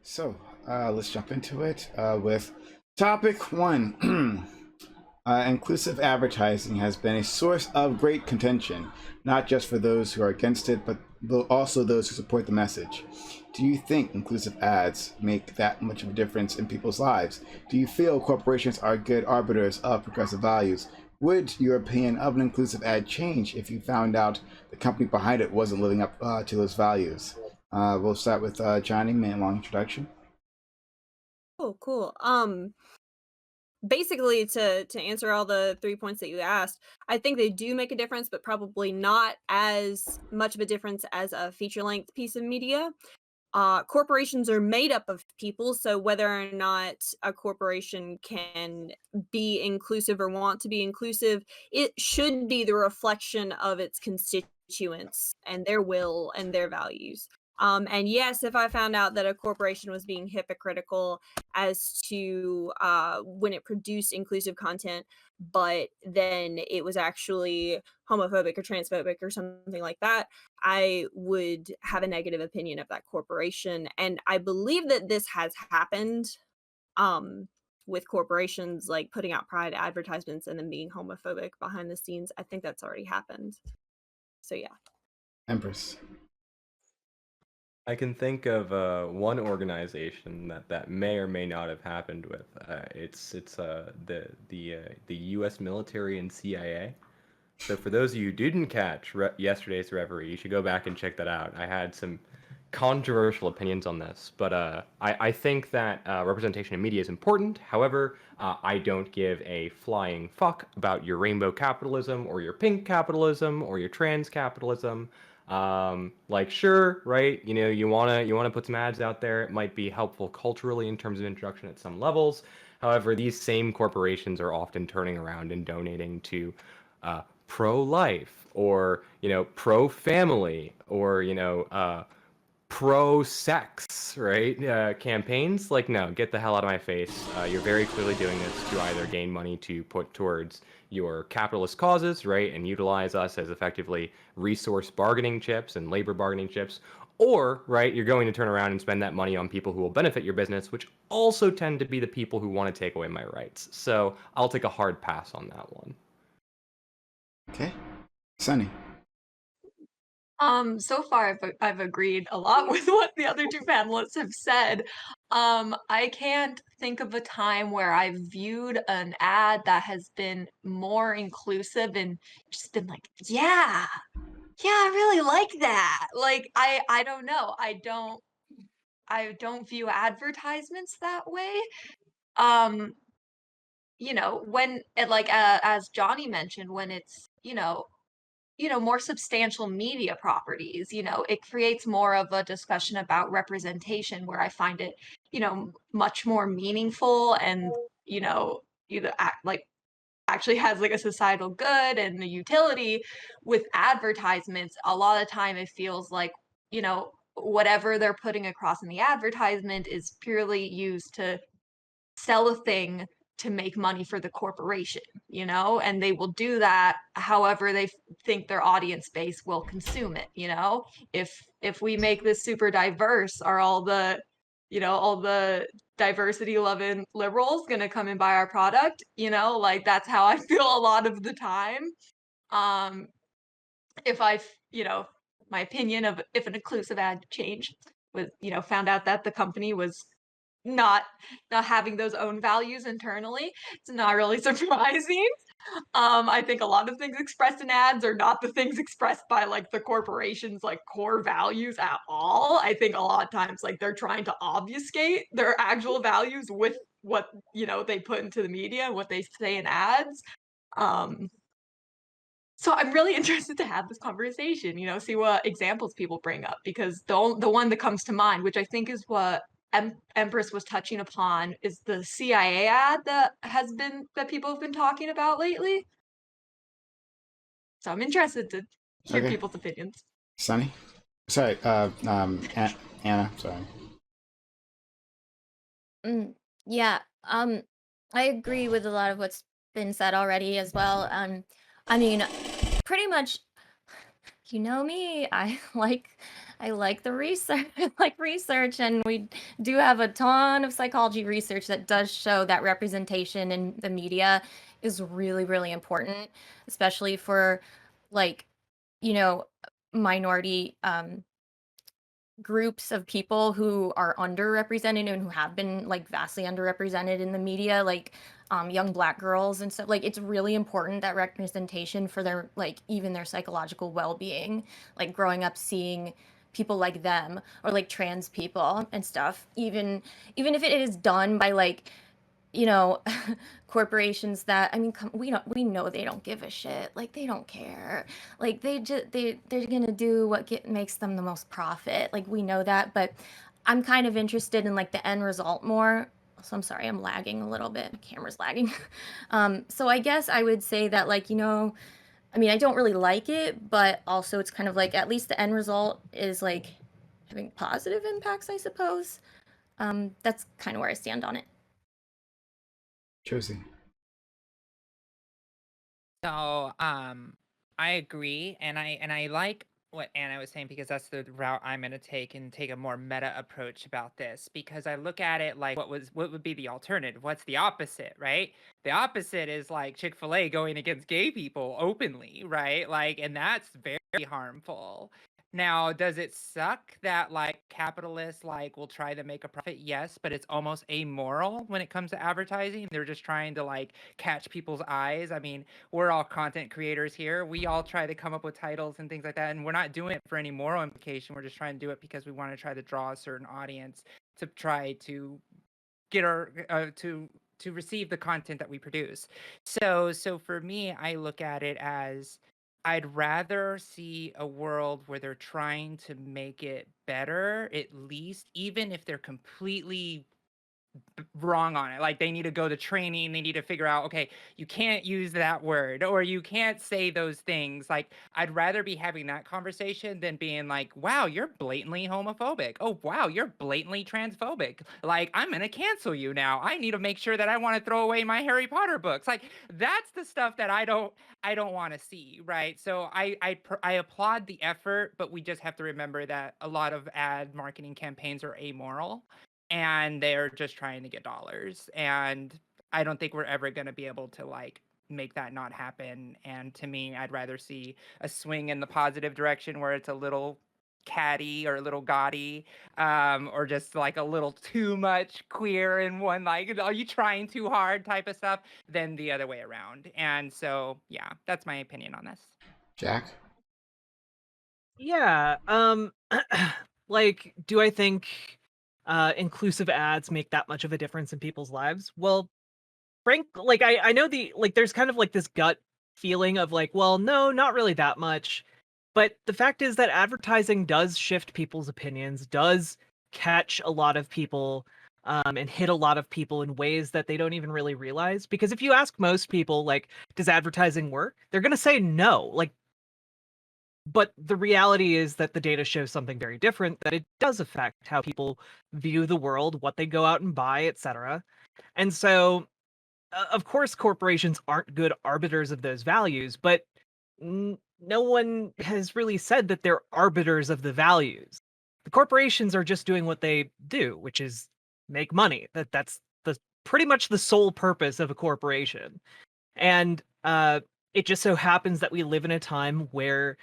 So let's jump into it with topic one. Inclusive advertising has been a source of great contention, not just for those who are against it, but also those who support the message. Do you think inclusive ads make that much of a difference in people's lives? Do you feel corporations are good arbiters of progressive values? Would your opinion of an inclusive ad change if you found out the company behind it wasn't living up to those values? We'll start with Johnny, man, long introduction. Oh, cool. Basically, to answer all the 3 points that you asked, I think they do make a difference, but probably not as much of a difference as a feature-length piece of media. Corporations are made up of people, so whether or not a corporation can be inclusive or want to be inclusive, it should be the reflection of its constituents and their will and their values. And yes, if I found out that a corporation was being hypocritical as to when it produced inclusive content, but then it was actually homophobic or transphobic or something like that, I would have a negative opinion of that corporation. And I believe that this has happened um, with corporations like putting out pride advertisements and then being homophobic behind the scenes. I think that's already happened. So yeah. Empress. I can think of one organization that may or may not have happened with. It's the U.S. military and CIA. So for those of you who didn't catch yesterday's reverie, you should go back and check that out. I had some controversial opinions on this, but I think that representation in media is important. However, I don't give a flying fuck about your rainbow capitalism or your pink capitalism or your trans capitalism. Like, sure, right? You wanna put some ads out there. It might be helpful culturally in terms of introduction at some levels. However, these same corporations are often turning around and donating to pro-life or pro-family or pro-sex, right? Campaigns. Like, no, get the hell out of my face. You're very clearly doing this to either gain money to put towards your capitalist causes, right, and utilize us as effectively resource bargaining chips and labor bargaining chips, or, right, you're going to turn around and spend that money on people who will benefit your business, which also tend to be the people who want to take away my rights. So I'll take a hard pass on that one. Okay. Sunny. So far I've agreed a lot with what the other two panelists have said. I can't think of a time where I've viewed an ad that has been more inclusive and just been like, yeah, I really like that. Like I don't know. I don't view advertisements that way. Um, when it like as Johnny mentioned, when it's, more substantial media properties, it creates more of a discussion about representation where I find it, much more meaningful and, like actually has like a societal good and the utility. With advertisements, a lot of time it feels like, whatever they're putting across in the advertisement is purely used to sell a thing to make money for the corporation, and they will do that however they think their audience base will consume it. If we make this super diverse, are all the diversity loving liberals gonna come and buy our product? Like that's how I feel a lot of the time. um if I my opinion of if an inclusive ad change was, found out that the company was not having those own values internally, it's not really surprising. I think a lot of things expressed in ads are not the things expressed by like the corporation's like core values at all. I think a lot of times like they're trying to obfuscate their actual values with what, they put into the media and what they say in ads. Um so I'm really interested to have this conversation, see what examples people bring up, because the one that comes to mind, which I think is what Empress was touching upon, is the CIA ad that people have been talking about lately. So I'm interested to hear Okay. people's opinions. Sunny. Sorry. Anna. Sorry. Yeah, I agree with a lot of what's been said already as well. I mean, pretty much, you know me, I like I like the research. I like research, and we do have a ton of psychology research that does show that representation in the media is really, really important, especially for like, you know, minority groups of people who are underrepresented and who have been like vastly underrepresented in the media, like young Black girls and stuff. Like, it's really important, that representation, for their like even their psychological well-being, like growing up seeing people like them, or like trans people and stuff, even if it is done by like, you know, corporations that, I mean, we know they don't give a shit. Like, they don't care. Like, they're gonna do what makes them the most profit. Like, we know that, but I'm kind of interested in like the end result more. So I'm sorry, I'm lagging a little bit. My camera's lagging. So I guess I would say that, like, you know, I mean, I don't really like it, but also it's kind of like, at least the end result is like having positive impacts, I suppose. That's kind of where I stand on it. Josie. So, I agree, and I like what Anna was saying, because that's the route I'm going to take, and take a more meta approach about this, because I look at it like, what would be the alternative? What's the opposite, right? The opposite is like Chick-fil-A going against gay people openly, right? Like, and that's very harmful. Now, does it suck that like capitalists like will try to make a profit? Yes, but it's almost amoral when it comes to advertising. They're just trying to like catch people's eyes. I mean, we're all content creators here. We all try to come up with titles and things like that, and we're not doing it for any moral implication. We're just trying to do it because we want to try to draw a certain audience to try to get our to receive the content that we produce. So for me, I look at it as, I'd rather see a world where they're trying to make it better, at least, even if they're completely wrong on it. Like, they need to go to training, they need to figure out, okay, you can't use that word, or you can't say those things. Like, I'd rather be having that conversation than being like, wow, you're blatantly homophobic. Oh, wow, you're blatantly transphobic. Like, I'm gonna cancel you now. I need to make sure that I want to throw away my Harry Potter books. Like, that's the stuff that I don't want to see, right? So I applaud the effort, but we just have to remember that a lot of ad marketing campaigns are amoral, and they're just trying to get dollars, and I don't think we're ever going to be able to like make that not happen. And to me, I'd rather see a swing in the positive direction, where it's a little catty or a little gaudy, or just like a little too much queer in one, like, are you trying too hard type of stuff, than the other way around. And so yeah, that's my opinion on this. Jack. Yeah. Like, do I think inclusive ads make that much of a difference in people's lives? Well, like, I know there's kind of like this gut feeling of like, well, no, not really that much. But the fact is that advertising does shift people's opinions, does catch a lot of people, and hit a lot of people in ways that they don't even really realize. Because if you ask most people, like, does advertising work? They're going to say no. Like, but the reality is that the data shows something very different, that it does affect how people view the world, what they go out and buy, etc. And so, of course, corporations aren't good arbiters of those values, but no one has really said that they're arbiters of the values. The corporations are just doing what they do, which is make money. That's pretty much the sole purpose of a corporation. And it just so happens that we live in a time where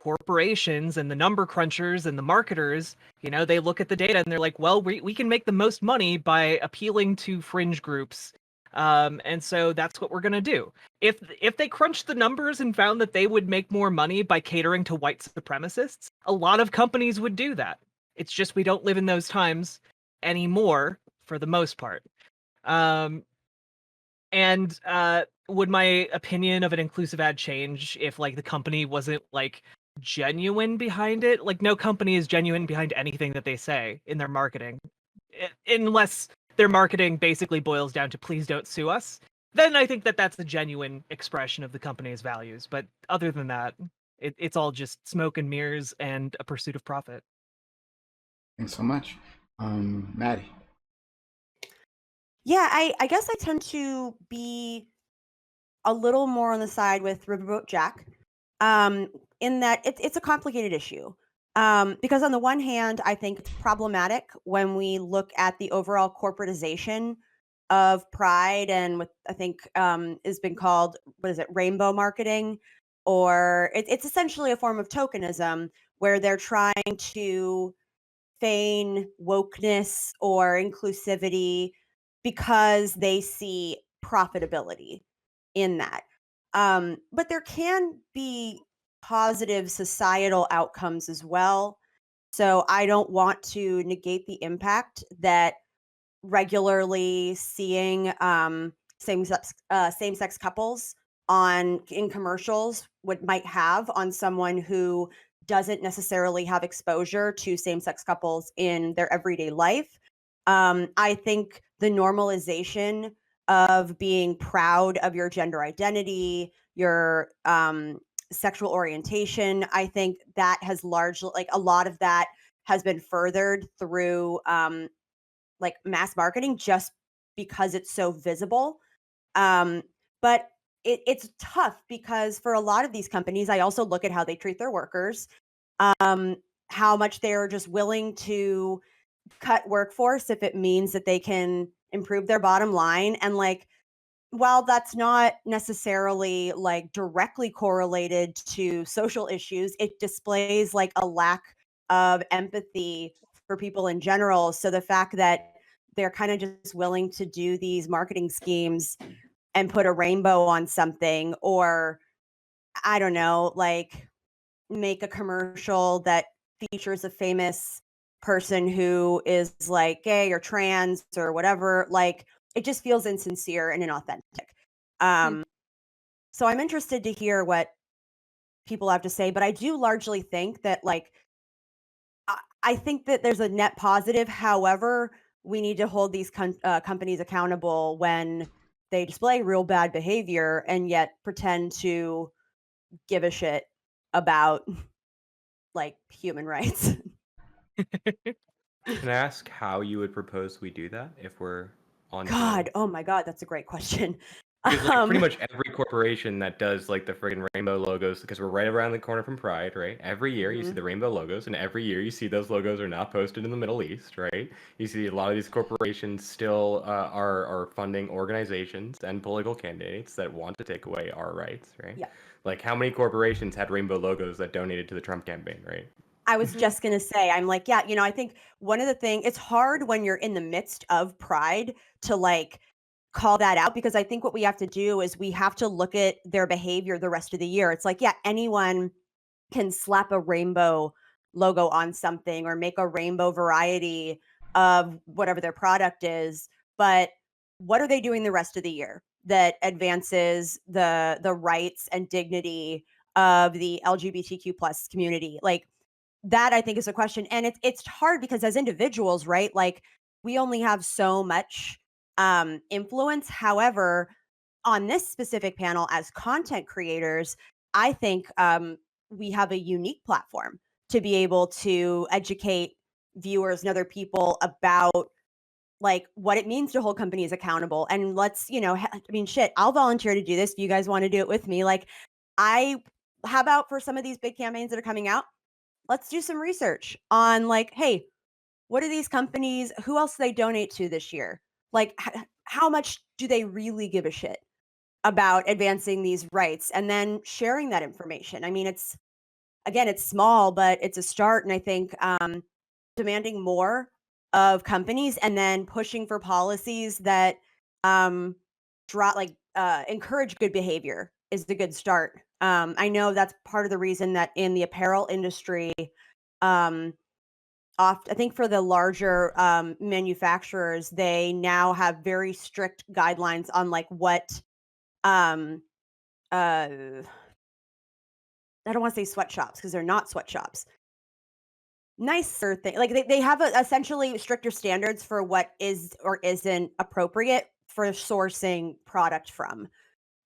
corporations and the number crunchers and the marketers, they look at the data and they're like, well, we can make the most money by appealing to fringe groups. And so that's what we're going to do. If they crunched the numbers and found that they would make more money by catering to white supremacists, a lot of companies would do that. It's just we don't live in those times anymore, for the most part. And would my opinion of an inclusive ad change if like the company wasn't like genuine behind it? Like, no company is genuine behind anything that they say in their marketing, unless their marketing basically boils down to please don't sue us. Then I think that that's a genuine expression of the company's values. But other than that, it's all just smoke and mirrors and a pursuit of profit. Thanks so much. Maddie. Yeah, I guess I tend to be a little more on the side with Riverboat Jack, in that it's a complicated issue. Because on the one hand, I think it's problematic when we look at the overall corporatization of Pride and what I think has been called, what is it, rainbow marketing? Or it's essentially a form of tokenism where they're trying to feign wokeness or inclusivity because they see profitability in that. But there can be positive societal outcomes as well. So I don't want to negate the impact that regularly seeing same-sex couples in commercials might have on someone who doesn't necessarily have exposure to same-sex couples in their everyday life. I think the normalization of being proud of your gender identity, your sexual orientation, I think that has largely, like, a lot of that has been furthered through like mass marketing just because it's so visible. But it's tough because for a lot of these companies, I also look at how they treat their workers, how much they're just willing to cut workforce if it means that they can improve their bottom line. And like, while that's not necessarily like directly correlated to social issues, it displays like a lack of empathy for people in general. So the fact that they're kind of just willing to do these marketing schemes and put a rainbow on something, or I don't know, like make a commercial that features a famous person who is like gay or trans or whatever, like it just feels insincere and inauthentic. So I'm interested to hear what people have to say, but I do largely think that like I think that there's a net positive. However, we need to hold these companies accountable when they display real bad behavior and yet pretend to give a shit about like human rights. Can I ask how you would propose we do that if we're on God, board? oh my God, that's a great question. Because like pretty much every corporation that does like the friggin' rainbow logos, because we're right around the corner from Pride, right? Every year you see the rainbow logos, and every year you see those logos are not posted in the Middle East, right? You see a lot of these corporations still are funding organizations and political candidates that want to take away our rights, right? Yeah. Like how many corporations had rainbow logos that donated to the Trump campaign, right? I was just going to say, I'm like, yeah, I think one of the things, it's hard when you're in the midst of Pride to like call that out, because I think what we have to do is we have to look at their behavior the rest of the year. It's like, yeah, anyone can slap a rainbow logo on something or make a rainbow variety of whatever their product is, but what are they doing the rest of the year that advances the rights and dignity of the LGBTQ plus community? Like, that I think is a question. And it's hard because as individuals, right? Like we only have so much influence. However, on this specific panel as content creators, I think we have a unique platform to be able to educate viewers and other people about like what it means to hold companies accountable. And let's, I mean, shit, I'll volunteer to do this if you guys want to do it with me. Like how about for some of these big campaigns that are coming out, let's do some research on like, hey, what are these companies? Who else do they donate to this year? Like, how much do they really give a shit about advancing these rights? And then sharing that information. I mean, it's small, but it's a start. And I think demanding more of companies and then pushing for policies that encourage good behavior is a good start. I know that's part of the reason that in the apparel industry, I think for the larger manufacturers, they now have very strict guidelines on like what I don't want to say sweatshops because they're not sweatshops. Nicer thing, like they have essentially stricter standards for what is or isn't appropriate for sourcing product from.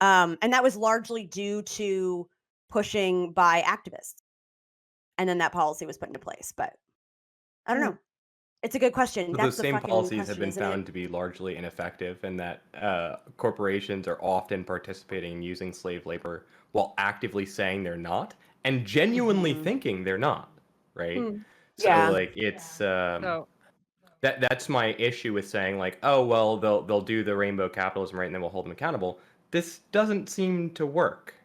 And that was largely due to pushing by activists. And then that policy was put into place. But I don't know. It's a good question. But That's those the same fucking policies have question, been isn't found it? to be largely ineffective, and that corporations are often participating in using slave labor while actively saying they're not, and genuinely thinking they're not. right? Mm. So Yeah. like it's So that's my issue with saying like, oh well, they'll do the rainbow capitalism, right, and then we'll hold them accountable. This doesn't seem to work.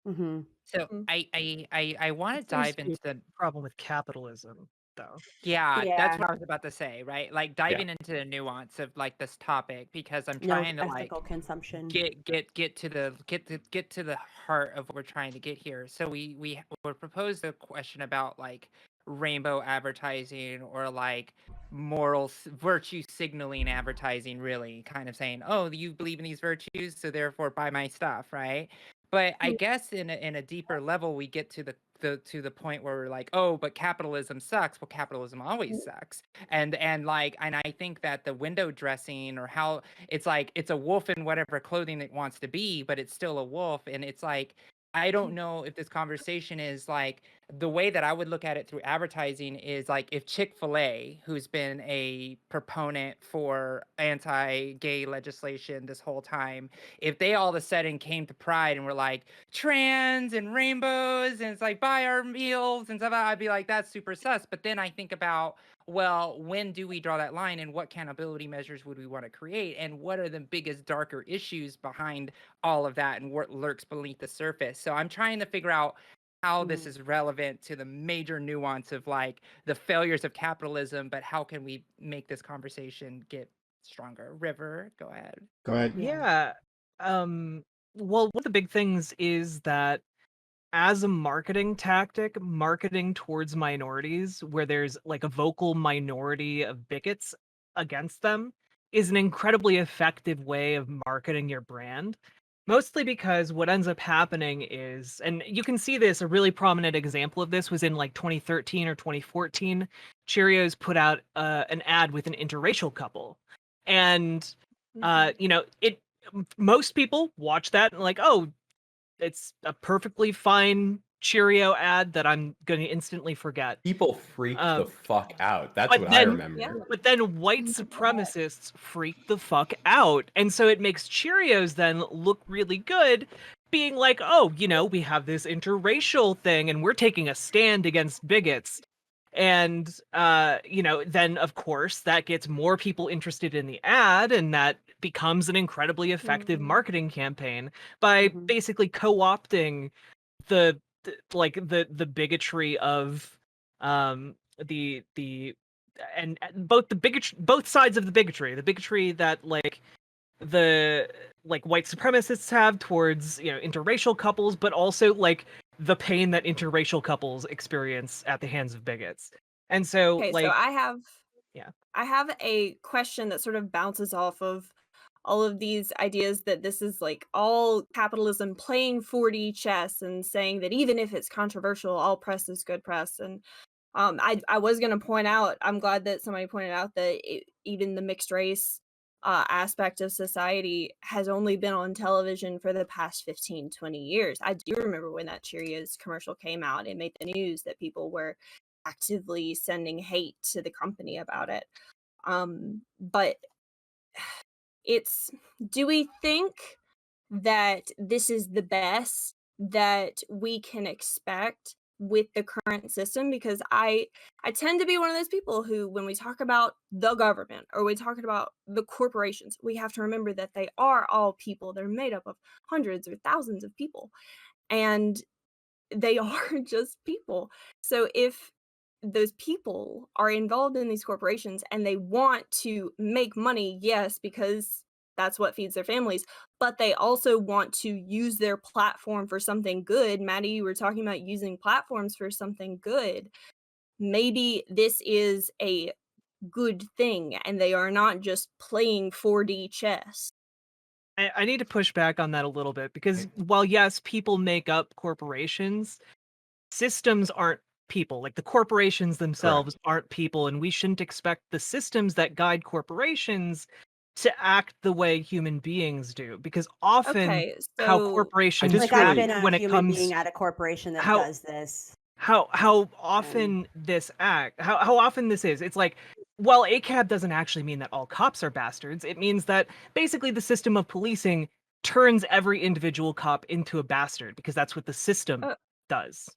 Mm-hmm. so Mm. I want to It seems dive to be into a problem with capitalism, though. yeah, that's Yeah. what I was about to say, right? Like Yeah. diving into the nuance of like this topic because I'm No trying to like ethical consumption. get to the heart of what we're trying to get here. So we would propose a question about like rainbow advertising or like virtue signaling advertising, really kind of saying, oh, you believe in these virtues, so therefore buy my stuff, right? But I guess in a deeper level, we get to the point where we're like, oh, but capitalism sucks. Well, capitalism always sucks. And I think that the window dressing or how it's like it's a wolf in whatever clothing it wants to be, but it's still a wolf. And it's like I don't know if this conversation is like the way that I would look at it through advertising is like if Chick-fil-A, who's been a proponent for anti-gay legislation this whole time, if they all of a sudden came to Pride and were like trans and rainbows and it's like buy our meals and stuff, I'd be like, that's super sus. But then I think about, well, when do we draw that line and what accountability measures would we want to create? And what are the biggest, darker issues behind all of that and what lurks beneath the surface? So I'm trying to figure out how this is relevant to the major nuance of like the failures of capitalism, but how can we make this conversation get stronger? River, go ahead. Go ahead. Yeah. Well, one of the big things is that as a marketing tactic, marketing towards minorities, where there's like a vocal minority of bigots against them, is an incredibly effective way of marketing your brand. Mostly because what ends up happening is, and you can see this, a really prominent example of this was in like 2013 or 2014. Cheerios put out an ad with an interracial couple. And, most people watch that and like, oh, it's a perfectly fine Cheerio ad that I'm going to instantly forget. People freaked the fuck out. That's but what I then- remember. Yeah. But then white supremacists freak the fuck out. And so it makes Cheerios then look really good, being like, oh, we have this interracial thing and we're taking a stand against bigots. And, then of course that gets more people interested in the ad and that becomes an incredibly effective marketing campaign by basically co-opting the bigotry of the and both sides of the bigotry that the white supremacists have towards interracial couples, but also like the pain that interracial couples experience at the hands of bigots. And so Okay, so I have Yeah. I have a question that sort of bounces off of all of these ideas that this is like all capitalism playing 4D chess and saying that even if it's controversial, all press is good press. And I was going to point out, I'm glad that somebody pointed out that even the mixed race aspect of society has only been on television for the past 15, 20 years. I do remember when that Cheerios commercial came out, it made the news that people were actively sending hate to the company about it. But do we think that this is the best that we can expect with the current system? Because I tend to be one of those people who, when we talk about the government or we talk about the corporations, we have to remember that they are all people. They're made up of hundreds or thousands of people, and they are just people. So if those people are involved in these corporations and they want to make money, yes, because that's what feeds their families, but they also want to use their platform for something good. Maddie, you were talking about using platforms for something good. Maybe this is a good thing and they are not just playing 4D chess. I need to push back on that a little bit because while yes, people make up corporations, systems aren't people. Like the corporations themselves aren't people, and we shouldn't expect the systems that guide corporations to act the way human beings do. Because often Okay, how so corporations just Like I've act been when a it human comes being at a corporation that how- does this. how often this act how often this is, it's like, well, ACAB doesn't actually mean that all cops are bastards. It means that basically the system of policing turns every individual cop into a bastard because that's what the system does.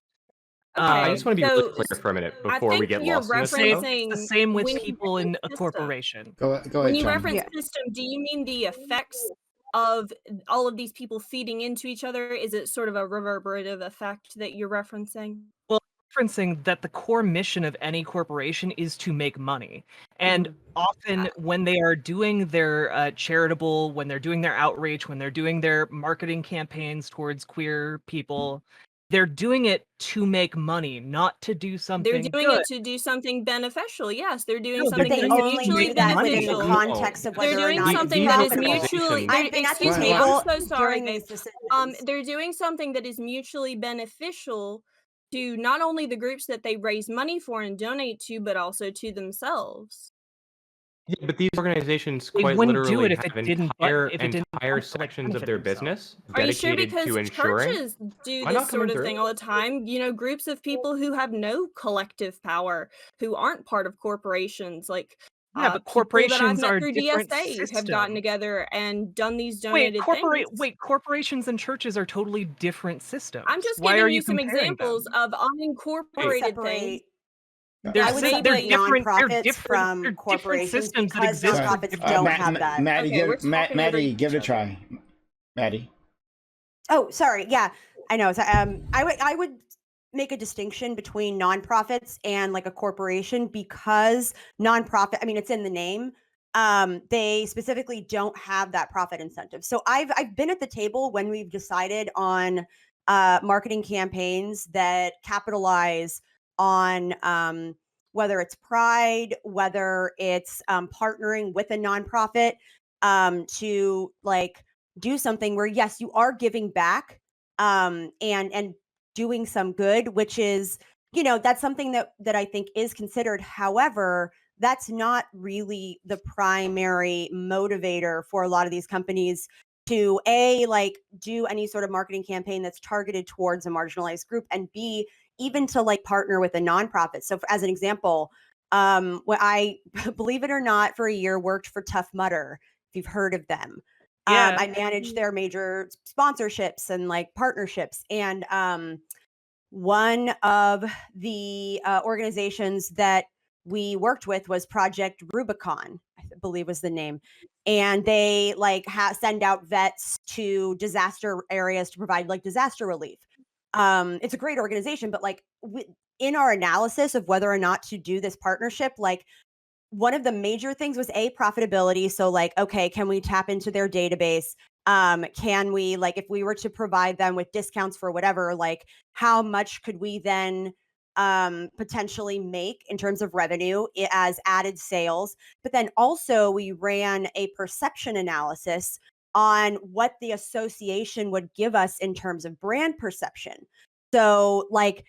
I just want to be really so clear for a minute I before we think get you're lost in this. It's referencing the same with when you people in reference a system. corporation. Go When ahead, you John. reference Yeah. system, do you mean the effects of all of these people feeding into each other? Is it sort of a reverberative effect that you're referencing? Referencing that the core mission of any corporation is to make money, and often when they are doing their charitable, when they're doing their outreach, when they're doing their marketing campaigns towards queer people, they're doing it to make money, not to do They're something doing good. it to do something beneficial. Yes, they're doing No, something But they that is only mutually do that within the beneficial. context of They're whether or doing not it's something that is profitable. mutually. I've been at the Excuse me, I'm table so sorry, during babe. these decisions. They're doing something that is mutually beneficial to not only the groups that they raise money for and donate to, but also to themselves. Yeah, but these organizations They quite wouldn't do literally it if have it didn't entire if it didn't entire come to, like, sections of benefit their themselves. business Are you sure? dedicated Because to ensuring. churches do Am I not this sort coming of thing through? all the time. You know, groups of people who have no collective power, who aren't part of corporations, like Yeah, but people that I've corporations met are through different DSA have gotten systems. together and done these donated things. Corporations and churches are totally different systems. I'm just Why are giving you you some comparing examples them? of I unincorporated things. separate. They're I would sys- they're separate different. They're nonprofits different. from They're different corporations systems that because exist for nonprofits different don't reasons. have that. Maddie, Okay, we're talking over Maddie, each give it a other. try. Maddie. Oh, sorry. Yeah, I know. So, I would make a distinction between nonprofits and like a corporation because nonprofit. I mean, it's in the name. They specifically don't have that profit incentive. So I've been at the table when we've decided on marketing campaigns that capitalize on whether it's pride, whether it's partnering with a nonprofit to like do something where yes, you are giving back and doing some good, which is, you know, that's something that I think is considered. However, that's not really the primary motivator for a lot of these companies to A, like do any sort of marketing campaign that's targeted towards a marginalized group, and B, even to like partner with a nonprofit. So as an example, what I believe it or not, for a year worked for Tough Mudder, if you've heard of them. Yeah. I managed their major sponsorships and like partnerships. And one of the organizations that we worked with was Project Rubicon, I believe was the name. And they like send out vets to disaster areas to provide like disaster relief. It's a great organization, but like in our analysis of whether or not to do this partnership, like one of the major things was profitability. So like, okay, can we tap into their database? Can we, like, if we were to provide them with discounts for whatever, like how much could we then potentially make in terms of revenue as added sales? But then also we ran a perception analysis on what the association would give us in terms of brand perception. So like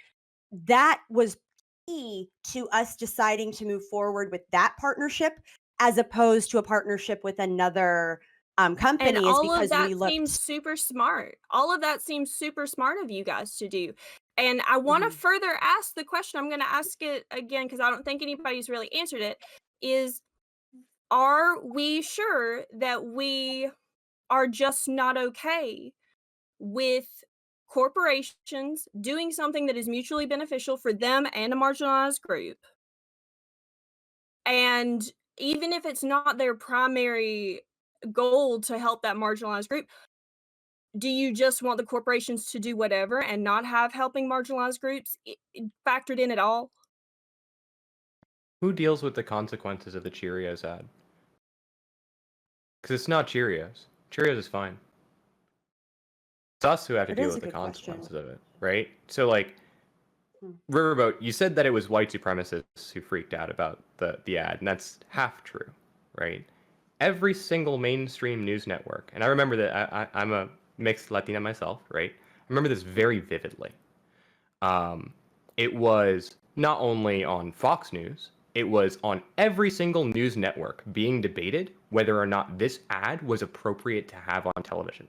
that was key to us deciding to move forward with that partnership as opposed to a partnership with another company. And is all of because that we looked. seems super smart. All of that seems super smart of you guys to do. And I want to further ask the question. I'm going to ask it again because I don't think anybody's really answered it. Is, are we sure that we are just not okay with corporations doing something that is mutually beneficial for them and a marginalized group? And even if it's not their primary goal to help that marginalized group, do you just want the corporations to do whatever and not have helping marginalized groups factored in at all? Who deals with the consequences of the Cheerios ad? Because it's not Cheerios. Cheerios is fine. It's us who have to That deal is with a the good question. consequences of it, right? So like, Riverboat, you said that it was white supremacists who freaked out about the ad, and that's half true, right? Every single mainstream news network, and I remember that I'm a mixed Latina myself, right? I remember this very vividly. It was not only on Fox News, it was on every single news network being debated whether or not this ad was appropriate to have on television,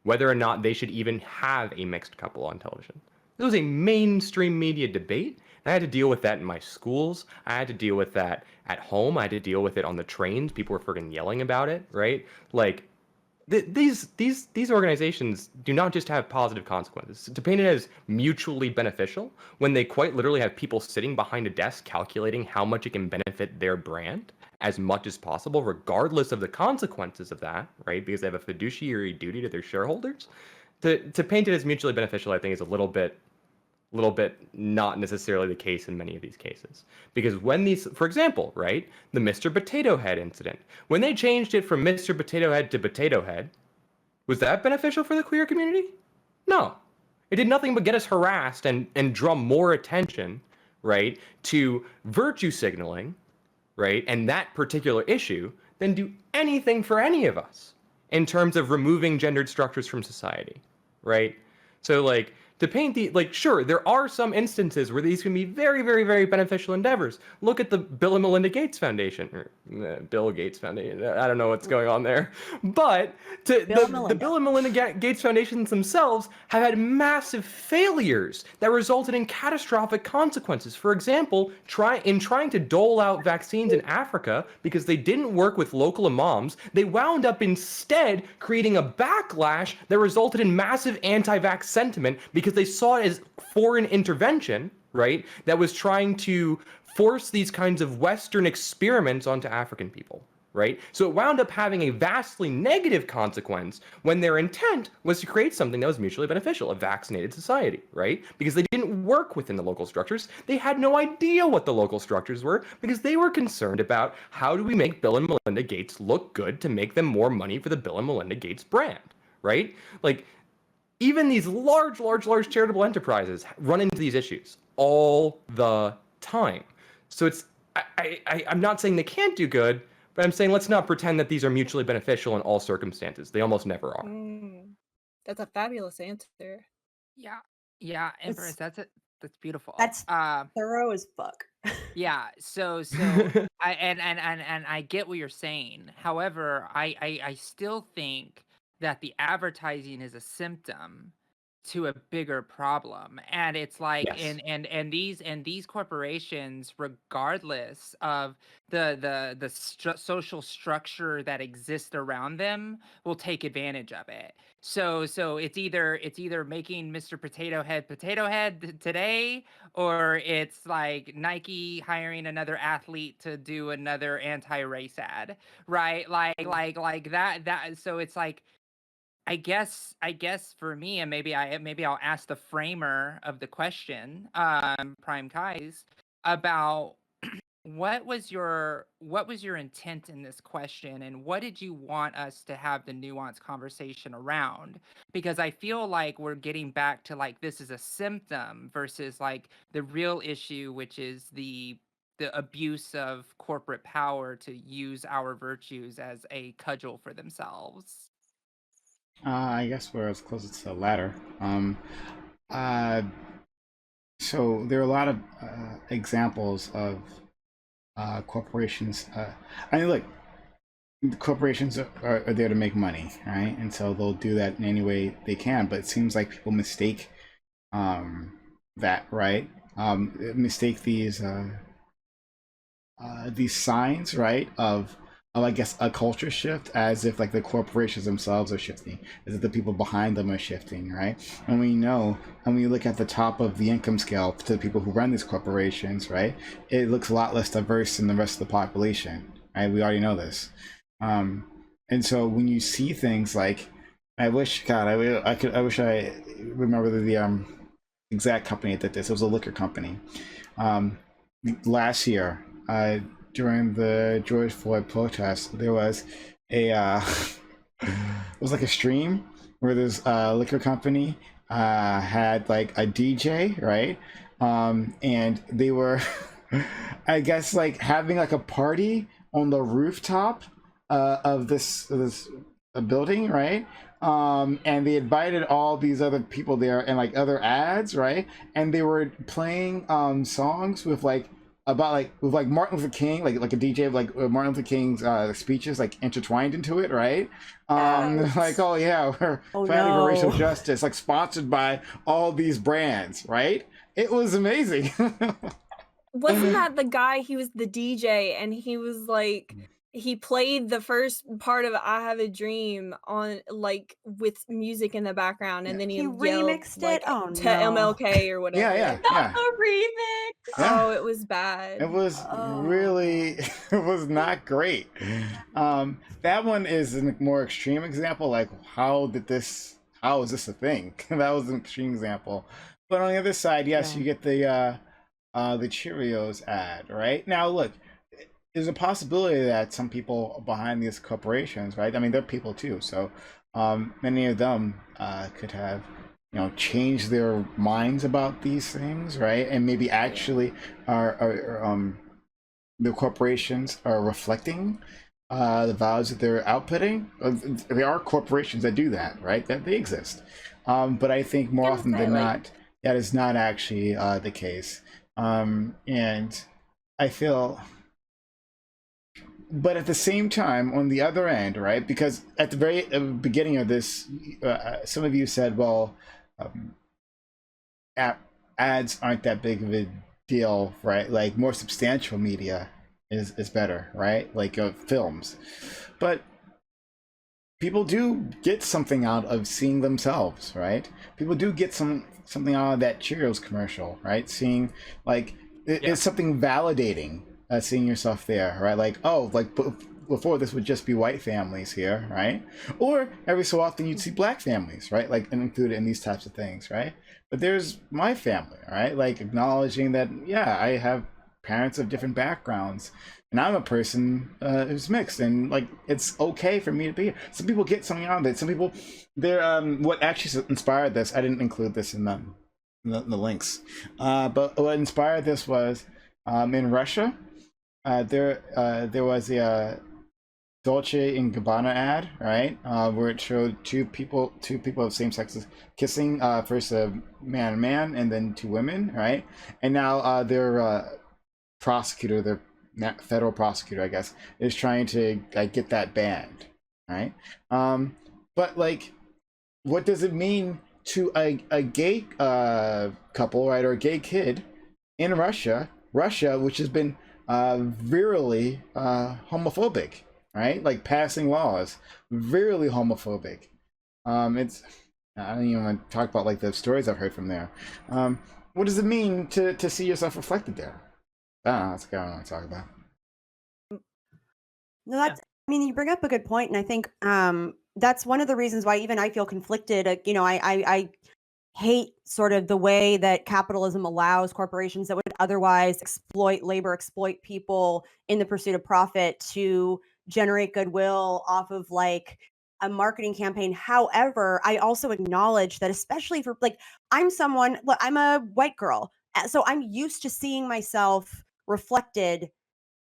whether or not they should even have a mixed couple on television. It was a mainstream media debate. I had to deal with that in my schools. I had to deal with that at home. I had to deal with it on the trains. People were freaking yelling about it, right? Like, these organizations do not just have positive consequences. To paint it as mutually beneficial, when they quite literally have people sitting behind a desk calculating how much it can benefit their brand as much as possible, regardless of the consequences of that, right? Because they have a fiduciary duty to their shareholders. To paint it as mutually beneficial, I think, is a little bit not necessarily the case in many of these cases. Because when these, for example, right, the Mr. Potato Head incident, when they changed it from Mr. Potato Head to Potato Head, was that beneficial for the queer community? No. It did nothing but get us harassed and draw more attention, right, to virtue signaling, right, and that particular issue than do anything for any of us in terms of removing gendered structures from society, right? So, like, to paint the, like, sure, there are some instances where these can be very, very, very beneficial endeavors. Look at the Bill and Melinda Gates Foundation, or Bill Gates Foundation. I don't know what's going on there, but the Bill and Melinda Gates Foundations themselves have had massive failures that resulted in catastrophic consequences. For example, trying to dole out vaccines in Africa because they didn't work with local imams, they wound up instead creating a backlash that resulted in massive anti-vax sentiment because they saw it as foreign intervention, right, that was trying to force these kinds of Western experiments onto African people, right? So it wound up having a vastly negative consequence when their intent was to create something that was mutually beneficial, a vaccinated society, right? Because they didn't work within the local structures. They had no idea what the local structures were because they were concerned about how do we make Bill and Melinda Gates look good to make them more money for the Bill and Melinda Gates brand, right? Like, even these large charitable enterprises run into these issues all the time. So it's, I'm not saying they can't do good, but I'm saying let's not pretend that these are mutually beneficial in all circumstances. They almost never are. That's a fabulous answer. Yeah, Empress, that's beautiful. That's thorough as fuck. Yeah, so I get what you're saying. However, I still think that the advertising is a symptom to a bigger problem. And it's like Yes. and these corporations, regardless of the social structure that exists around them, will take advantage of it. So it's either making Mr. Potato Head today, or it's like Nike hiring another athlete to do another anti-race ad, right? Like that. So it's like, I guess for me, and maybe I'll ask the framer of the question, PrimeCayes, about what was your intent in this question, and what did you want us to have the nuanced conversation around? Because I feel like we're getting back to, like, this is a symptom versus, like, the real issue, which is the abuse of corporate power to use our virtues as a cudgel for themselves. I guess we're as close to the latter. So there are a lot of examples of corporations. I mean, look, corporations are there to make money, right? And so they'll do that in any way they can. But it seems like people mistake that, right? Mistake these signs, right, of I guess a culture shift, as if like the corporations themselves are shifting, as if the people behind them are shifting, right? And we know, and we look at the top of the income scale to the people who run these corporations, right, it looks a lot less diverse than the rest of the population, right? We already know this. And so when you see things like, I wish I remember the exact company that did this. It was a liquor company. Last year, during the George Floyd protest, there was a it was like a stream where this liquor company had like a DJ, right? And they were I guess like having like a party on the rooftop of this building, right? And they invited all these other people there and like other ads, right? And they were playing songs with like Martin Luther King, like a DJ of like Martin Luther King's speeches like intertwined into it, right? Like, oh yeah, we're fighting for racial justice, like sponsored by all these brands, right? It was amazing. Wasn't that the guy? He was the DJ, and he was like, he played the first part of "I Have a Dream" on, like, with music in the background, and then he He yelled, remixed like, it? Oh, to no. MLK or Yeah, whatever. yeah, Not yeah. the remix. Yeah. Oh, it was bad. It was Oh. really, it was not great. That one is a more extreme example. Like, how is this a thing? That was an extreme example. But on the other side, yes, Yeah. you get the Cheerios ad, right? Now, look, there's a possibility that some people behind these corporations, right? I mean, they're people too. So many of them could have, changed their minds about these things, right? And maybe actually are the corporations are reflecting the values that they're outputting. There are corporations that do that, right? That they exist. But I think more often than not, that is not actually the case. And I feel, but at the same time, on the other end, right? Because at the very beginning of this, some of you said, well, ads aren't that big of a deal, right? Like more substantial media is better, right? Like films. But people do get something out of seeing themselves, right? People do get something out of that Cheerios commercial, right? Seeing, like, it's something validating, seeing yourself there, right? Like, oh, like before this would just be white families here, right? Or every so often you'd see black families, right? Like, and included in these types of things, right? But there's my family, right? Like acknowledging that, yeah, I have parents of different backgrounds, and I'm a person who's mixed, and like it's okay for me to be here. Some people get something out of it. Some people, they're what actually inspired this. I didn't include this in the links, but what inspired this was in Russia. There was a Dolce and Gabbana ad, right, where it showed two people of same sexes kissing, first a man and man, and then two women, right? And now their prosecutor, their federal prosecutor, I guess, is trying to get that banned, right? But like, what does it mean to a gay couple, right, or a gay kid in Russia, which has been virally homophobic, right? Like passing laws, virally homophobic. It's, I don't even want to talk about like the stories I've heard from there. What does it mean to see yourself reflected there? I don't know, that's what I want to talk about. No, that's, I mean, you bring up a good point, and I think that's one of the reasons why even I feel conflicted. I hate sort of the way that capitalism allows corporations that would otherwise exploit people in the pursuit of profit to generate goodwill off of like a marketing campaign. However, I also acknowledge that, especially for like, I'm a white girl, so I'm used to seeing myself reflected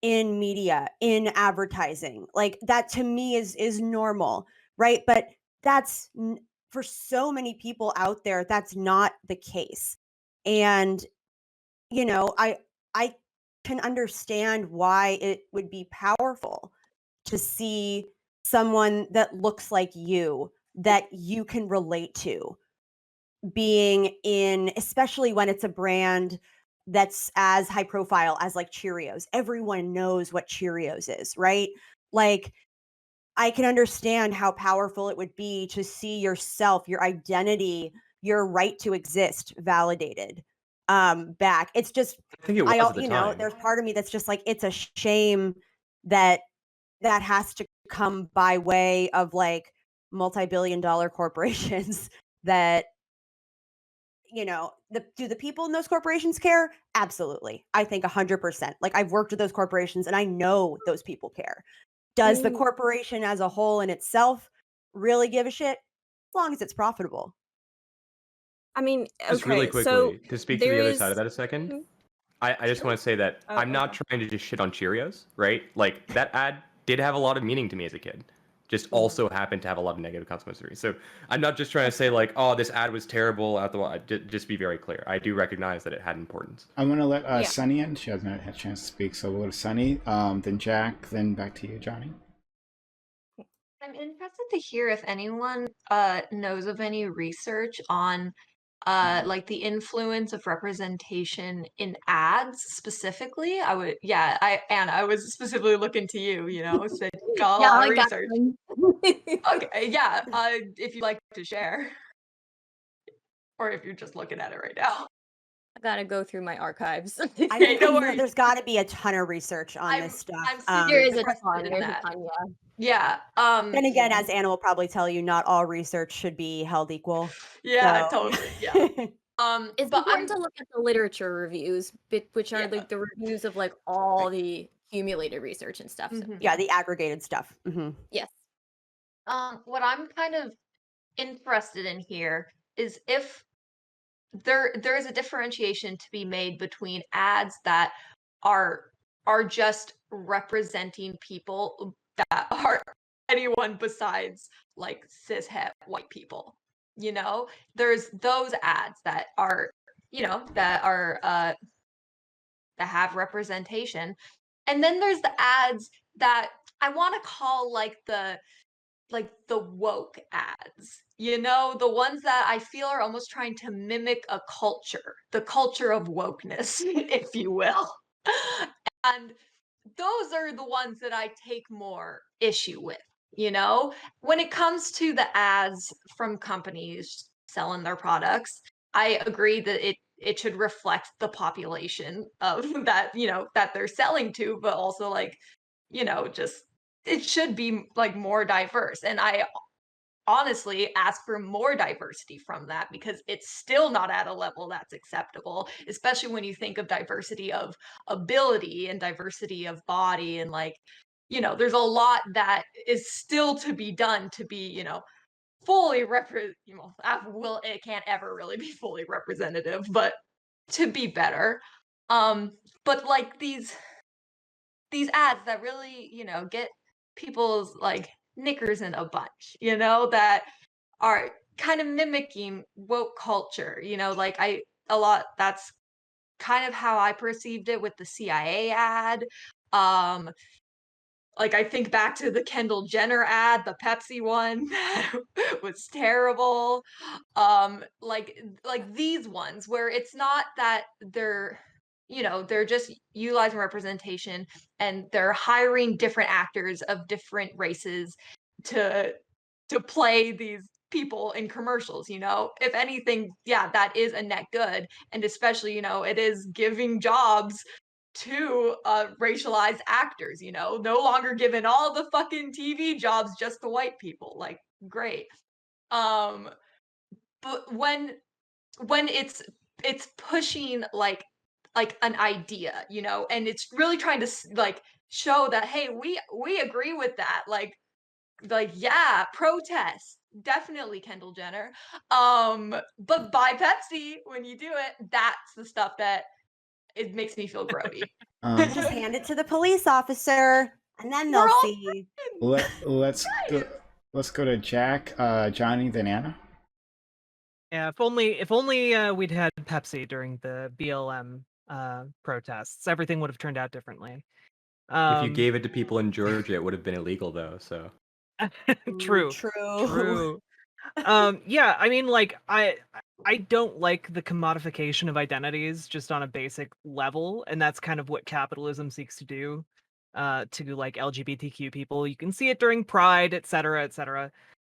in media, in advertising. Like that to me is normal, right? But that's for so many people out there, that's not the case. And I can understand why it would be powerful to see someone that looks like you, that you can relate to, being in, especially when it's a brand that's as high profile as like Cheerios. Everyone knows what Cheerios is, right? Like, I can understand how powerful it would be to see yourself, your identity, your right to exist validated back. It's just, I think it was at the time. there's part of me that's just like, it's a shame that has to come by way of like multi-billion-dollar corporations that, do the people in those corporations care? Absolutely. I think 100%. Like, I've worked with those corporations and I know those people care. Does the corporation as a whole in itself really give a shit? As long as it's profitable. I mean, Just really okay, so quickly, to speak to the other side of that a second, Mhm. I just want to say that Oh, I'm not okay. trying to just shit on Cheerios, right? Like, that ad did have a lot of meaning to me as a kid. Just also happened to have a lot of negative consequences. So I'm not just trying to say like, oh, this ad was terrible. Just be very clear. I do recognize that it had importance. I'm gonna let Yeah. Sunny in. She hasn't had a chance to speak, so we'll go to Sunny, then Jack, then back to you, Johnny. I'm interested to hear if anyone knows of any research on like the influence of representation in ads specifically. Anna, I was specifically looking to you, said you got a Yeah, lot I of got research. some. Okay, yeah, if you'd like to share, or if you're just looking at it right now. I gotta go through my archives. I mean, no worries. there's got to be a ton of research on this stuff. I'm super There is a interested ton. in There's that. a ton, yeah. Yeah. Then again, as Anna will probably tell you, not all research should be held equal. Yeah, So- totally. Yeah. It's but important to look at the literature reviews, which are Yeah. like the reviews of like all the accumulated research and stuff. So, Mhm. yeah, the aggregated stuff. yes. What I'm kind of interested in here is if there is a differentiation to be made between ads that are just representing people that are anyone besides like cishet white people. There's those ads that are that have representation, and then there's the ads that I want to call like the woke ads, the ones that I feel are almost trying to mimic a culture, the culture of wokeness, if you will. And those are the ones that I take more issue with, when it comes to the ads from companies selling their products. I agree that it should reflect the population of that, that they're selling to, but also like, just it should be like more diverse. And I honestly ask for more diversity from that, because it's still not at a level that's acceptable, especially when you think of diversity of ability and diversity of body, and like, there's a lot that is still to be done to be, fully it can't ever really be fully representative, but to be better. But like these ads that really, get people's like knickers in a bunch, that are kind of mimicking woke culture, like that's kind of how I perceived it with the CIA ad. Like I think back to the Kendall Jenner ad, the Pepsi one, that was terrible. Like these ones where it's not that they're they're just utilizing representation, and they're hiring different actors of different races to play these people in commercials. If anything, yeah, that is a net good, and especially it is giving jobs to racialized actors, no longer giving all the fucking TV jobs just to white people. Like, great. But when it's pushing like an idea, and it's really trying to like show that, hey, we agree with that, like yeah, protest, definitely, Kendall Jenner. But buy Pepsi when you do it. That's the stuff that it makes me feel grody. Just hand it to the police officer, and then they'll see. Let's go to Jack, Johnny, then Anna. Yeah, if only we'd had Pepsi during the BLM protests, everything would have turned out differently. If you gave it to people in Georgia, it would have been illegal, though. So True. Yeah, I mean, like I don't like the commodification of identities just on a basic level, and that's kind of what capitalism seeks to do to like LGBTQ people. You can see it during Pride, etc., etc.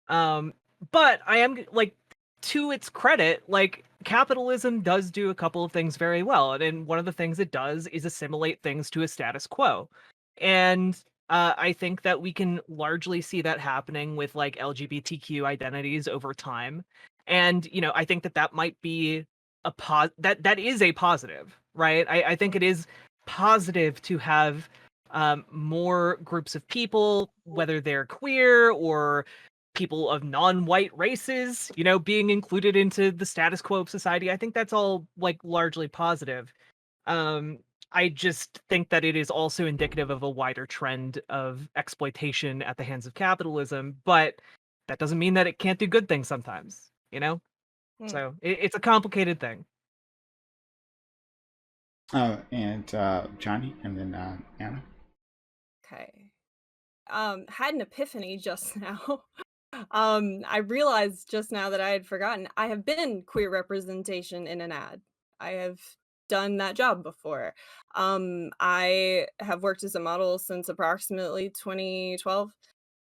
But I am like, to its credit, like capitalism does do a couple of things very well, and one of the things it does is assimilate things to a status quo. And I think that we can largely see that happening with like LGBTQ identities over time. And, I think that might be that is a positive, right? I think it is positive to have more groups of people, whether they're queer or people of non-white races, being included into the status quo of society. I think that's all like largely positive. I just think that it is also indicative of a wider trend of exploitation at the hands of capitalism, but that doesn't mean that it can't do good things sometimes, So it's a complicated thing. And Johnny, and then Anna. Okay. Had an epiphany just now. I realized just now that I had forgotten. I have been queer representation in an ad. I have done that job before. I have worked as a model since approximately 2012,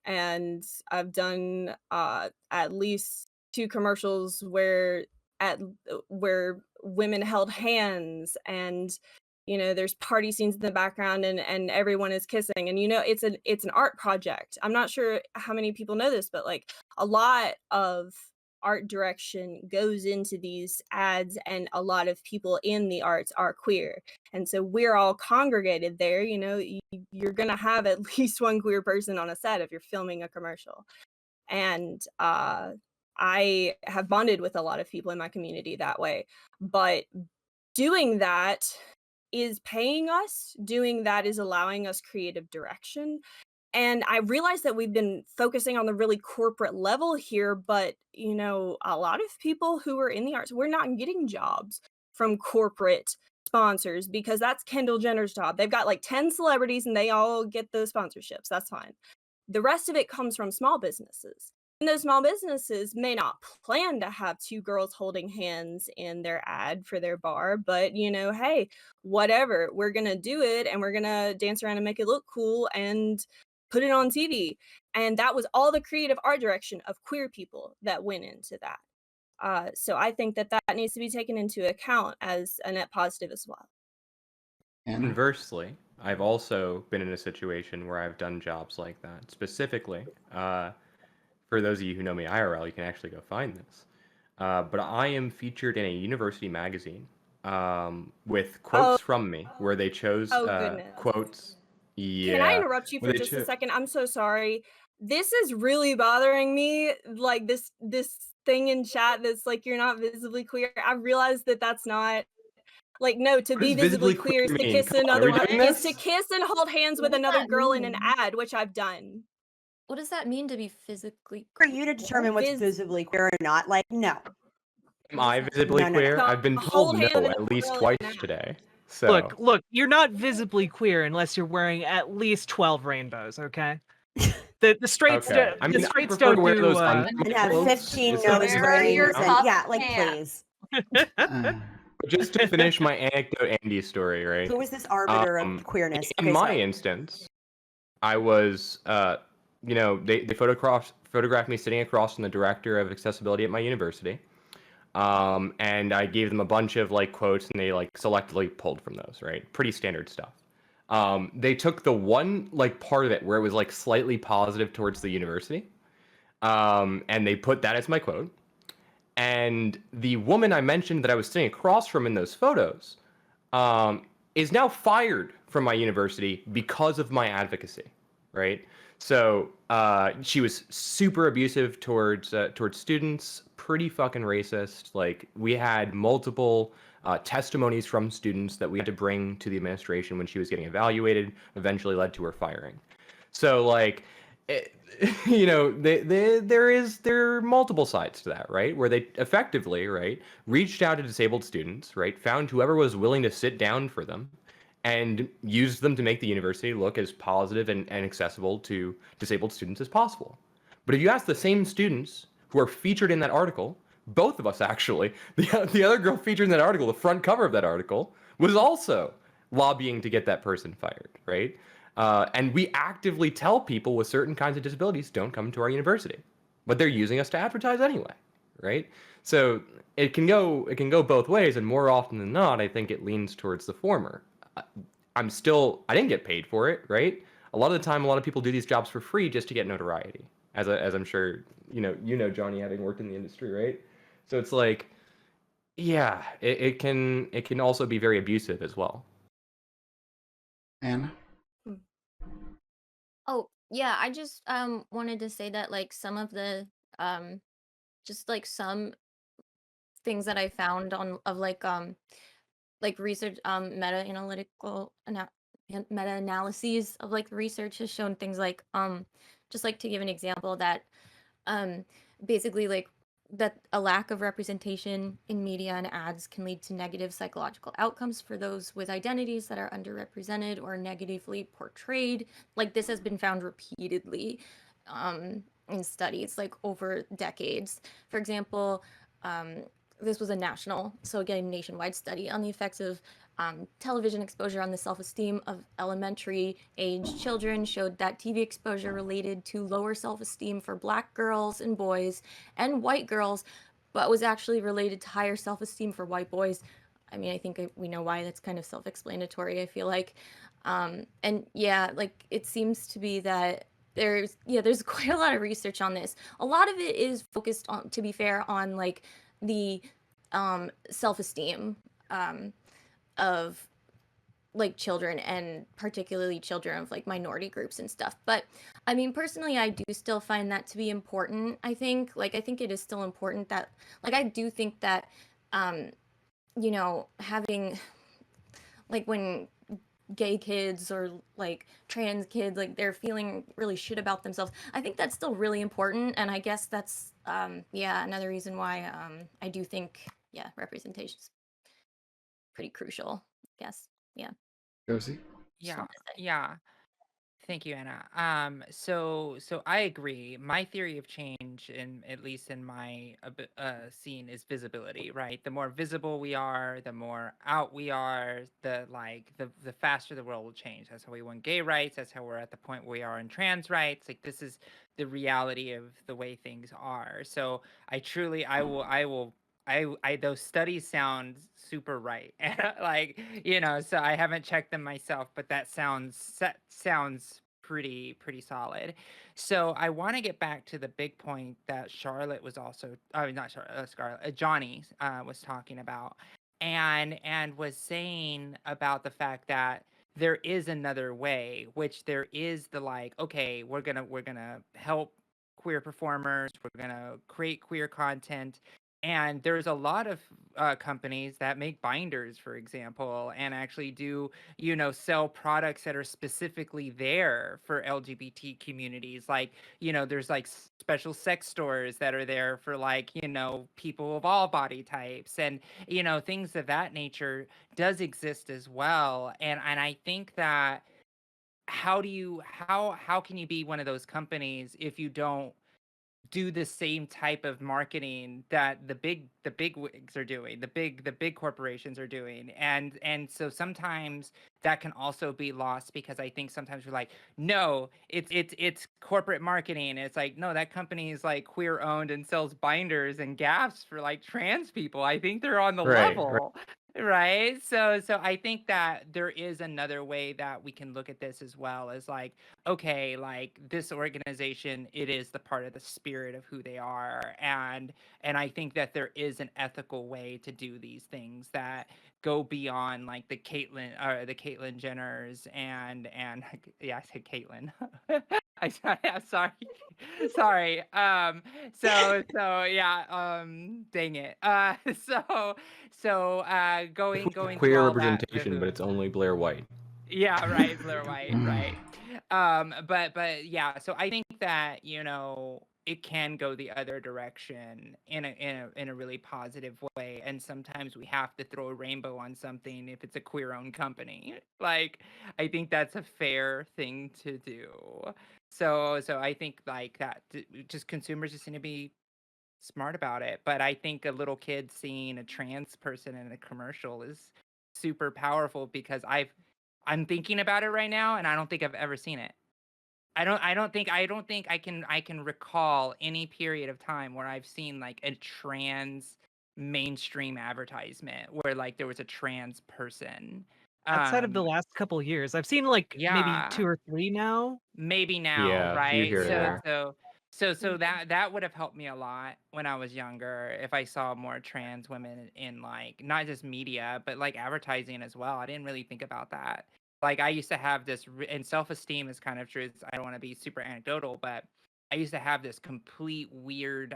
and I've done at least 2 commercials at where women held hands, and there's party scenes in the background, and everyone is kissing, and it's an art project. I'm not sure how many people know this, but like a lot of art direction goes into these ads, and a lot of people in the arts are queer, and so we're all congregated there. You're gonna have at least one queer person on a set if you're filming a commercial. And I have bonded with a lot of people in my community that way. But doing that is paying us, doing that is allowing us creative direction. And I realize that we've been focusing on the really corporate level here, but a lot of people who are in the arts, we're not getting jobs from corporate sponsors, because that's Kendall Jenner's job. They've got like 10 celebrities and they all get the sponsorships. That's fine. The rest of it comes from small businesses. And those small businesses may not plan to have 2 girls holding hands in their ad for their bar, but hey, whatever, we're gonna do it, and we're gonna dance around and make it look cool and put it on TV. And that was all the creative art direction of queer people that went into that. So I think that needs to be taken into account as a net positive as well. Conversely, I've also been in a situation where I've done jobs like that. Specifically, for those of you who know me IRL, you can actually go find this. But I am featured in a university magazine with quotes from me, where they chose goodness. quotes. Yeah. Can I interrupt you for just a second? I'm so sorry. This is really bothering me. Like this thing in chat that's like, you're not visibly queer. I realized that that's not like, no, to What be does visibly visibly queer is to mean? kiss Come on, are another we one, doing is this? to kiss and hold hands What with does another that girl in an mean? ad, which I've done. What does that mean to be physically For you to determine what's Vis- visibly queer or not, like, no. Am What I does that visibly No, no, no. queer? To I've been hold told hands no with at another least girl in twice an ad. today. So Look, you're not visibly queer unless you're wearing at least 12 rainbows, okay? The straights okay. I the mean, I straights prefer to don't wear do those under And my have clothes. 15 Is that nose supposed Where are to your rings. count? And cup yeah, like, pants? please. But just to finish my anecdote Andy story, right? Who is this arbiter Um, of queerness? In Okay, my sorry. instance, I was, they photographed me sitting across from the director of accessibility at my university. And I gave them a bunch of like quotes, and they like selectively pulled from those, right? Pretty standard stuff. They took the one like part of it where it was like slightly positive towards the university, and they put that as my quote. And the woman I mentioned that I was sitting across from in those photos is now fired from my university because of my advocacy, right? So she was super abusive towards students, pretty fucking racist. Like we had multiple testimonies from students that we had to bring to the administration when she was getting evaluated. Eventually led to her firing. So like, there are multiple sides to that, right? Where they effectively, right, reached out to disabled students, right, found whoever was willing to sit down for them, and used them to make the university look as positive and accessible to disabled students as possible. But if you ask the same students who are featured in that article, both of us actually, the other girl featured in that article, the front cover of that article, was also lobbying to get that person fired, right? And we actively tell people with certain kinds of disabilities don't come to our university, but they're using us to advertise anyway, right? So it can go both ways, and more often than not, I think it leans towards the former. I didn't get paid for it, right? A lot of the time, a lot of people do these jobs for free just to get notoriety, as I'm sure you know Johnny, having worked in the industry, right? So it's like, yeah, it can also be very abusive as well. Anna? Oh, yeah, I just wanted to say that like some of the just like some things that I found on of like research meta-analyses of like research has shown things like just like to give an example that basically like that a lack of representation in media and ads can lead to negative psychological outcomes for those with identities that are underrepresented or negatively portrayed. Like this has been found repeatedly. in studies like over decades. For example, this was a nationwide study on the effects of television exposure on the self-esteem of elementary age children, showed that TV exposure related to lower self-esteem for Black girls and boys and white girls, but was actually related to higher self-esteem for white boys. I mean, I think we know why. That's kind of self-explanatory, I feel like. And yeah, like it seems to be that there's quite a lot of research on this. A lot of it is focused on, to be fair, on like the self-esteem of like children, and particularly children of like minority groups and stuff. But I mean, personally, I do still find that to be important. I think it is still important that, like, I do think that you know, having like when gay kids or like trans kids, like they're feeling really shit about themselves, I think that's still really important. And I guess that's another reason why I do think representation is pretty crucial, I guess. Josie? Yeah, wanted to say. yeah. Thank you, Anna. So I agree. My theory of change, in at least in my scene, is visibility. Right. The more visible we are, the more out we are. The faster the world will change. That's how we won gay rights. That's how we're at the point we are in trans rights. Like, this is the reality of the way things are. So I those studies sound super right. Like, so I haven't checked them myself, but that sounds pretty solid. So I want to get back to the big point that Charlotte was also, not Charlotte, Scarlett, Johnny was talking about, and was saying about the fact that there is another way, which there is the, like, okay, we're gonna help queer performers, we're gonna create queer content. And there's a lot of companies that make binders, for example, and actually do, sell products that are specifically there for LGBT communities. Like, there's like special sex stores that are there for, like, people of all body types, and, things of that nature does exist as well. And I think that how can you be one of those companies if you don't do the same type of marketing that the big wigs are doing, the big corporations are doing? And so sometimes that can also be lost, because I think sometimes we're like, no, it's corporate marketing. It's like, no, that company is like queer owned and sells binders and gaffs for like trans people. I think they're on the Right. level. Right. So I think that there is another way that we can look at this as well, as like, okay, like this organization, it is the part of the spirit of who they are. And I think that there is an ethical way to do these things that go beyond like the Caitlyn Jenners and yeah, I said Caitlyn. I'm sorry. Sorry. Yeah, dang it. Going through Queer all that representation, but it's only Blair White. yeah, right, Blair White, right. But yeah, so I think that, it can go the other direction in a really positive way, and sometimes we have to throw a rainbow on something if it's a queer-owned company. Like, I think that's a fair thing to do. So I think like that, just consumers just need to be smart about it. But I think a little kid seeing a trans person in a commercial is super powerful, because I'm thinking about it right now, and I don't think I've ever seen it. I don't think I can recall any period of time where I've seen like a trans mainstream advertisement where like there was a trans person. Outside of the last couple years, I've seen like maybe 2 Yeah, or 3 now. maybe now, Yeah, a few right? here and there. So that would have helped me a lot when I was younger, if I saw more trans women in like not just media but like advertising as well. I didn't really think about that. Like, I used to have this, and self-esteem is kind of true. I don't want to be super anecdotal, but I used to have this complete weird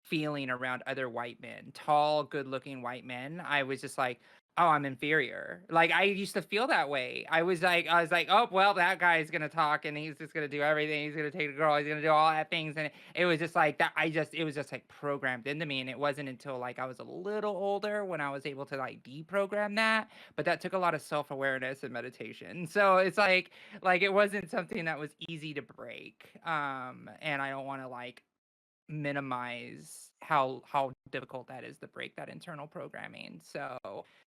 feeling around other white men, tall, good-looking white men. I was just like, oh, I'm inferior. Like I used to feel that way. I was like, oh well, that guy's gonna talk and he's just gonna do everything. He's gonna take a girl. He's gonna do all that things, and it was just like that. It was just like programmed into me, and it wasn't until like I was a little older when I was able to like deprogram that. But that took a lot of self awareness and meditation. So it's like it wasn't something that was easy to break. And I don't want to like minimize how difficult that is to break that internal programming. So,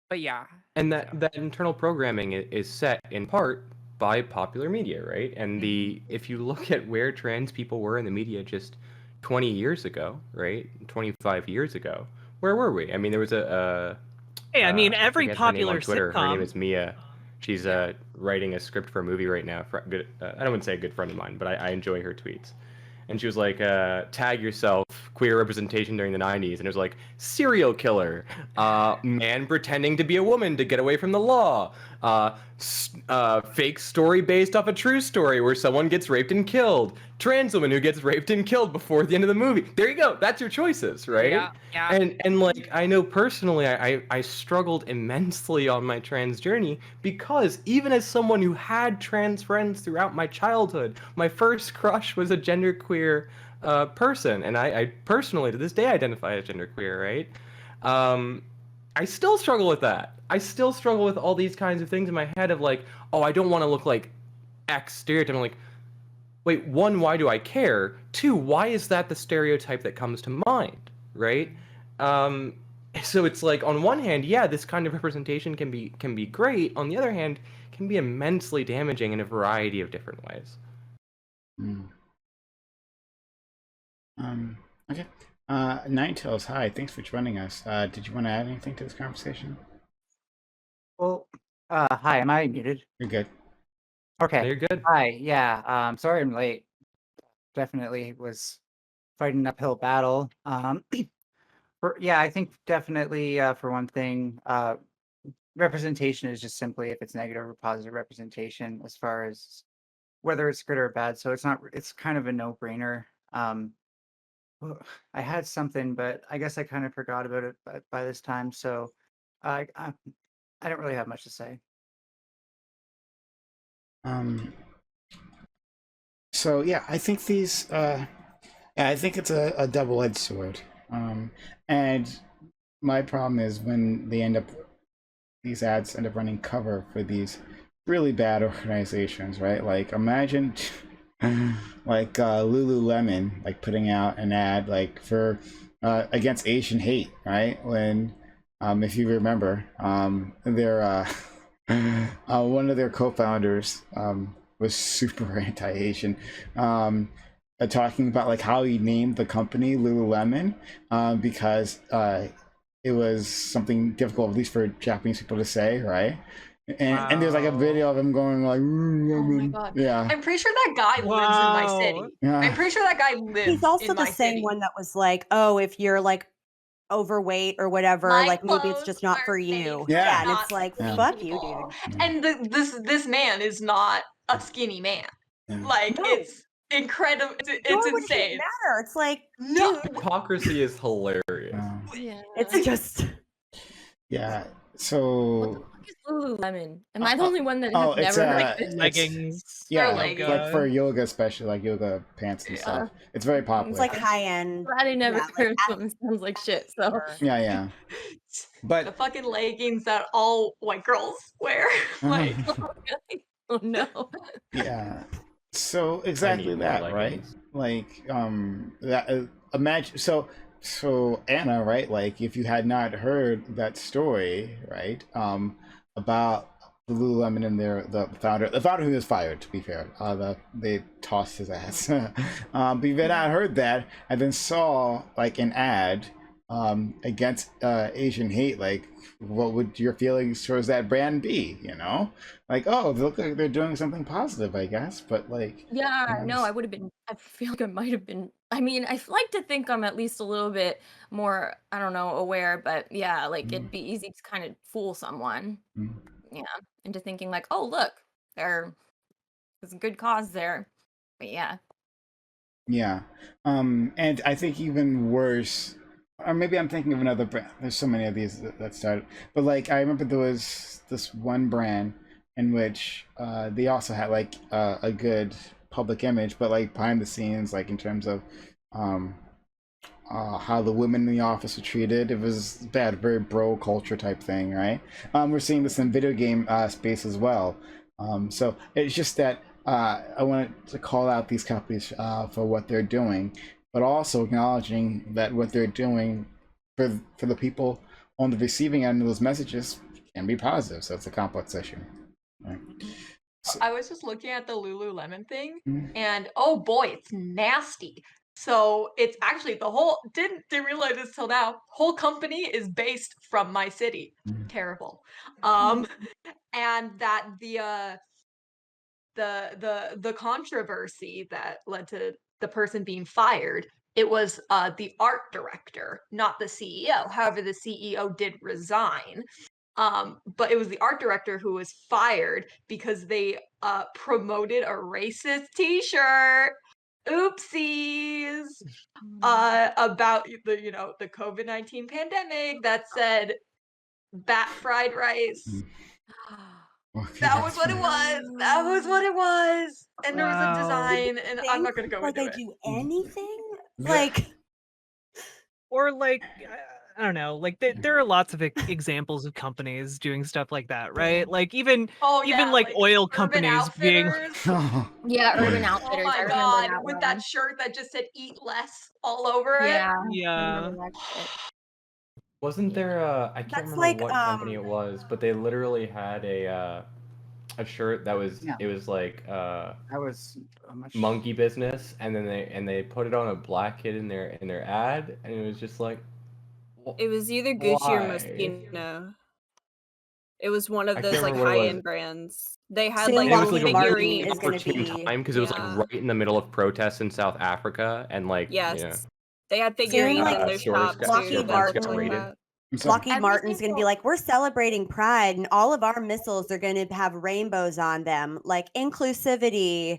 but yeah. And so. that internal programming is set in part by popular media, right? And if you look at where trans people were in the media just 20 years ago, right? 25 years ago, where were we? I mean, there was Hey, I mean, I every forget her name on popular Twitter. Her name sitcom. is Mia. She's writing a script for a movie right now. For good, I don't want to say a good friend of mine, but I enjoy her tweets. And she was like, tag yourself, queer representation during the 90s. And it was like, serial killer, man pretending to be a woman to get away from the law, fake story based off a true story where someone gets raped and killed, trans woman who gets raped and killed before the end of the movie. There you go. That's your choices, right? Yeah. And like, I know personally, I struggled immensely on my trans journey because even as someone who had trans friends throughout my childhood, my first crush was a genderqueer person, and I personally to this day identify as genderqueer, right? I still struggle with that. I still struggle with all these kinds of things in my head of like, oh, I don't want to look like X stereotype. I'm like, wait, one, why do I care? Two, why is that the stereotype that comes to mind, right? So it's like, on one hand, yeah, this kind of representation can be great. On the other hand, can be immensely damaging in a variety of different ways. Okay. Ninetales, hi. Thanks for joining us. Did you want to add anything to this conversation? Well, hi, am I muted? You're good. Okay. You're good. Hi, yeah. Sorry I'm late. Definitely was fighting an uphill battle. I think definitely for one thing, representation is just simply if it's negative or positive representation as far as whether it's good or bad. So it's kind of a no-brainer. I had something, but I guess I kind of forgot about it by this time. So I don't really have much to say. So yeah, I think these I think it's a double-edged sword. And my problem is when these ads end up running cover for these really bad organizations, right? Like imagine like Lululemon like putting out an ad like for against Asian hate, right? When if you remember, their one of their co-founders was super anti-Asian, talking about like how he named the company Lululemon because it was something difficult, at least for Japanese people to say, right? And there's like a video of him going like, Oh my god. yeah. I'm pretty sure that guy lives in my city. Yeah. I'm pretty sure that guy lives He's also in the my same city. one that was like, oh, if you're like overweight or whatever, My like maybe it's clothes just not are for made you. for Yeah. And not it's like, skinny fuck you, people. dude. And this man is not a skinny man. Like No. it's incredible. It's Nor would it insane. matter. It's like, No. dude, Hypocrisy is hilarious. Yeah. it's just Yeah. What the So fuck is Lululemon? Am I the only one that oh, has it's never heard this? it's Leggings. yeah, leggings. like for yoga, especially like yoga pants and stuff. It's very popular. it's like high end. Glad I never Yeah, like heard something sounds like shit. So yeah. The But fucking leggings that all white girls wear. Like oh no. yeah. So I exactly need more that, right? leggings. Like that imagine so Anna, right? Like if you had not heard that story, right? About the Lululemon and the founder who was fired, to be fair. They tossed his ass. But if you had not heard that and then saw like an ad against Asian hate, like what would your feelings towards that brand be? You know, like oh, they look like they're doing something positive, I guess. But like Yeah, you know, no, I would have been. I feel like I might have been. I mean, I like to think I'm at least a little bit more, I don't know, aware, but yeah, like it'd be easy to kind of fool someone, yeah, into thinking like, oh, look, there's a good cause there. But yeah. Yeah. And I think even worse, or maybe I'm thinking of another brand. There's so many of these that started, but like I remember there was this one brand in which they also had like a good public image, but like behind the scenes, like in terms of um, how the women in the office were treated, it was bad, very bro culture type thing, right? We're seeing this in video game space as well. So it's just that I wanted to call out these companies for what they're doing, but also acknowledging that what they're doing for the people on the receiving end of those messages can be positive. So it's a complex issue. Right. So, I was just looking at the Lululemon thing, Mhm. and oh boy, it's nasty. So it's actually the whole didn't realize this till now. Whole company is based from my city. Mhm. Terrible. And that the controversy that led to the person being fired, it was the art director, not the CEO. However, the CEO did resign. But it was the art director who was fired because they promoted a racist T-shirt. Oopsies. About the COVID-19 pandemic that said bat fried rice. Okay, That was that's what it fine. was. That was what it was. And there was a Wow. design, and I'm not gonna go Before into they it. do anything, Yeah. like Or like I don't know, like there are lots of examples of companies doing stuff like that, right? Like even Oh even yeah, like like oil Urban companies being Outfitters. Yeah, Urban Yeah. Oh Outfitters. my I remember god, that with one. that shirt that just said "Eat Less" all over it. Yeah, I yeah. remember that shit. Wasn't there a, I can't that's remember like what company it was, but they literally had a shirt that was Yeah. it was like That was a much monkey business, and then they put it on a black kid in their ad, and it was just like, It was either Gucci or why? Moschino. It was one I of can't those like remember what it was. high-end brands. They had soon like And it was like a really Martin figurines. is going to opportune be time because it was like Yeah. right in the middle of protests in South Africa, and like Yes. They had soon figurines like in their stores shops got too, Lockheed that storefronts looked got like Martin. raided. that. I'm sorry. Lockheed Every Martin's going to be single like, we're celebrating Pride, and all of our missiles are going to have rainbows on them, like inclusivity.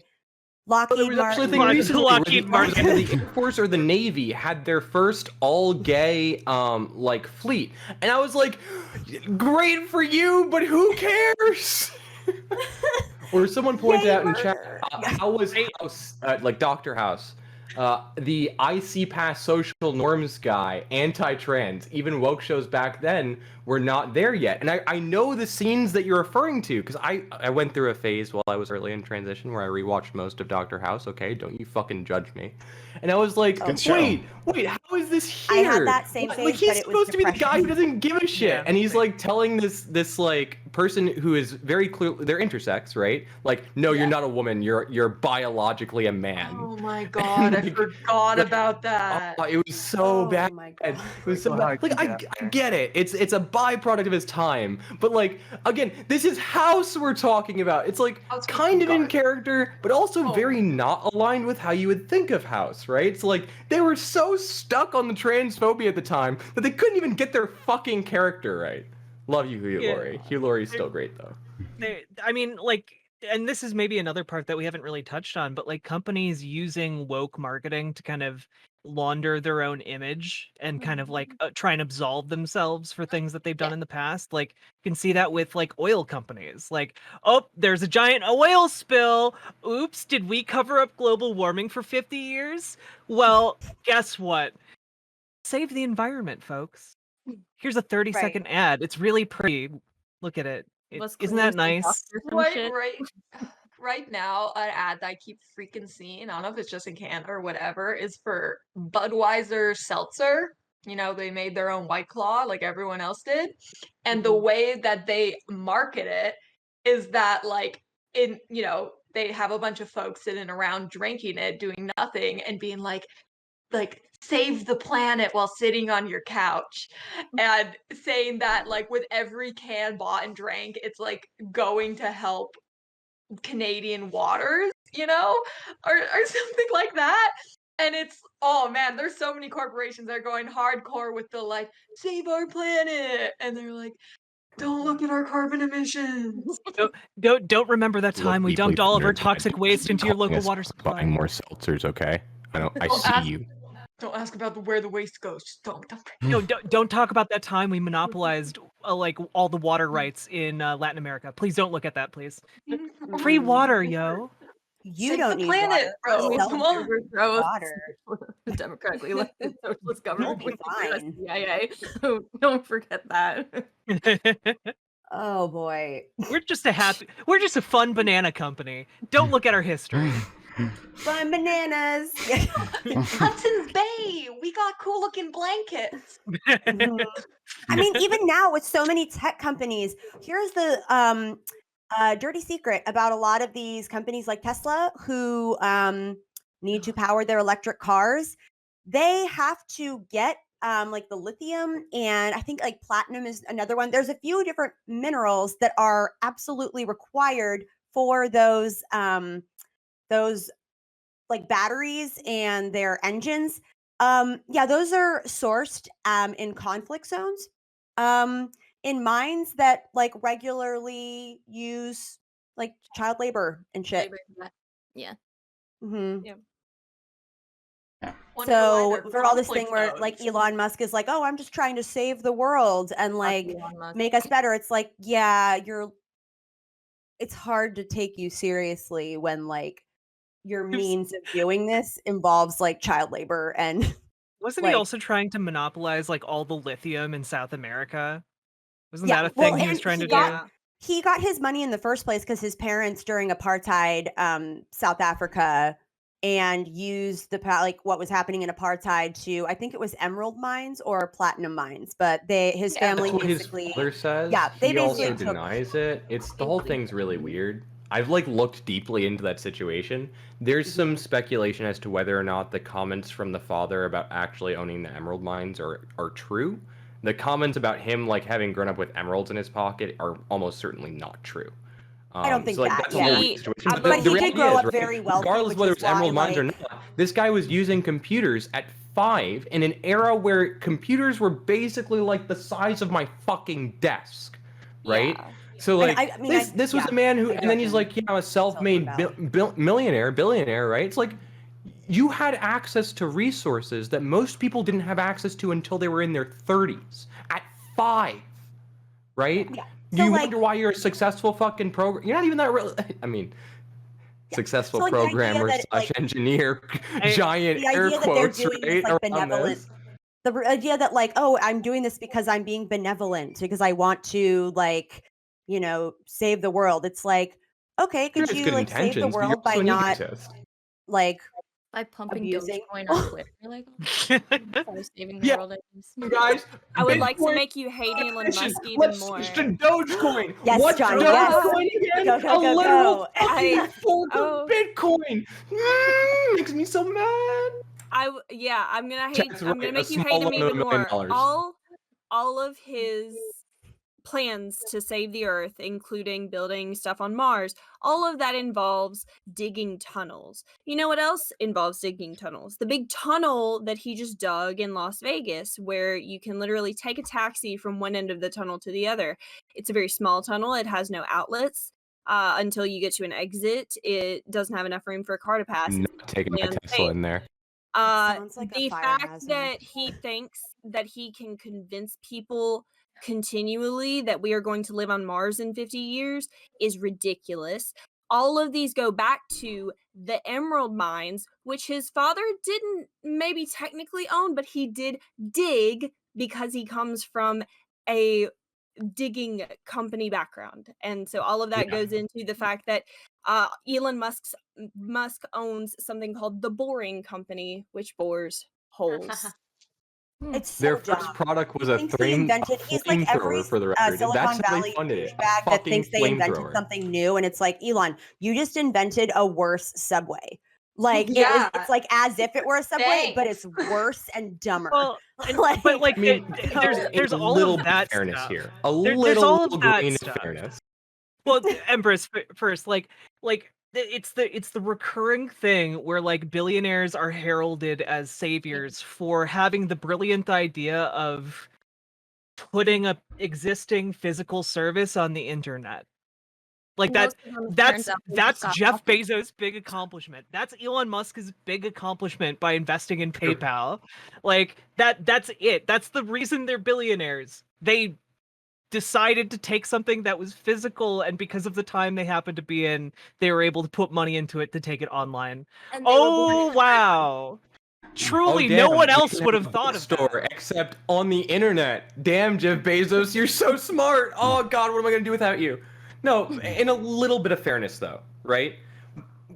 Well, there Lockheed was actually a thing Martin. recently where Lockheed the, Martin. either the Air Force or the Navy had their first all-gay like fleet, and I was like, great for you, but who cares? Or someone pointed Yay, out in chat, murder. how was House, like Dr. House, the IC Pass social norms guy, anti-trans, even woke shows back then were not there yet. And I know the scenes that you're referring to, because I went through a phase while I was early in transition where I rewatched most of Dr. House, okay? Don't you fucking judge me. And I was like, Good show. wait, how is this I here? had that same What? phase, Like, he's but it was supposed to be the guy who depression. doesn't give a shit. Yeah, And he's same. like telling this like person who is very clearly, they're intersex, right? Like, no, you're not a woman, you're biologically a man. Oh my god, I Like, forgot about that. it was so Oh bad. my It God. was so Well, bad. how Like, could I you- get it. It's a byproduct of his time. But like, again, this is House we're talking about. It's like House was kind of in garbage. character, but also Oh. very not aligned with how you would think of House, right? It's like they were so stuck on the transphobia at the time that they couldn't even get their fucking character right. Love you, Hugh Yeah. Laurie. Hugh Laurie's still great though. I mean, like, and this is maybe another part that we haven't really touched on, but like companies using woke marketing to kind of launder their own image and kind of like try and absolve themselves for things that they've done in the past. Like, you can see that with like oil companies. Like, oh, there's a giant oil spill. Oops, did we cover up global warming for 50 years? Well, guess what? Save the environment, folks. Here's a 30-second ad. It's really pretty. Look at it. What's Isn't that nice? Right now, an ad that I keep freaking seeing, I don't know if it's just in Canada or whatever, is for Budweiser seltzer. You know, they made their own White Claw like everyone else did. And the way that they market it is that like they have a bunch of folks sitting around drinking it, doing nothing, and being like save the planet while sitting on your couch, and saying that like with every can bought and drank, it's like going to help Canadian waters, or something like that. And it's, oh man, there's so many corporations that are going hardcore with the like save our planet, and they're like, don't look at our carbon emissions. Don't remember that time we dumped all of our ignorant, toxic waste into your calling local us water buying supply. more seltzers, okay? I Well, see you. Don't ask about where the waste goes. Just don't. No, don't talk about that time we monopolized like all the water rights in Latin America. Please don't look at that, please. Free water, yo. You Save don't the need planet, water. bro. Self Come on. water. Democratically elected socialist You'll government be with the fine. CIA. So don't forget that. Oh boy. We're just a fun banana company. Don't look at our history. Fun bananas. Hudson's Bay. We got cool looking blankets. Mhm. I mean, even now with so many tech companies, here's the dirty secret about a lot of these companies like Tesla who need to power their electric cars. They have to get like the lithium, and I think like platinum is another one. There's a few different minerals that are absolutely required for those like batteries and their engines. Yeah, those are sourced in conflict zones, in mines that like regularly use like child labor and shit. Yeah. hmm Yeah. Wonder why So they're for all this thing conflict where like zones. Elon Musk is like, oh, I'm just trying to save the world and like Elon Musk. make us better. It's like, yeah, it's hard to take you seriously when like your means of doing this involves like child labor and Wasn't he like, also trying to monopolize like all the lithium in South America? Wasn't yeah, that a well, thing he was and trying to do? Yeah. he got his money in the first place because his parents during apartheid South Africa and used the like what was happening in apartheid to, I think it was emerald mines or platinum mines, but his family That's what his basically father says. yeah, they He also basically took denies it. It's the whole thing's really weird. I've like looked deeply into that situation. There's some speculation as to whether or not the comments from the father about actually owning the emerald mines are true. The comments about him like having grown up with emeralds in his pocket are almost certainly not true. I don't think so, like, that, that's a whole He- situation. I But but the he did reality grow is, up right, very wealthy, regardless which of whether is it's why emerald mines or like not, this guy was using computers at 5 in an era where computers were basically like the size of my fucking desk, right? Yeah. So and like I mean this was yeah, a man who, I and then he's reckon like, yeah, I'm a self-made valid. billionaire, right? It's like you had access to resources that most people didn't have access to until they were in their 30s at 5, right? Yeah. So You like wonder why you're a successful fucking program. You're not even that real. I mean, yeah. successful So like the idea programmer that slash like engineer, giant the air idea that they're quotes, doing this right, like around benevolent this. the idea that like, oh, I'm doing this because I'm being benevolent because I want to like, save the world. It's like, okay, Sure, could it's you good like save the intentions, but you're world by also an not egotist. like By pumping abusing Dogecoin people? on Twitter, like sorry, saving the Yeah, world. guys, I would like to Bitcoin make you hate Elon efficient. Musk even Let's more. switch to Dogecoin. Yes, What's Johnny, yes. Dogecoin again? Go, go, A go, literal go. fucking fork Oh. of Bitcoin. Makes me so mad. I'm gonna Chat's I'm gonna right, make a you small hate him loan of even $1 million. more. All of his plans to save the earth, including building stuff on Mars, all of that involves digging tunnels. You know what else involves digging tunnels? The big tunnel that he just dug in Las Vegas, where you can literally take a taxi from one end of the tunnel to the other. It's a very small tunnel. It has no outlets. Until you get to an exit, it doesn't have enough room for a car to pass. I'm It's not taking my completely Tesla unsafe. in there. Sounds like a The fire fact hazard. that he thinks that he can convince people continually that we are going to live on Mars in 50 years is ridiculous. All of these go back to the emerald mines, which his father didn't maybe technically own, but he did dig because he comes from a digging company background. And so all of that Yeah. goes into the fact that Elon Musk owns something called the Boring Company, which bores holes. It's so Their dumb. first product was He a thinks they invented. He's like every flamethrower, for the record. Silicon That's how they Valley funded it. A douchebag that fucking thinks they invented flamethrower. something new, and it's like, Elon, you just invented a worse subway. Like Yeah. it's like as if it were a subway, but it's Thanks. worse and dumber. Well, Like, but like I mean, there's a all little of that fairness stuff. here. A There's all of that grain stuff. of fairness. Well, Empress first, it's the recurring thing where like billionaires are heralded as saviors for having the brilliant idea of putting a existing physical service on the internet. Like Most of them, it turns out, they just got Jeff lucky. Bezos' big accomplishment. That's Elon Musk's big accomplishment by investing in PayPal. Like that's it. That's the reason they're billionaires. They decided to take something that was physical, and because of the time they happened to be in, they were able to put money into it to take it online. And they were born Oh in wow. Truly, no damn, one we else can would have have a thought of bookstore that. except on the internet. Damn, Jeff Bezos, you're so smart. Oh God, what am I gonna do without you? No, in a little bit of fairness though, right?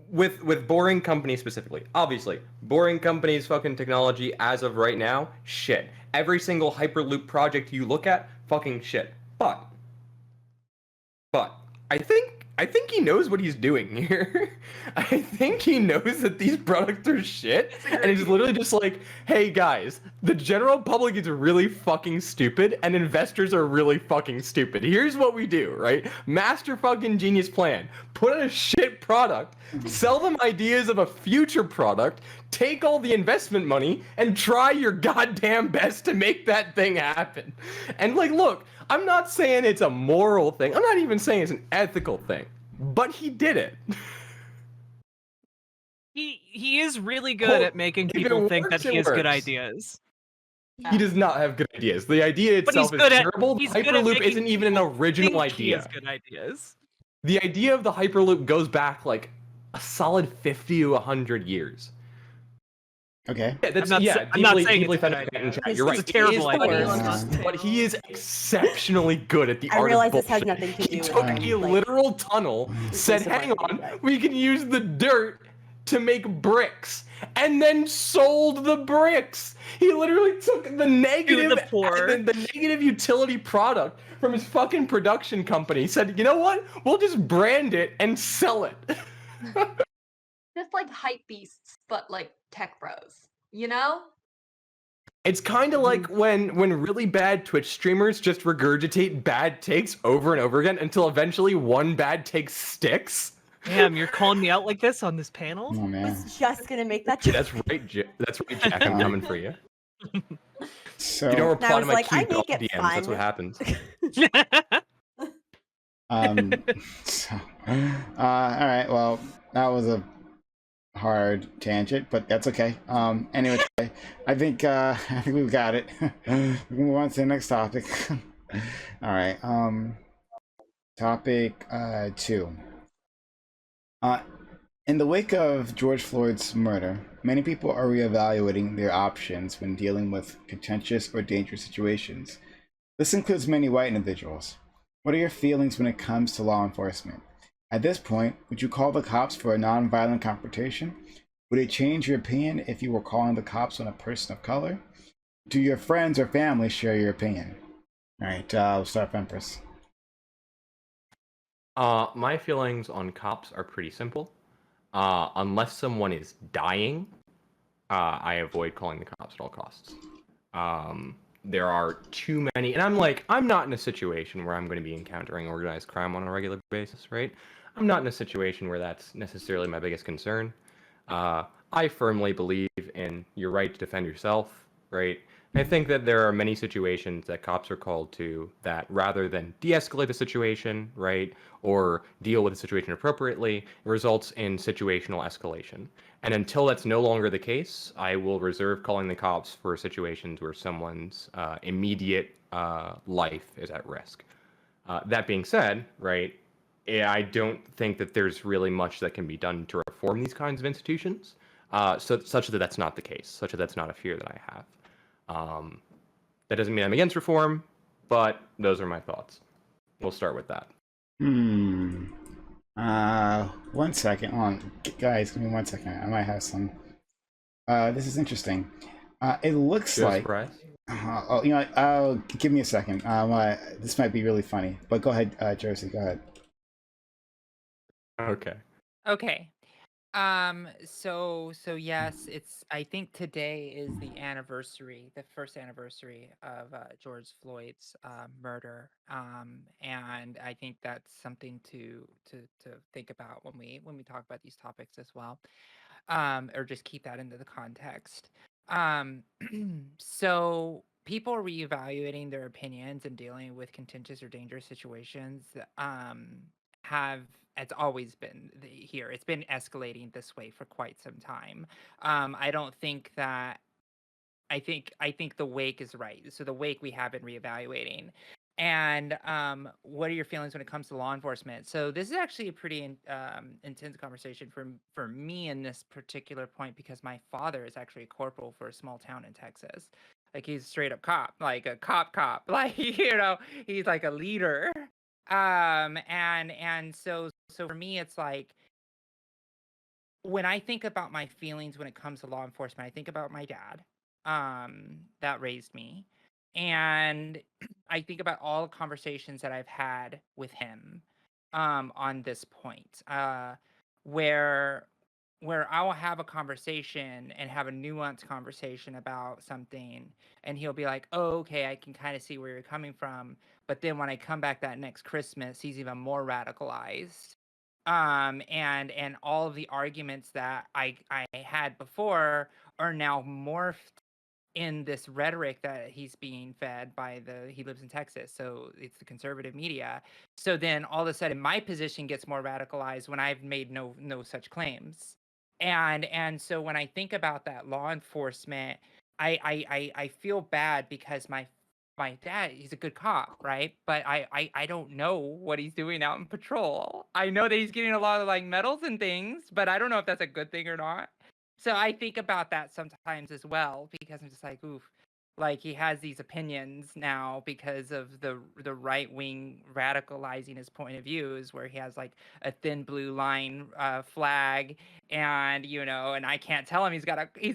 With Boring Company specifically, obviously, Boring Company's fucking technology as of right now, shit. Every single Hyperloop project you look at, fucking shit. But I think he knows what he's doing here. I think he knows that these products are shit, and he's literally just like, hey guys, the general public is really fucking stupid, and investors are really fucking stupid. Here's what we do, right? Master fucking genius plan. Put out a shit product, sell them ideas of a future product, take all the investment money, and try your goddamn best to make that thing happen. And like, look, I'm not saying it's a moral thing. I'm not even saying it's an ethical thing. But he did it. He is really good at making people think that he has good ideas. He does not have good ideas. The idea But he's itself is good at terrible. The he's good at Hyperloop making isn't even an people original think he has idea. good ideas. The idea of the Hyperloop goes back like a solid 50 to 100 years. Okay. Yeah, that's I'm not saying deeply it's a good foundational in idea. chat. You're right. It's a terrible It is idea. horrible, but he is exceptionally good at the I art realize of this has bullshit. nothing to He do with took like, a literal tunnel, said, inclusive hang on, marketing, but- we can use the dirt to make bricks, and then sold the bricks. He literally took the negative, the poor. the negative utility product from his fucking production company, said, you know what, we'll just brand it and sell it. Just like hype beasts, but like tech bros, you know? It's kind of like when really bad Twitch streamers just regurgitate bad takes over and over again until eventually one bad take sticks. Damn, you're calling me out like this on this panel? Oh I man. was just gonna make that joke. That's right, that's right, Jack. I'm coming for you. So You don't reply to was my like, I cute dog make it DMs. That's what fun. happens. so, all right. Well, that was a hard tangent, but that's okay. Anyway, I think we've got it. We can move on to the next topic. All right. Topic 2. In the wake of George Floyd's murder, many people are reevaluating their options when dealing with contentious or dangerous situations. This includes many white individuals. What are your feelings when it comes to law enforcement? At this point, would you call the cops for a nonviolent confrontation? Would it change your opinion if you were calling the cops on a person of color? Do your friends or family share your opinion? All right, we'll start with Empress. My feelings on cops are pretty simple. Unless someone is dying, I avoid calling the cops at all costs. There are too many, and I'm not in a situation where I'm going to be encountering organized crime on a regular basis, right? I'm not in a situation where that's necessarily my biggest concern. I firmly believe in your right to defend yourself, right? I think that there are many situations that cops are called to that rather than de-escalate the situation, right, or deal with the situation appropriately, it results in situational escalation. And until that's no longer the case, I will reserve calling the cops for situations where someone's immediate life is at risk. That being said, right, I don't think that there's really much that can be done to reform these kinds of institutions, such that that's not the case, such that that's not a fear that I have. That doesn't mean I'm against reform, but those are my thoughts. We'll start with that. 1 second. Hold on. Guys, give me 1 second. I might have some. This is interesting. It looks like. Surprise. Oh, you know what? Give me a second. This might be really funny, but go ahead, Jersey. Go ahead. Okay. So yes, I think today is the anniversary, the first anniversary of George Floyd's murder. And I think that's something to think about when we talk about these topics as well. Or just keep that into the context. So people are reevaluating their opinions and dealing with contentious or dangerous situations. it's always been here. It's been escalating this way for quite some time. I don't think that I think the wake is right. So the wake we have been reevaluating. And what are your feelings when it comes to law enforcement? So this is actually a pretty intense conversation for me in this particular point, because my father is actually a corporal for a small town in Texas. Like, he's a straight up cop, like a cop. Like, he's like a leader. And so for me, it's like, when I think about my feelings when it comes to law enforcement, I think about my dad, that raised me, and I think about all the conversations that I've had with him, on this point, where I will have a conversation and have a nuanced conversation about something, and he'll be like, "Oh, okay, I can kind of see where you're coming from," but then when I come back that next Christmas, he's even more radicalized, and all of the arguments that I had before are now morphed in this rhetoric that he's being fed by he lives in Texas, so it's the conservative media. So then all of a sudden my position gets more radicalized when I've made no such claims. And so when I think about that law enforcement, I feel bad, because my dad, he's a good cop, right? But I don't know what he's doing out in patrol. I know that he's getting a lot of like medals and things, but I don't know if that's a good thing or not. So I think about that sometimes as well, because I'm just like, oof, like, he has these opinions now because of the right wing radicalizing his point of views, where he has like a thin blue line flag, and and I can't tell him he's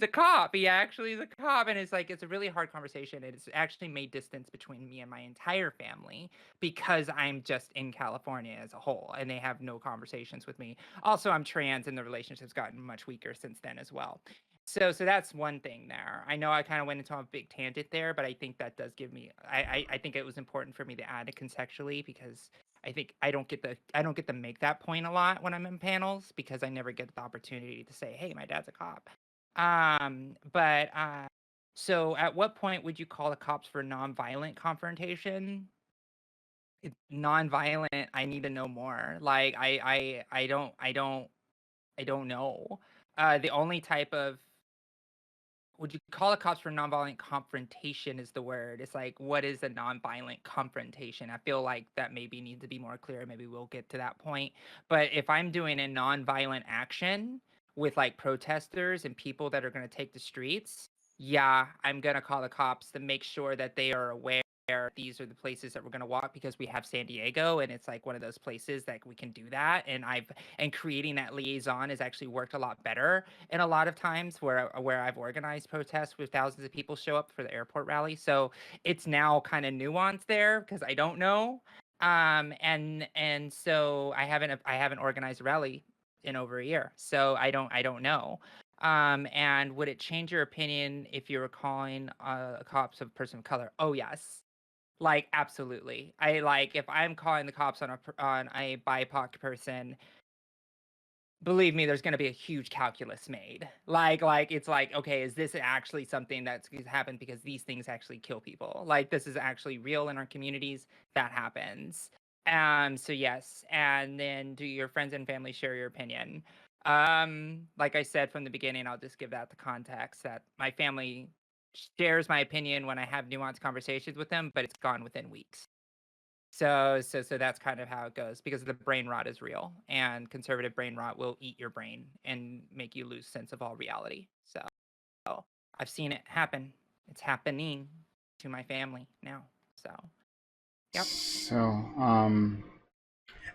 a cop. He actually is a cop, and it's like, it's a really hard conversation. It's actually made distance between me and my entire family, because I'm just in California as a whole, and they have no conversations with me. Also, I'm trans, and the relationship's gotten much weaker since then as well. So that's one thing there. I know I kind of went into a big tangent there, but I think that does give me. I think it was important for me to add it contextually, because I think I don't get to make that point a lot when I'm in panels, because I never get the opportunity to say, "Hey, my dad's a cop." But so at what point would you call the cops for nonviolent confrontation? Nonviolent. I need to know more. Like, I don't know. The only type of would you call the cops for nonviolent confrontation is the word. It's like, what is a nonviolent confrontation? I feel like that maybe needs to be more clear. Maybe we'll get to that point. But if I'm doing a nonviolent action with like protesters and people that are going to take the streets, yeah, I'm going to call the cops to make sure that they are aware these are the places that we're going to walk, because we have San Diego, and it's like one of those places that we can do that. And creating that liaison has actually worked a lot better. And a lot of times where I've organized protests with thousands of people show up for the airport rally. So it's now kind of nuanced there, because I don't know. And so I haven't organized a rally in over a year. So I don't know. And would it change your opinion if you were calling cops a person of color? Oh, yes. Like, absolutely. If I'm calling the cops on a BIPOC person, believe me, there's going to be a huge calculus made. Like it's like, okay, is this actually something that's happened, because these things actually kill people? Like, this is actually real in our communities. That happens. So yes. And then, do your friends and family share your opinion? Like I said from the beginning, I'll just give that the context that my family shares my opinion when I have nuanced conversations with them, but it's gone within weeks. So that's kind of how it goes, because the brain rot is real, and conservative brain rot will eat your brain and make you lose sense of all reality. So I've seen it happen. It's happening to my family now. So yep. So,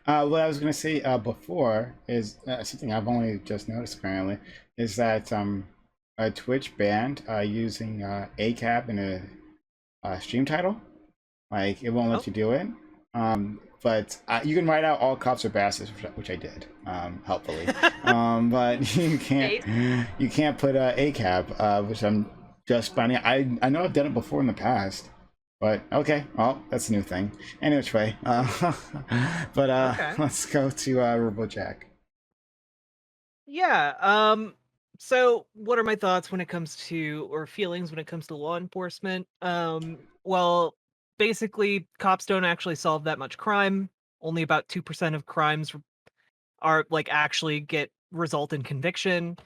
what I was going to say before is something I've only just noticed apparently, is that Twitch banned using ACAP in a stream title. Like, it won't let you do it. But you can write out all cops are bastards, which I did, helpfully. But you can't put ACAP, which I'm just finding. I know I've done it before in the past. But okay, well, that's a new thing. Anyway, but Okay. let's go to RoboJack. Yeah. So what are my thoughts when it comes to, or feelings when it comes to law enforcement? Well, basically, cops don't actually solve that much crime. Only about 2% of crimes are like actually result in conviction.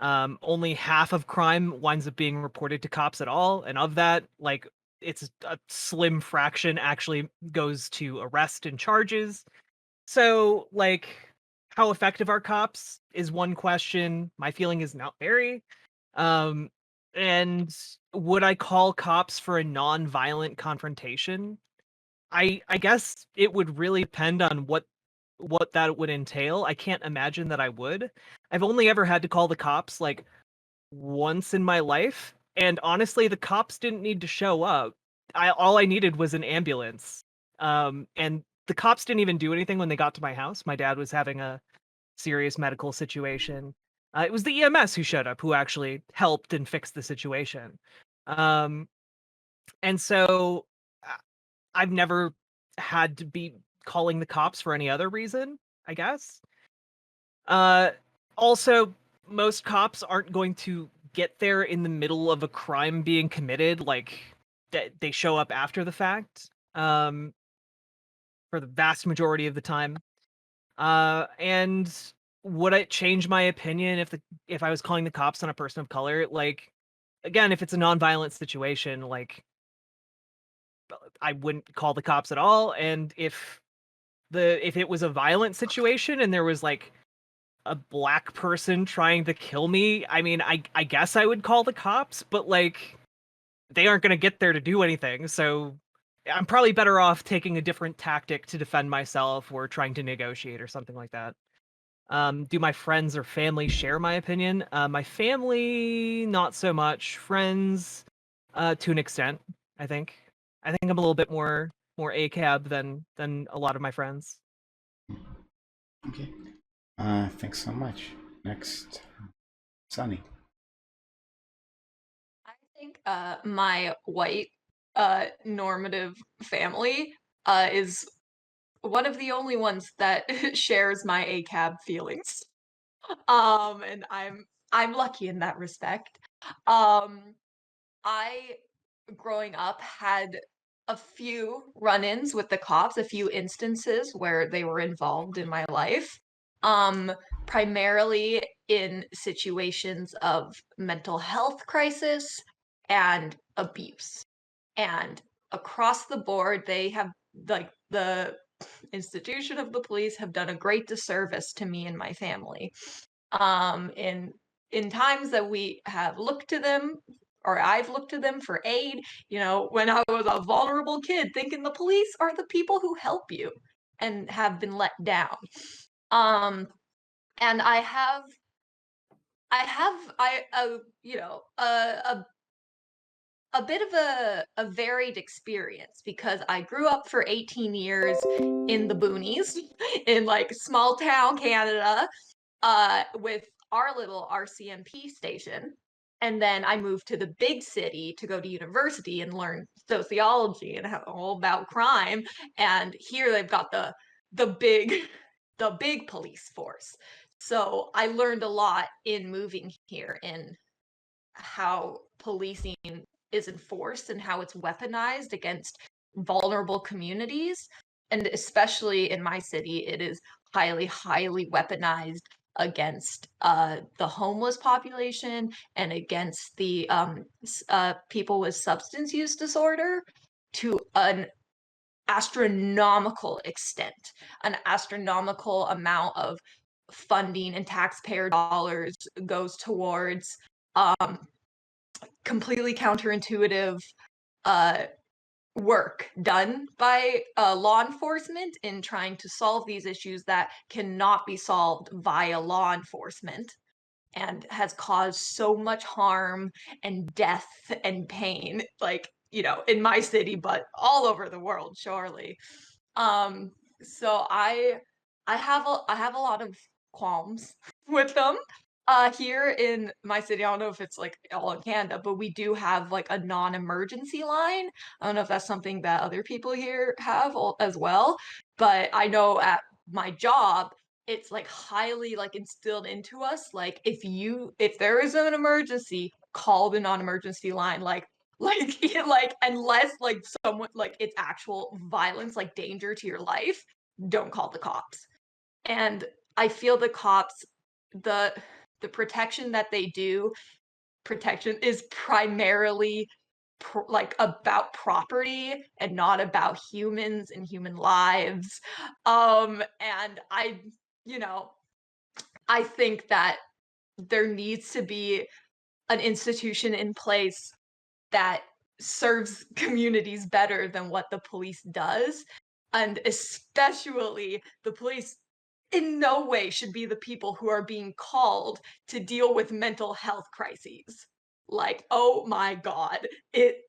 Only half of crime winds up being reported to cops at all, and of that, like it's a slim fraction actually goes to arrest and charges. So, like, how effective are cops is one question. My feeling is not very. Um, and would I call cops for a non-violent confrontation? I guess it would really depend on what that would entail. I can't imagine that I would. I've only ever had to call the cops like once in my life, and honestly, the cops didn't need to show up. All I needed was an ambulance. And the cops didn't even do anything when they got to my house. My dad was having a serious medical situation. It was the EMS who showed up, who actually helped and fixed the situation. Um, and so I've never had to be calling the cops for any other reason, I guess. Also, most cops aren't going to get there in the middle of a crime being committed, like they show up after the fact, for the vast majority of the time. And would it change my opinion if I was calling the cops on a person of color? Like, again, if it's a nonviolent situation, like I wouldn't call the cops at all. And if it was a violent situation and there was like a black person trying to kill me, I mean, I guess I would call the cops, but like they aren't going to get there to do anything. So I'm probably better off taking a different tactic to defend myself or trying to negotiate or something like that. Do my friends or family share my opinion? My family, not so much. Friends, to an extent, I think. I think I'm a little bit more ACAB than a lot of my friends. Okay. Thanks so much. Next, Sunny. I think my white normative family is one of the only ones that shares my ACAB feelings. And I'm lucky in that respect. I growing up had a few run-ins with the cops, a few instances where they were involved in my life. Primarily in situations of mental health crisis and abuse. And across the board, they have, like, the institution of the police have done a great disservice to me and my family. In times that we have looked to them, or I've looked to them for aid, when I was a vulnerable kid, thinking the police are the people who help you, and have been let down. And I have a bit of a varied experience, because I grew up for 18 years in the boonies in like small town Canada, with our little RCMP station. And then I moved to the big city to go to university and learn sociology and all about crime. And here they've got the big the big police force. So I learned a lot in moving here in how policing is enforced and how it's weaponized against vulnerable communities. And especially in my city, it is highly, highly weaponized against the homeless population and against the people with substance use disorder to an astronomical extent, an astronomical amount of funding and taxpayer dollars goes towards completely counterintuitive work done by law enforcement in trying to solve these issues that cannot be solved via law enforcement, and has caused so much harm and death and pain, like, in my city, but all over the world, surely. So I have a lot of qualms with them. Here in my city, I don't know if it's like all in Canada, but we do have like a non-emergency line. I don't know if that's something that other people here have as well, but I know at my job, it's like highly like instilled into us. Like, if there is an emergency, call the non-emergency line. Like unless like someone, like it's actual violence, like danger to your life, don't call the cops. And I feel the cops, the protection that they do, protection is primarily like about property and not about humans and human lives. And I, you know, I think that there needs to be an institution in place that serves communities better than what the police does. And especially the police in no way should be the people who are being called to deal with mental health crises. Like, oh my God, it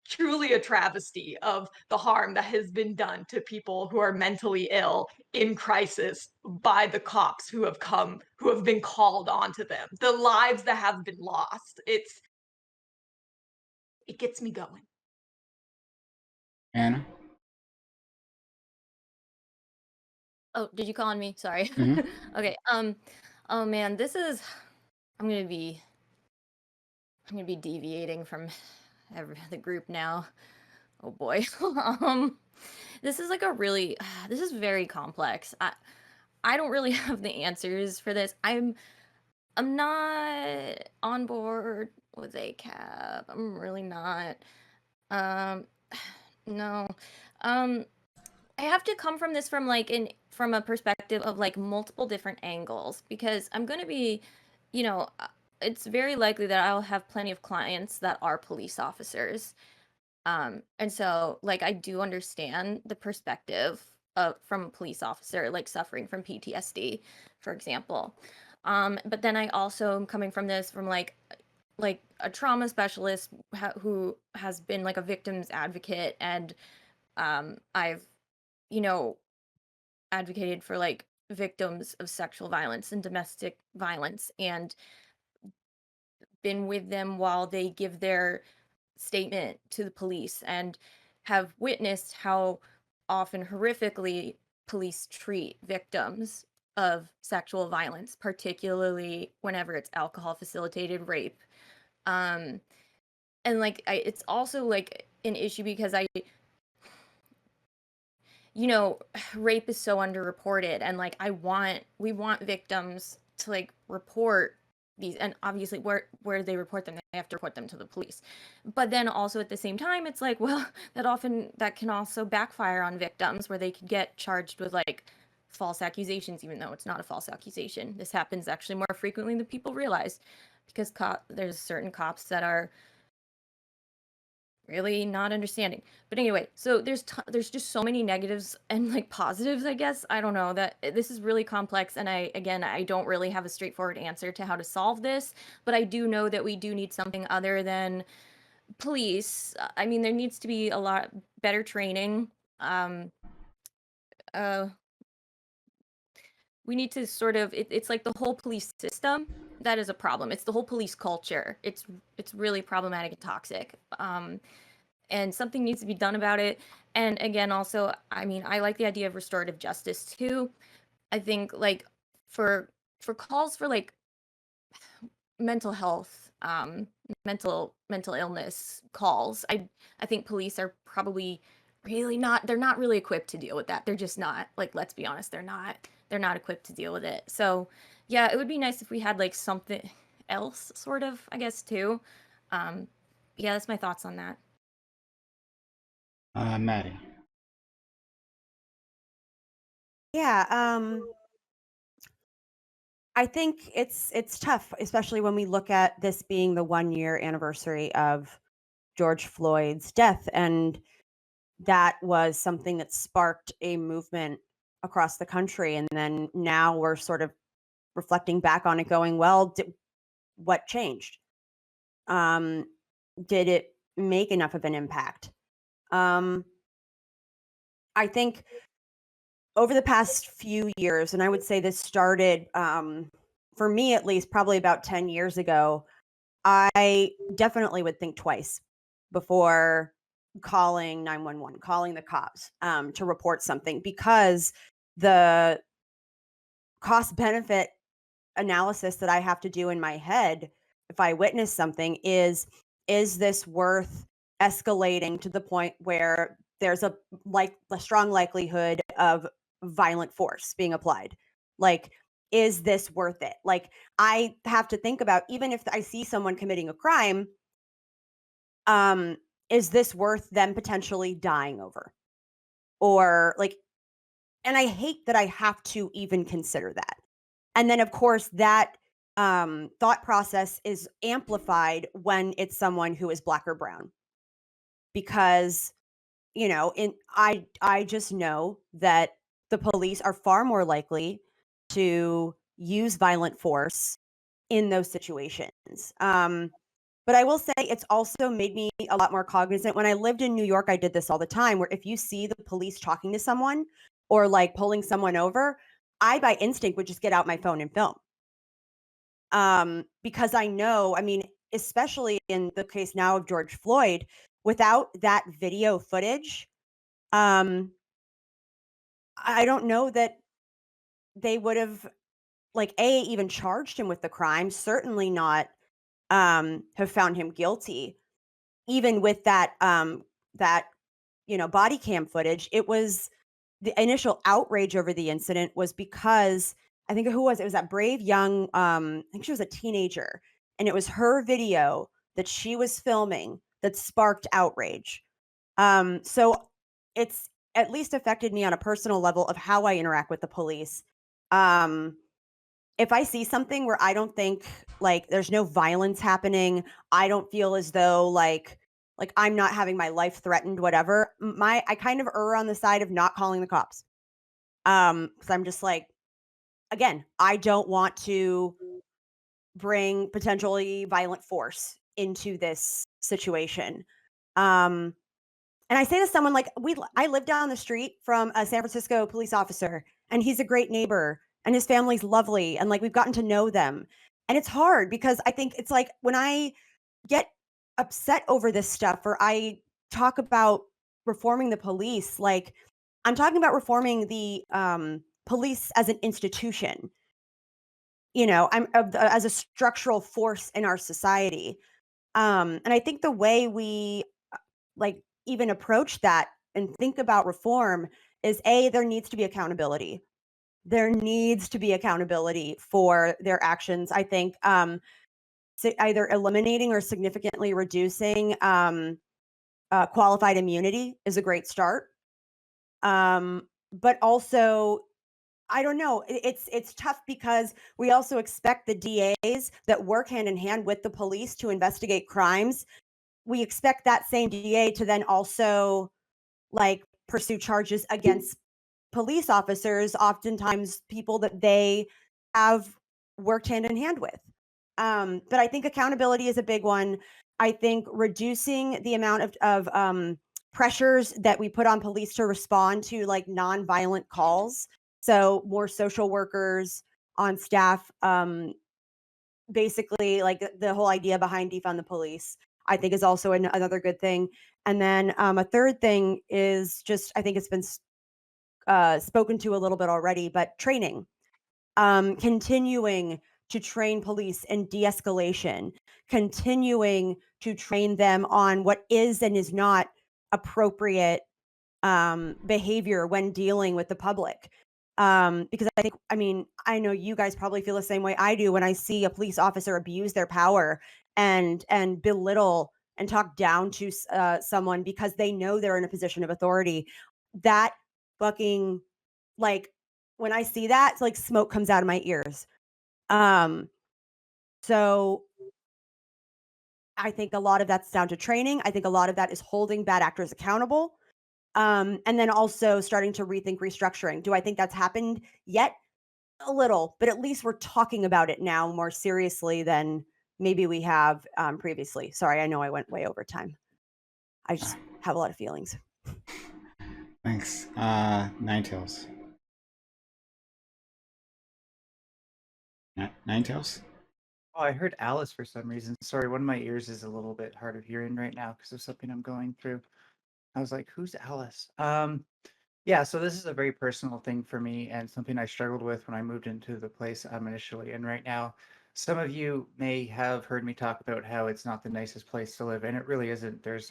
truly a travesty of the harm that has been done to people who are mentally ill in crisis by the cops who have been called onto them, the lives that have been lost. It gets me going. Anna? Oh, did you call on me? Sorry. Mhm. Okay. Oh man, I'm gonna be deviating from the group now. Oh boy. This is like this is very complex. I don't really have the answers for this. I'm not on board with ACAB. I'm really not. No. I have to come from this from from a perspective of like multiple different angles, because I'm going to be, it's very likely that I'll have plenty of clients that are police officers. And so like I do understand the perspective of from a police officer like suffering from PTSD, for example. But then I also am coming from this from like a trauma specialist who has been like a victim's advocate, and I've advocated for like victims of sexual violence and domestic violence, and been with them while they give their statement to the police, and have witnessed how often horrifically police treat victims of sexual violence, particularly whenever it's alcohol facilitated rape. And like it's also like an issue because rape is so underreported, and like we want victims to like report these, and obviously where they report them, they have to report them to the police. But then also at the same time, it's like, well, that can also backfire on victims, where they could get charged with like false accusations, even though it's not a false accusation. This happens actually more frequently than people realize, because there's certain cops that are really not understanding. But anyway, so there's just so many negatives and like positives, I guess. I don't know, that this is really complex, and I don't really have a straightforward answer to how to solve this, but I do know that we do need something other than police. I mean, there needs to be a lot better training. We need to sort of it's like the whole police system that is a problem. It's the whole police culture. It's really problematic and toxic. And something needs to be done about it. And again, also, I mean, I like the idea of restorative justice too. I think like for calls for like mental health, mental illness calls, I think police are probably really they're not really equipped to deal with that. They're just not. Like, let's be honest, they're not equipped to deal with it. So yeah, it would be nice if we had like something else sort of, I guess, too. Yeah, that's my thoughts on that. Maddie. Yeah, I think it's tough, especially when we look at this being the 1-year anniversary of George Floyd's death, and that was something that sparked a movement across the country. And then now we're sort of reflecting back on it, going, well, what changed? Did it make enough of an impact? I think over the past few years, and I would say this started, for me at least, probably about 10 years ago, I definitely would think twice before calling 911, calling the cops, to report something, because the cost benefit analysis that I have to do in my head if I witness something is this worth escalating to the point where there's a strong likelihood of violent force being applied. Like, is this worth it? Like, I have to think about, even if I see someone committing a crime, is this worth them potentially dying over? Or like, and I hate that I have to even consider that. And then of course that thought process is amplified when it's someone who is Black or brown, because I just know that the police are far more likely to use violent force in those situations. But I will say it's also made me a lot more cognizant. When I lived in New York, I did this all the time, where if you see the police talking to someone or like pulling someone over, I by instinct would just get out my phone and film. Because I know, I mean, especially in the case now of George Floyd, without that video footage, I don't know that they would have, like, even charged him with the crime, certainly not have found him guilty. Even with that body cam footage, it was the initial outrage over the incident was because I think it was that brave young, I think she was a teenager, and it was her video that she was filming that sparked outrage. So it's at least affected me on a personal level of how I interact with the police. Um, if I see something where I don't think, like, there's no violence happening, I don't feel as though like I'm not having my life threatened, whatever, I kind of err on the side of not calling the cops. Because I'm just like, again, I don't want to bring potentially violent force into this situation. Um, and I say to someone like, I live down the street from a San Francisco police officer, and he's a great neighbor, and his family's lovely, and like we've gotten to know them. And it's hard because I think it's like when I get upset over this stuff, or I talk about reforming the police, like I'm talking about reforming the police as an institution. I'm as a structural force in our society. And I think the way we like even approach that and think about reform is there needs to be accountability. There needs to be accountability for their actions. I think either eliminating or significantly reducing qualified immunity is a great start. But also, I don't know. It's tough because we also expect the DAs that work hand in hand with the police to investigate crimes. We expect that same DA to then also like pursue charges against police officers, oftentimes people that they have worked hand in hand with. But I think accountability is a big one. I think reducing the amount of pressures that we put on police to respond to like nonviolent calls. So more social workers on staff, basically like the whole idea behind defund the police, I think is also another good thing. And then a third thing is just, I think it's been spoken to a little bit already, but training, continuing to train police in de-escalation, continuing to train them on what is and is not appropriate behavior when dealing with the public. Because I know you guys probably feel the same way I do when I see a police officer abuse their power and belittle and talk down to someone because they know they're in a position of authority. That fucking, like, when I see that, it's like smoke comes out of my ears. So I think a lot of that's down to training. I think a lot of that is holding bad actors accountable. And then also starting to rethink restructuring. Do I think that's happened yet? A little, but at least we're talking about it now more seriously than maybe we have previously. Sorry, I know I went way over time. I just have a lot of feelings. Thanks. Ninetales. Ninetales? Oh, I heard Alice for some reason. Sorry, one of my ears is a little bit hard of hearing right now because of something I'm going through. I was like, who's Alice? Yeah, so this is a very personal thing for me and something I struggled with when I moved into the place I'm initially in right now. Some of you may have heard me talk about how it's not the nicest place to live, and it really isn't. There's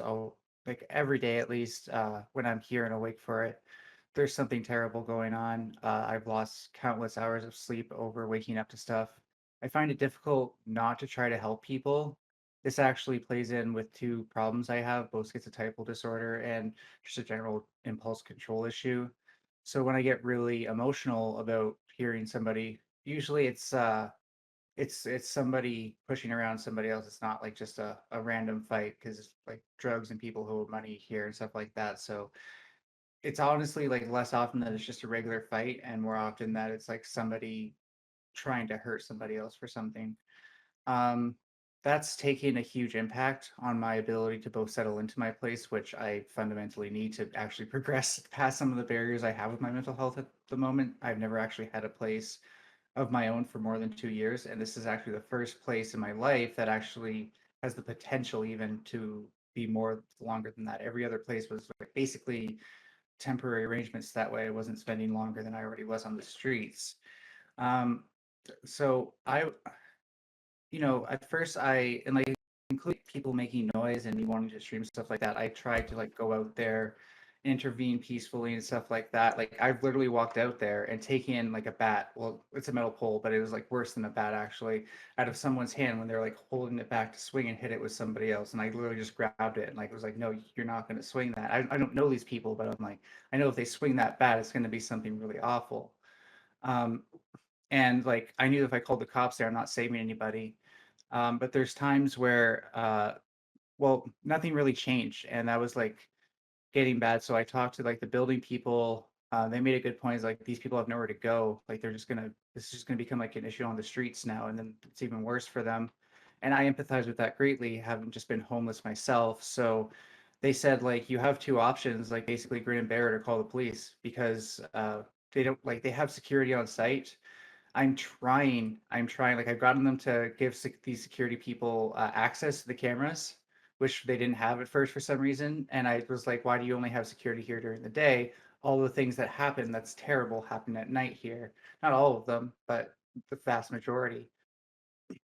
like every day at least when I'm here and awake for it, there's something terrible going on. I've lost countless hours of sleep over waking up to stuff. I find it difficult not to try to help people. This actually plays in with two problems I have, both schizotypal disorder and just a general impulse control issue. So when I get really emotional about hearing somebody, usually it's somebody pushing around somebody else. It's not like just a random fight because it's like drugs and people who have money here and stuff like that. So it's honestly like less often that it's just a regular fight and more often that it's like somebody trying to hurt somebody else for something. Um, that's taking a huge impact on my ability to both settle into my place, which I fundamentally need to actually progress past some of the barriers I have with my mental health at the moment. I've never actually had a place of my own for more than 2 years, and this is actually the first place in my life that actually has the potential even to be more longer than that. Every other place was like basically temporary arrangements. That way I wasn't spending longer than I already was on the streets. Um, so at first and like include people making noise and me wanting to stream stuff like that. I tried to like go out there, intervene peacefully and stuff like that. Like I've literally walked out there and taken like a bat. Well, it's a metal pole, but it was like worse than a bat actually, out of someone's hand when they're like holding it back to swing and hit it with somebody else. And I literally just grabbed it and like was like, no, you're not going to swing that. I don't know these people, but I'm like, I know if they swing that bat, it's going to be something really awful. And like I knew if I called the cops there, I'm not saving anybody. But there's times where well, nothing really changed, and that was like getting bad. So I talked to like the building people. They made a good point. Is like these people have nowhere to go. Like this is just gonna become like an issue on the streets now, and then it's even worse for them. And I empathize with that greatly, having just been homeless myself. So they said like you have two options, like basically grin and bear it or call the police because they don't like they have security on site. I'm trying. Like I've gotten them to give these security people access to the cameras, which they didn't have at first for some reason. And I was like, why do you only have security here during the day? All the things that happen that's terrible happen at night here. Not all of them, but the vast majority.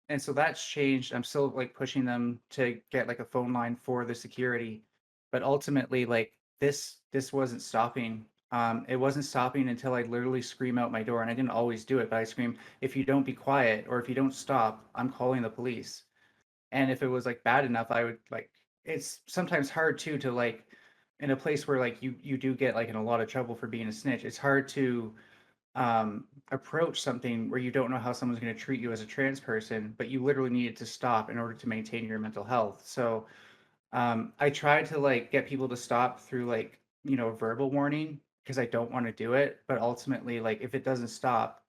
And so that's changed. I'm still like pushing them to get like a phone line for the security, but ultimately like this wasn't stopping. It wasn't stopping until I literally scream out my door, and I didn't always do it, but I scream, if you don't be quiet or if you don't stop, I'm calling the police. And if it was like bad enough, I would like it's sometimes hard too to like in a place where like you do get like in a lot of trouble for being a snitch. It's hard to approach something where you don't know how someone's going to treat you as a trans person, but you literally needed to stop in order to maintain your mental health. So I tried to like get people to stop through like verbal warning because I don't want to do it, but ultimately like if it doesn't stop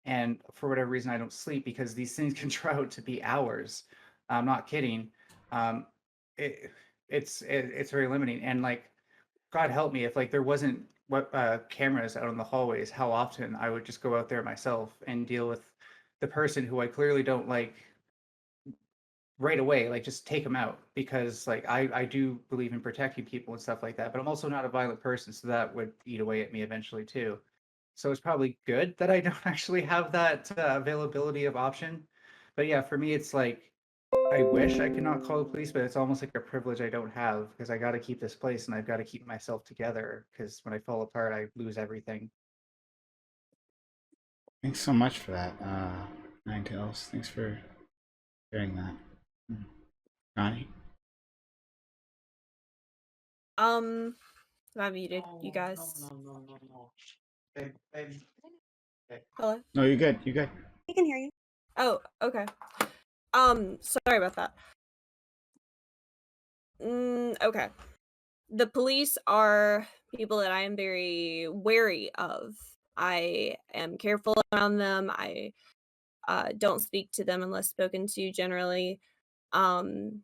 and for whatever reason I don't sleep because these things can draw out to be hours. I'm not kidding. Um, it, it's very limiting and like God help me if like there wasn't what cameras out in the hallways, how often I would just go out there myself and deal with the person who I clearly don't like right away, like just take them out because like I do believe in protecting people and stuff like that, but I'm also not a violent person, so that would eat away at me eventually too. So it's probably good that I don't actually have that availability of option. But yeah, for me, it's like I wish I could not call the police, but it's almost like a privilege I don't have because I got to keep this place and I've got to keep myself together because when I fall apart, I lose everything. Thanks so much for that, Ninetales. Thanks for sharing that. Connie? I'm muted, you guys. Hello? No, you're good. You're good. We can hear you. Oh, okay. Sorry about that. Okay. The police are people that I am very wary of. I am careful around them. I don't speak to them unless spoken to generally. And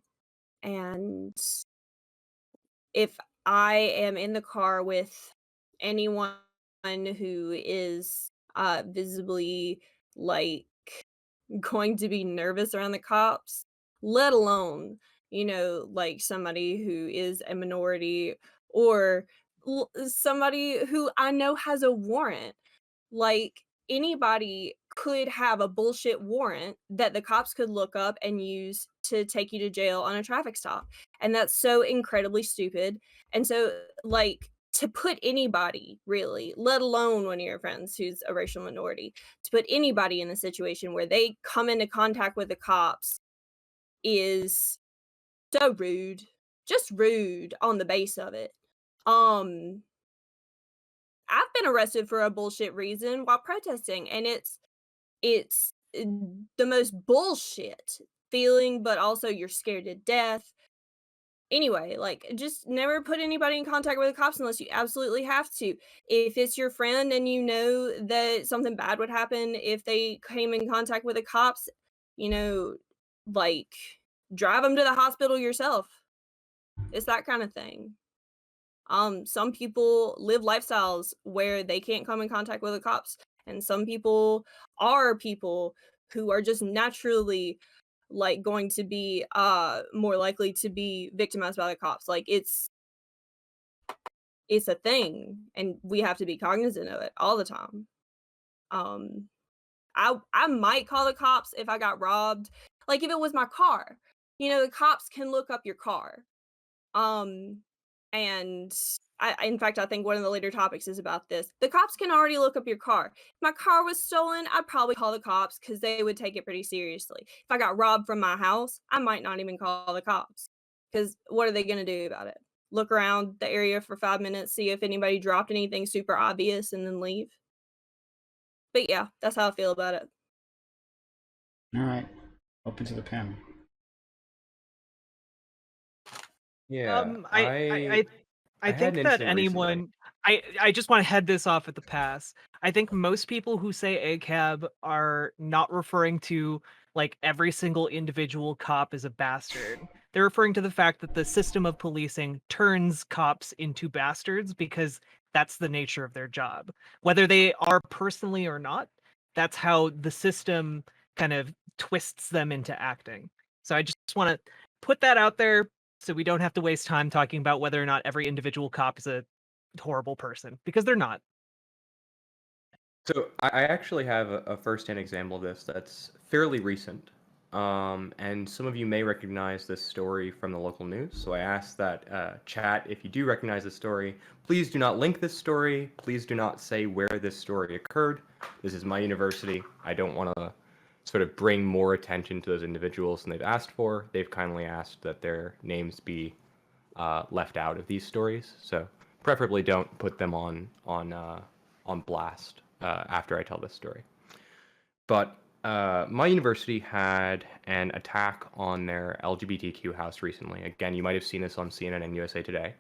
if I am in the car with anyone who is visibly like going to be nervous around the cops, let alone, like somebody who is a minority or somebody who I know has a warrant. Like anybody could have a bullshit warrant that the cops could look up and use to take you to jail on a traffic stop. And that's so incredibly stupid. And so, like, to put anybody, really, let alone one of your friends who's a racial minority, to put anybody in a situation where they come into contact with the cops is so rude. Just rude on the base of it. I've been arrested for a bullshit reason while protesting, and it's the most bullshit feeling, but also you're scared to death. Anyway, like, just never put anybody in contact with the cops unless you absolutely have to. If it's your friend and you know that something bad would happen if they came in contact with the cops, you know, like, drive them to the hospital yourself. It's that kind of thing. Some people live lifestyles where they can't come in contact with the cops, and some people are people who are just naturally like going to be more likely to be victimized by the cops. Like it's a thing, and we have to be cognizant of it all the time. I might call the cops if I got robbed. Like if it was my car. You know, the cops can look up your car. And in fact, I think one of the later topics is about this. The cops can already look up your car. If my car was stolen, I'd probably call the cops because they would take it pretty seriously. If I got robbed from my house, I might not even call the cops because what are they going to do about it? Look around the area for 5 minutes, see if anybody dropped anything super obvious, and then leave. But yeah, that's how I feel about it. All right. Open to the panel. Yeah, I had think an that incident recently. anyone I just want to head this off at the pass. I think most people who say ACAB are not referring to like every single individual cop is a bastard. They're referring to the fact that the system of policing turns cops into bastards because that's the nature of their job. Whether they are personally or not, that's how the system kind of twists them into acting. So I just want to put that out there so we don't have to waste time talking about whether or not every individual cop is a horrible person, because they're not. So I actually have a first-hand example of this that's fairly recent. And some of you may recognize this story from the local news. So I asked that chat, if you do recognize this story, please do not link this story. Please do not say where this story occurred. This is my university. I don't want to sort of bring more attention to those individuals than they've asked for. They've kindly asked that their names be left out of these stories. So preferably don't put them on blast after I tell this story. But my university had an attack on their LGBTQ house recently. Again, you might have seen this on CNN and USA Today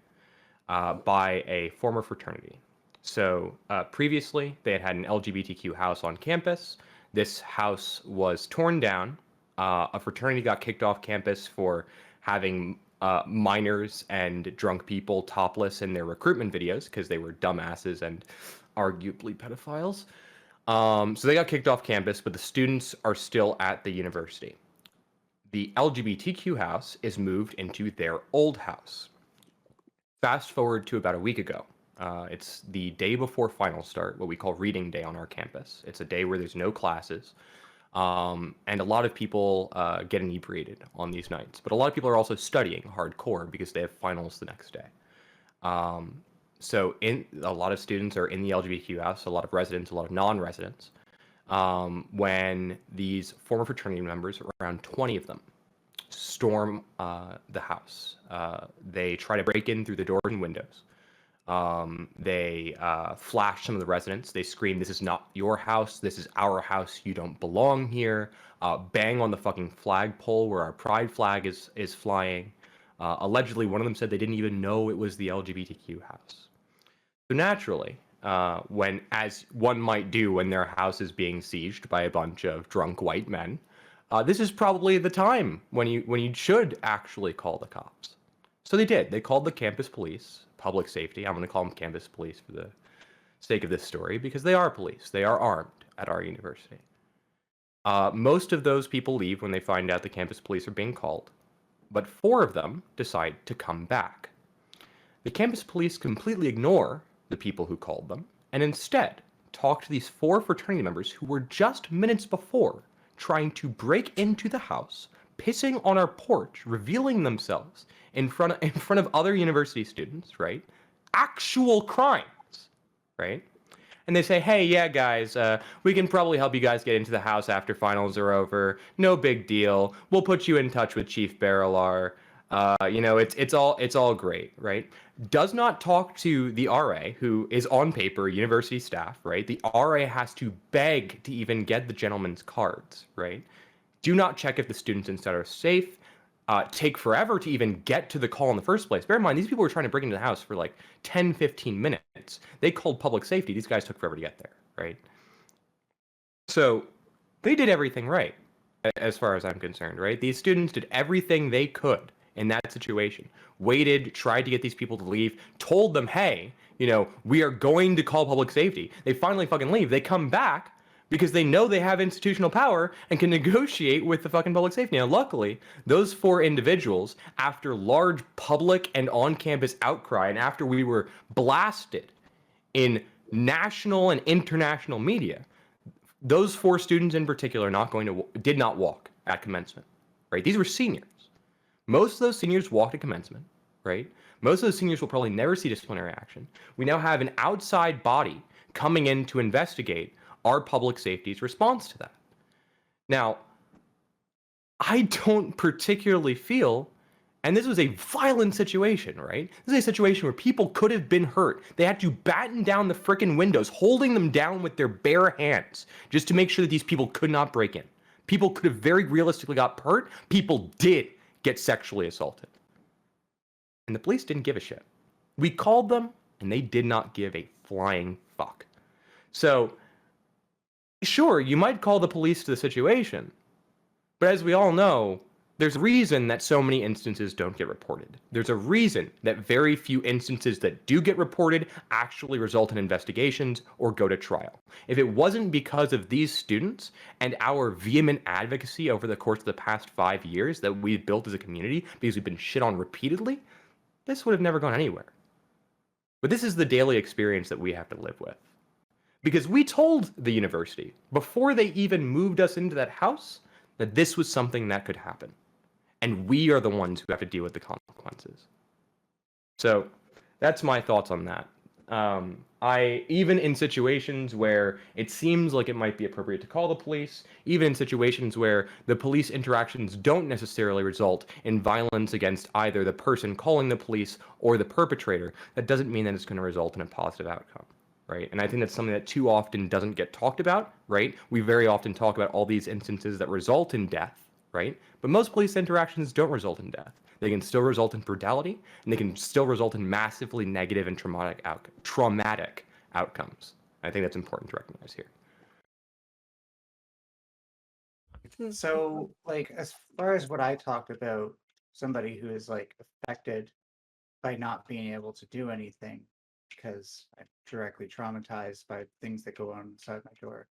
by a former fraternity. So previously, they had an LGBTQ house on campus. This house was torn down. A fraternity got kicked off campus for having minors and drunk people topless in their recruitment videos because they were dumbasses and arguably pedophiles. So they got kicked off campus, but the students are still at the university. The LGBTQ house is moved into their old house. Fast forward to about a week ago. It's the day before final start, what we call reading day on our campus. It's a day where there's no classes. And a lot of people get inebriated on these nights. But a lot of people are also studying hardcore because they have finals the next day. So a lot of students are in the LGBTQ house, a lot of residents, a lot of non-residents. When these former fraternity members, around 20 of them, storm the house. They try to break in through the doors and windows. They flash some of the residents. They scream, "This is not your house. This is our house. You don't belong here." Bang on the fucking flagpole where our pride flag is flying. Allegedly, one of them said they didn't even know it was the LGBTQ house. So naturally, when, as one might do when their house is being sieged by a bunch of drunk white men, this is probably the time when you should actually call the cops. So they did. They called the campus police, public safety. I'm going to call them campus police for the sake of this story because they are police. They are armed at our university. Most of those people leave when they find out the campus police are being called, but 4 of them decide to come back. The campus police completely ignore the people who called them and instead talk to these 4 fraternity members who were just minutes before trying to break into the house, pissing on our porch, revealing themselves in front of other university students, right? actual crimes, right? And they say, hey, yeah, guys, we can probably help you guys get into the house after finals are over. No big deal. We'll put you in touch with Chief Barilar. It's all great, right? Does not talk to the RA, who is on paper university staff, right? The RA has to beg to even get the gentleman's cards, right? Do not check if the students inside are safe. Take forever to even get to the call in the first place. Bear in mind, these people were trying to break into the house for like 10, 15 minutes. They called public safety. These guys took forever to get there, right? So they did everything right, as far as I'm concerned, right? These students did everything they could in that situation. Waited, tried to get these people to leave, told them, hey, we are going to call public safety. They finally fucking leave. They come back because they know they have institutional power and can negotiate with the fucking public safety. Now, luckily, those 4 individuals, after large public and on-campus outcry, and after we were blasted in national and international media, those 4 students in particular did not walk at commencement, right? These were seniors. Most of those seniors walked at commencement, right? Most of those seniors will probably never see disciplinary action. We now have an outside body coming in to investigate our public safety's response to that. Now, I don't particularly feel, and this was a violent situation, right? This is a situation where people could have been hurt. They had to batten down the frickin' windows, holding them down with their bare hands, just to make sure that these people could not break in. People could have very realistically got hurt. People did get sexually assaulted. And the police didn't give a shit. We called them, and they did not give a flying fuck. So, sure, you might call the police to the situation, but as we all know, there's a reason that so many instances don't get reported. There's a reason that very few instances that do get reported actually result in investigations or go to trial. If it wasn't because of these students and our vehement advocacy over the course of the past 5 years that we've built as a community, because we've been shit on repeatedly, this would have never gone anywhere. But this is the daily experience that we have to live with. Because we told the university, before they even moved us into that house, that this was something that could happen. And we are the ones who have to deal with the consequences. So that's my thoughts on that. Even in situations where it seems like it might be appropriate to call the police, even in situations where the police interactions don't necessarily result in violence against either the person calling the police or the perpetrator, that doesn't mean that it's going to result in a positive outcome. Right? And I think that's something that too often doesn't get talked about, right? We very often talk about all these instances that result in death, right? But most police interactions don't result in death. They can still result in brutality, and they can still result in massively negative and traumatic outcomes. I think that's important to recognize here. So, like, as far as what I talked about, somebody who is like affected by not being able to do anything because I'm directly traumatized by things that go on inside my door.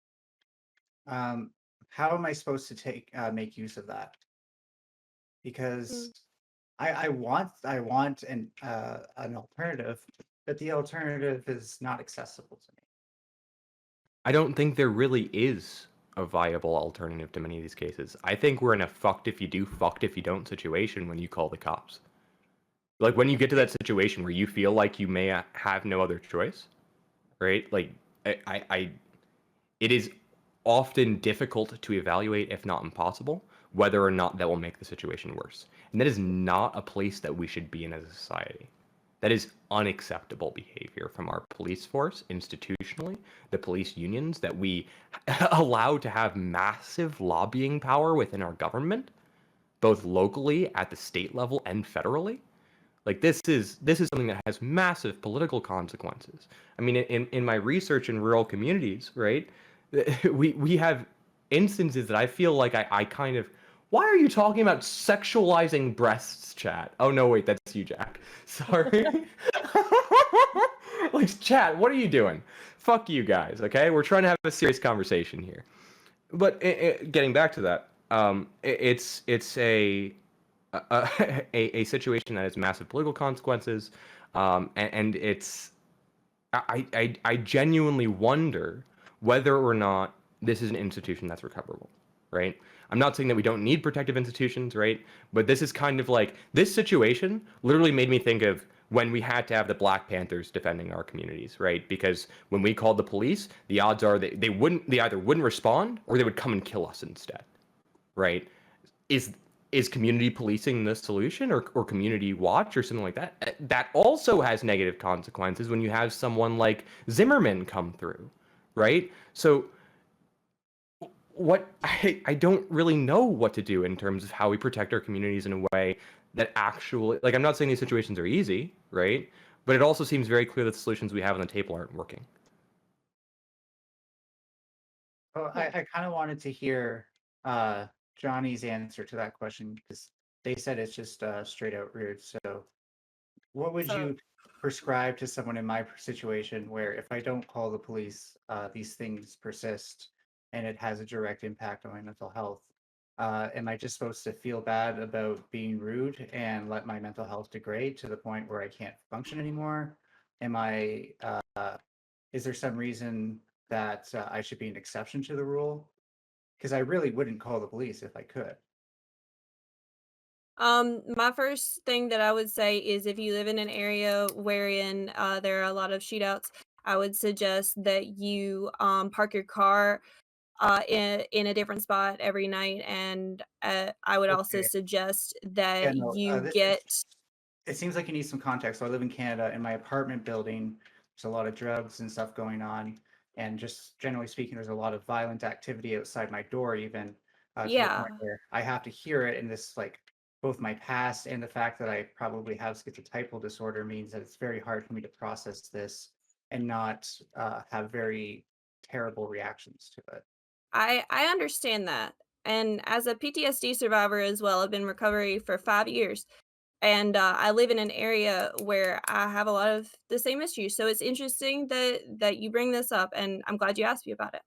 How am I supposed to make use of that? Because I want an alternative, but the alternative is not accessible to me. I don't think there really is a viable alternative to many of these cases. I think we're in a fucked if you do, fucked if you don't situation when you call the cops. Like, when you get to that situation where you feel like you may have no other choice, right? Like, it is often difficult to evaluate, if not impossible, whether or not that will make the situation worse. And that is not a place that we should be in as a society. That is unacceptable behavior from our police force institutionally, the police unions that we allow to have massive lobbying power within our government, both locally, at the state level, and federally. Like, this is something that has massive political consequences. I mean, in my research in rural communities, right, we have instances that I feel like I kind of, why are you talking about sexualizing breasts, chat? Oh, no, wait, that's you, Jack. Sorry. Like, chat, what are you doing? Fuck you guys, okay? We're trying to have a serious conversation here. But getting back to that, it's a situation that has massive political consequences, and it's I genuinely wonder whether or not this is an institution that's recoverable, right? I'm not saying that we don't need protective institutions, right? But this is kind of like, this situation literally made me think of when we had to have the Black Panthers defending our communities, right? Because when we called the police, the odds are they either wouldn't respond or they would come and kill us instead, right? Is community policing the solution, or community watch or something like that? That also has negative consequences when you have someone like Zimmerman come through, right? So what I don't really know what to do in terms of how we protect our communities in a way that actually, like, I'm not saying these situations are easy, right? But it also seems very clear that the solutions we have on the table aren't working. Well, I kind of wanted to hear Johnny's answer to that question, because they said it's just straight out rude. So what would So- you prescribe to someone in my situation where if I don't call the police, these things persist and it has a direct impact on my mental health? Am I just supposed to feel bad about being rude and let my mental health degrade to the point where I can't function anymore? Am I, is there some reason that I should be an exception to the rule? Because I really wouldn't call the police if I could. My first thing that I would say is if you live in an area wherein there are a lot of shootouts, I would suggest that you park your car in a different spot every night, and I would also Okay. suggest Yeah, that no, you this get. it seems like you need some context. So I live in Canada. In my apartment building, there's a lot of drugs and stuff going on, and just generally speaking, there's a lot of violent activity outside my door, even to the point Yeah. where I have to hear it. And this, like, both my past and the fact that I probably have schizotypal disorder means that it's very hard for me to process this and not have very terrible reactions to it. I understand that. And as a PTSD survivor as well, I've been in recovery for 5 years. And I live in an area where I have a lot of the same issues. So it's interesting that you bring this up, and I'm glad you asked me about it.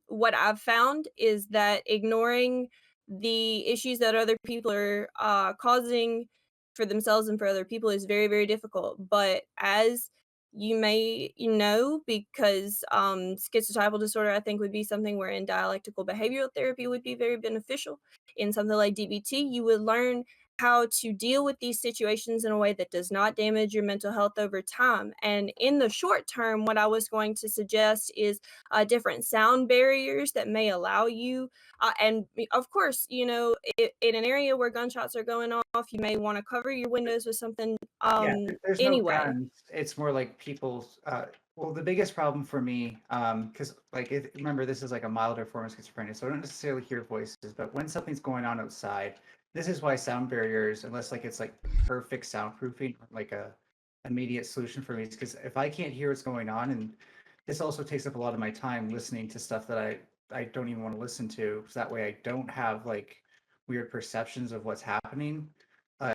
What I've found is that ignoring the issues that other people are causing for themselves and for other people is very, very difficult. But as you may know, because schizotypal disorder, I think, would be something wherein dialectical behavioral therapy would be very beneficial. In something like DBT, you would learn how to deal with these situations in a way that does not damage your mental health over time. And in the short term, what I was going to suggest is different sound barriers that may allow you. Of course, in an area where gunshots are going off, you may want to cover your windows with something Yeah, there's no anyway. guns. It's more like people's. Well, the biggest problem for me, because like remember, this is like a milder form of schizophrenia, so I don't necessarily hear voices. But when something's going on outside, this is why sound barriers, unless like it's like perfect soundproofing, like a immediate solution for me. Because if I can't hear what's going on, and this also takes up a lot of my time listening to stuff that I don't even want to listen to, so that way I don't have like weird perceptions of what's happening. Uh,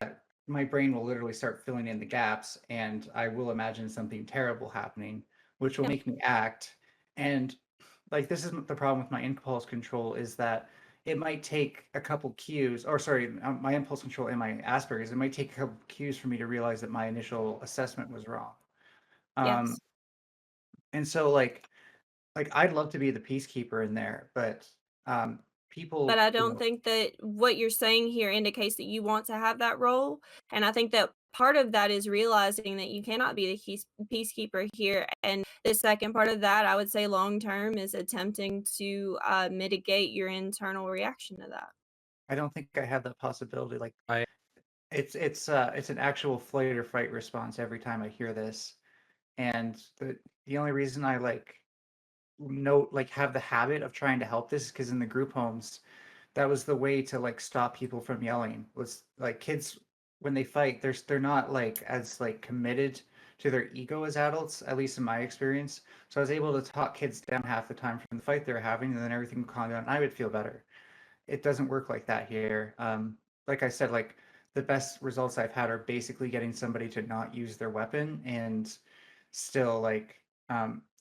my brain will literally start filling in the gaps, and I will imagine something terrible happening, which will Yeah. make me act. And like this is the problem with my impulse control, is that it might take a couple cues, or sorry, my impulse control and my Asperger's, it might take a couple cues for me to realize that my initial assessment was wrong. Yes. And so like I'd love to be the peacekeeper in there, but people, But I don't think that what you're saying here indicates that you want to have that role. And I think that part of that is realizing that you cannot be the peacekeeper here. And the second part of that, I would say long term, is attempting to mitigate your internal reaction to that. I don't think I have that possibility. Like I it's an actual flight or fight response every time I hear this. And the only reason I have the habit of trying to help this is because in the group homes, that was the way to like stop people from yelling. Was like kids when they fight, they're not like as like committed to their ego as adults, at least in my experience. So I was able to talk kids down half the time from the fight they're having, and then everything would calm down, and I would feel better. It doesn't work like that here. Like I said, like the best results I've had are basically getting somebody to not use their weapon, and still like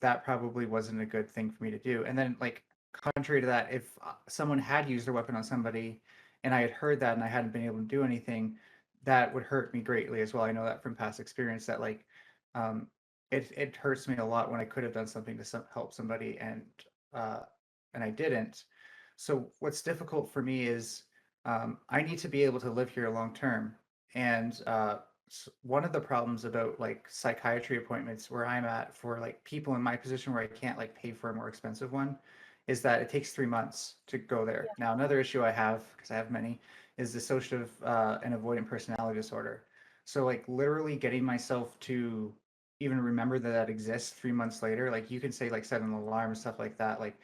that probably wasn't a good thing for me to do. And then like contrary to that, if someone had used their weapon on somebody and I had heard that and I hadn't been able to do anything, that would hurt me greatly as well. I know that from past experience that like um, it hurts me a lot when I could have done something to help somebody uh, and I didn't. So what's difficult for me is I need to be able to live here long term, and one of the problems about like psychiatry appointments where I'm at for like people in my position where I can't like pay for a more expensive one is that it takes 3 months to go there. Now, another issue I have, because I have many, is dissociative and avoidant personality disorder. So like literally getting myself to even remember that that exists 3 months later, like you can say like set an alarm and stuff like that. Like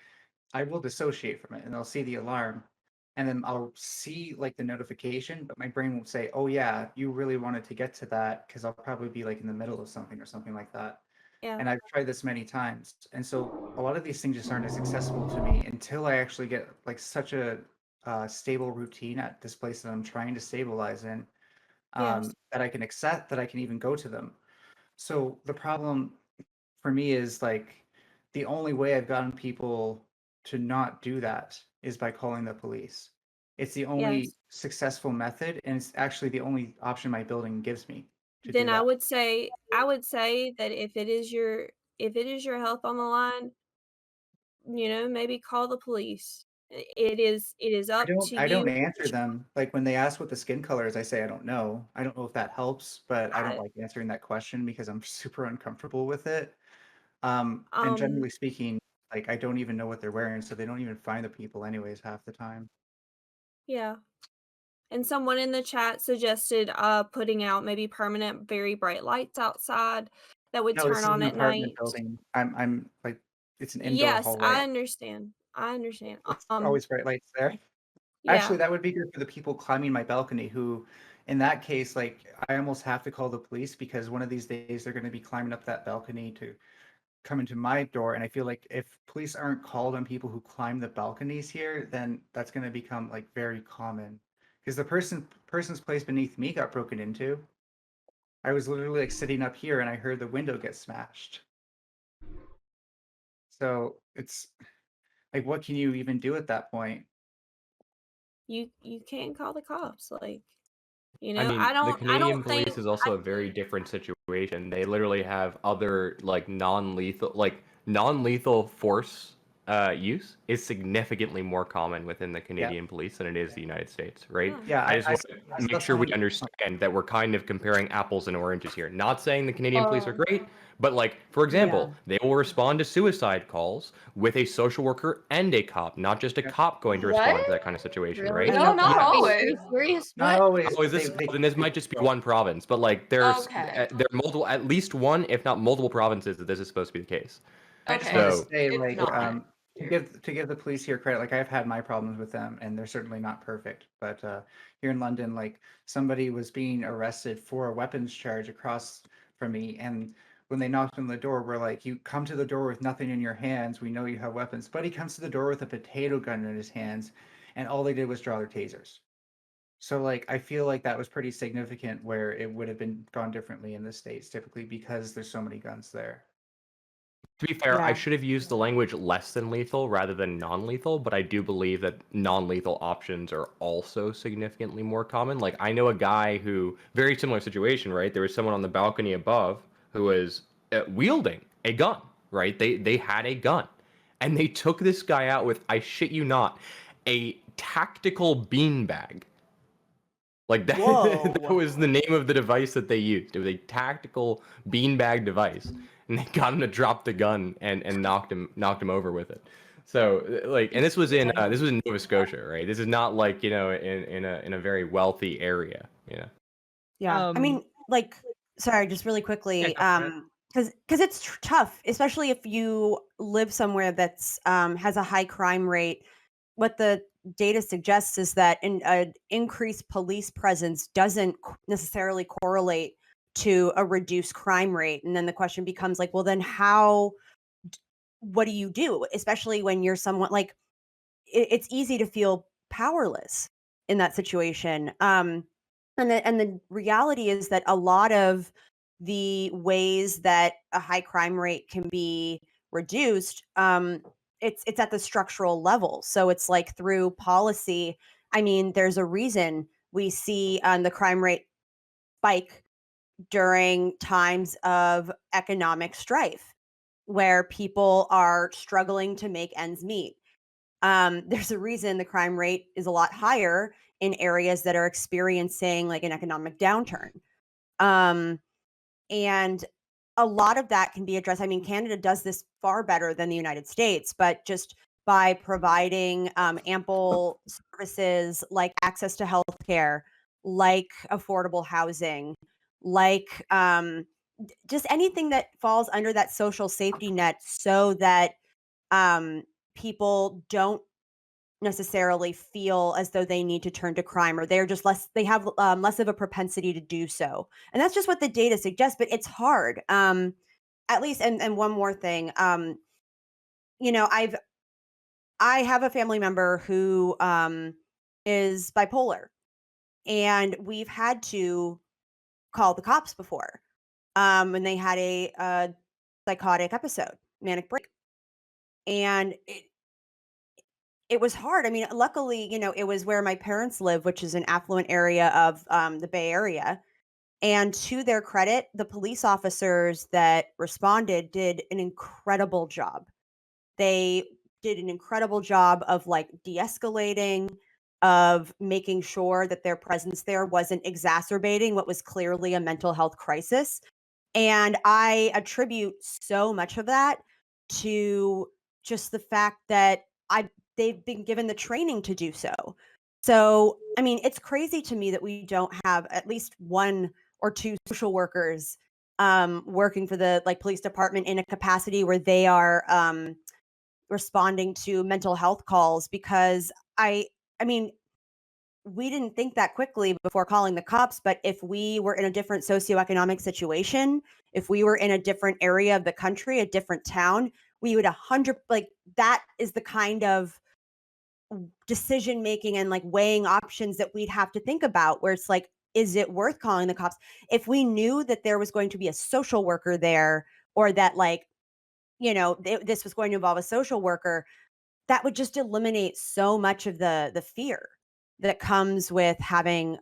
I will dissociate from it and I'll see the alarm and then I'll see like the notification, but my brain will say, oh yeah, you really wanted to get to that because I'll probably be like in the middle of something or something like that. Yeah. And I've tried this many times. And so a lot of these things just aren't as accessible to me until I actually get like such a stable routine at this place that I'm trying to stabilize in, Yes. that I can accept that I can even go to them. So the problem for me is like the only way I've gotten people to not do that is by calling the police. It's the only Yes. successful method, and it's actually the only option my building gives me to do Then I that. would say that if it is your health on the line, maybe call the police. It is up to I don't you. answer them. Like when they ask what the skin color is, I say I don't know. I don't know if that helps, but I don't I, like answering that question because I'm super uncomfortable with it. And um generally speaking, like I don't even know what they're wearing, so they don't even find the people anyways half the time. yeah. And someone in the chat suggested putting out maybe permanent very bright lights outside that would No, this turn is on an at apartment night. building. I'm like, it's an indoor Yes, hallway. I understand. I understand. It's always bright lights there. Yeah. Actually, that would be good for the people climbing my balcony who, in that case, like I almost have to call the police because one of these days they're going to be climbing up that balcony to come into my door. And I feel like if police aren't called on people who climb the balconies here, then that's going to become like very common. Because the person's place beneath me got broken into. I was literally like sitting up here and I heard the window get smashed. So it's like, what can you even do at that point? You can't call the cops, like, I mean, I the don't Canadian think police is also a very different situation. They literally have other like non-lethal force use is significantly more common within the Canadian police than it is the United States, right? Yeah, I just want I to saw make sure we someone. understand that we're kind of comparing apples and oranges here. Not saying the Canadian police are Oh, great, but like for example, they will respond to suicide calls with a social worker and a cop, not just a Yeah. cop going to What? respond to that kind of situation, Really? right? No, not Yeah. Wait, are always. you serious? Not What? always. Oh, is this? Then this might just be one province, but like there's Okay. there are multiple, at least one, if not multiple provinces that this is supposed to be the case. I just Okay. want to So say, It's like, not. to give the police here credit, like I've had my problems with them, and they're certainly not perfect. But here in London, like somebody was being arrested for a weapons charge across from me, and when they knocked on the door, we're like, "You come to the door with nothing in your hands. We know you have weapons." But he comes to the door with a potato gun in his hands, and all they did was draw their tasers. So like I feel like that was pretty significant where it would have been gone differently in the States, typically because there's so many guns there. to be fair, I yeah. should have used the language less than lethal rather than non-lethal, but I do believe that non-lethal options are also significantly more common. Like I know a guy who, very similar situation, right? There was someone on the balcony above who was wielding a gun, right? They had a gun, and they took this guy out with, I shit you not, a tactical beanbag. Like that, that Whoa. was the name of the device that they used. It was a tactical beanbag device, and they got him to drop the gun and knocked him over with it. So like, and this was in Nova Scotia, right? This is not like in a very wealthy area, you know. Yeah. I mean, like, sorry, just really Yeah, quickly, go for it. because it's tough, especially if you live somewhere that's has a high crime rate. What the data suggests is that an increased police presence doesn't necessarily correlate to a reduced crime rate. And then the question becomes like, well, then what do you do? Especially when you're someone like it's easy to feel powerless in that situation. And the reality is that a lot of the ways that a high crime rate can be reduced, it's at the structural level. So it's like through policy. I mean, there's a reason we see the crime rate spike during times of economic strife, where people are struggling to make ends meet. There's a reason the crime rate is a lot higher in areas that are experiencing like an economic downturn. And a lot of that can be addressed. I mean, Canada does this far better than the United States, but just by providing ample services like access to healthcare, like affordable housing, like just anything that falls under that social safety net, so that people don't necessarily feel as though they need to turn to crime, or they're just less, they have less of a propensity to do so. And that's just what the data suggests, but it's hard. At least, and one more thing, you know, I have a family member who is bipolar, and we've had to call the cops before when they had a psychotic episode, manic break. And it was hard. I mean, luckily, you know, it was where my parents live, which is an affluent area of the Bay Area. And to their credit, the police officers that responded did an incredible job. They did an incredible job of like de-escalating, of making sure that their presence there wasn't exacerbating what was clearly a mental health crisis. And I attribute so much of that to just the fact that they've been given the training to do so. So, I mean, it's crazy to me that we don't have at least one or two social workers working for the like police department in a capacity where they are responding to mental health calls, because I mean, we didn't think that quickly before calling the cops, but if we were in a different socioeconomic situation, if we were in a different area of the country, a different town, we would 100, like, that is the kind of decision making and like weighing options that we'd have to think about, where it's like, is it worth calling the cops? If we knew that there was going to be a social worker there, or that, like, you know, this was going to involve a social worker, that would just eliminate so much of the fear that comes with having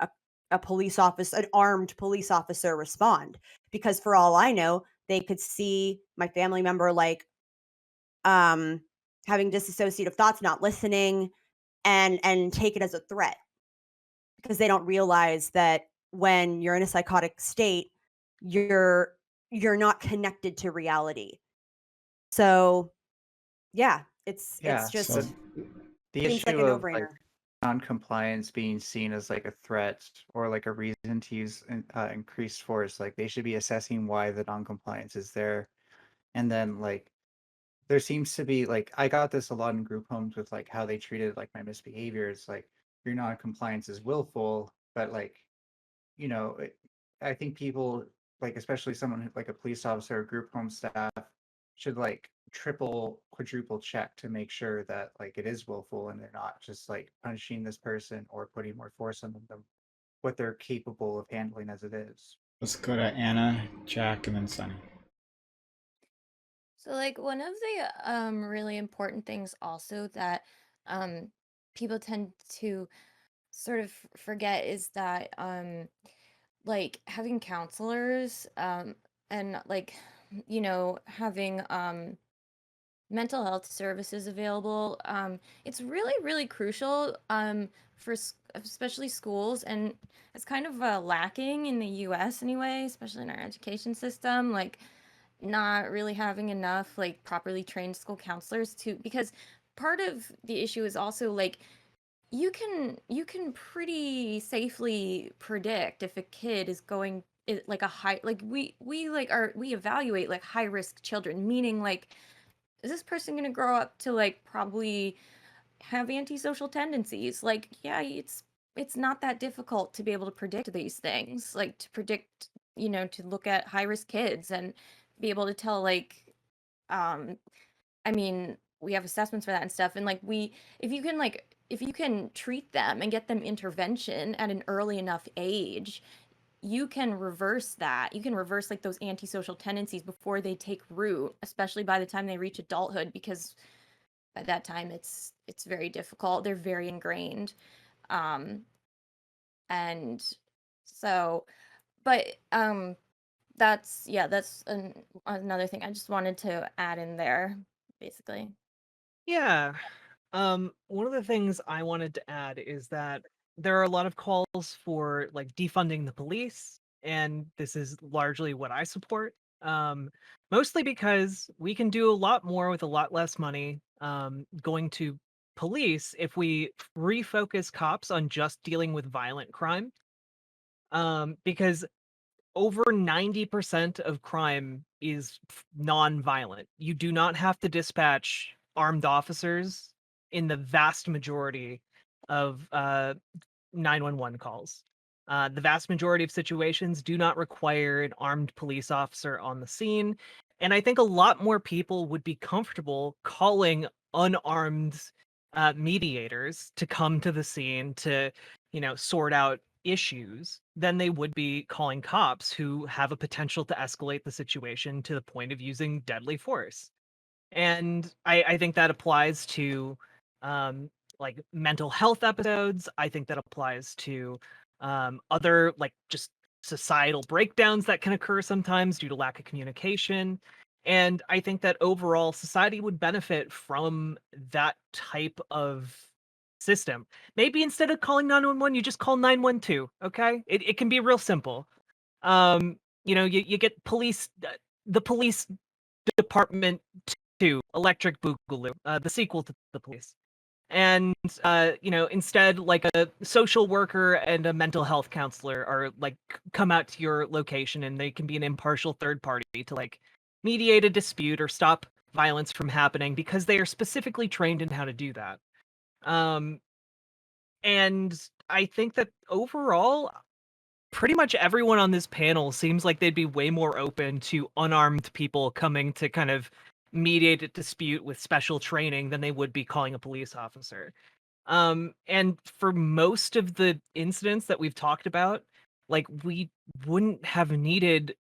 a police officer, an armed police officer respond. Because for all I know, they could see my family member like having disassociative thoughts, not listening, and take it as a threat, because they don't realize that when you're in a psychotic state, you're not connected to reality. So yeah, it's Yeah, just So the seems like issue a of like no-brainer. non-compliance being seen as like a threat or like a reason to use increased force, like they should be assessing why the non-compliance is there. And then like there seems to be like, I got this a lot in group homes with like how they treated like my misbehavior. It's like your non-compliance is willful, but like, you know, I think people, like especially someone like a police officer or group home staff, should like triple, quadruple check to make sure that like it is willful and they're not just like punishing this person or putting more force on them than what they're capable of handling as it is. let's go to Anna, Jack, and then Sunny. So like one of the really important things also that um people tend to sort of forget is that like having counselors and like having mental health services available, it's really crucial for especially schools, and it's kind of lacking in the US anyway, especially in our education system, like not really having enough like properly trained school counselors to, because part of the issue is also like you can pretty safely predict if a kid is going like a high, like we evaluate like high risk children, meaning like, is this person going to grow up to like probably have antisocial tendencies? Like, yeah, it's not that difficult to be able to predict these things, like to predict, to look at high risk kids and be able to tell like, um I mean, we have assessments for that and stuff, and like if you can treat them and get them intervention at an early enough age, you can reverse that. You can reverse like those antisocial tendencies before they take root, especially by the time they reach adulthood, because by that time it's very difficult. They're very ingrained. Um and so but that's another thing I just wanted to add in there, basically. Yeah. One of the things I wanted to add is that there are a lot of calls for like defunding the police, and this is largely what I support. Mostly because we can do a lot more with a lot less money. Going to police if we refocus cops on just dealing with violent crime. Because over 90% of crime is non-violent. You do not have to dispatch armed officers in the vast majority of 911 calls. The vast majority of situations do not require an armed police officer on the scene. And I think a lot more people would be comfortable calling unarmed mediators to come to the scene to, sort out issues than they would be calling cops who have a potential to escalate the situation to the point of using deadly force. And I think that applies to like mental health episodes. I think that applies to other like just societal breakdowns that can occur sometimes due to lack of communication. And I think that overall society would benefit from that type of system. Maybe instead of calling 911, you just call 912. Okay. It can be real simple. You get the police department 2, Electric Boogaloo, the sequel to the police. And instead, like a social worker and a mental health counselor are like come out to your location, and they can be an impartial third party to like mediate a dispute or stop violence from happening because they are specifically trained in how to do that. And I think that overall, pretty much everyone on this panel seems like they'd be way more open to unarmed people coming to kind of mediate a dispute with special training than they would be calling a police officer. And for most of the incidents that we've talked about, like we wouldn't have needed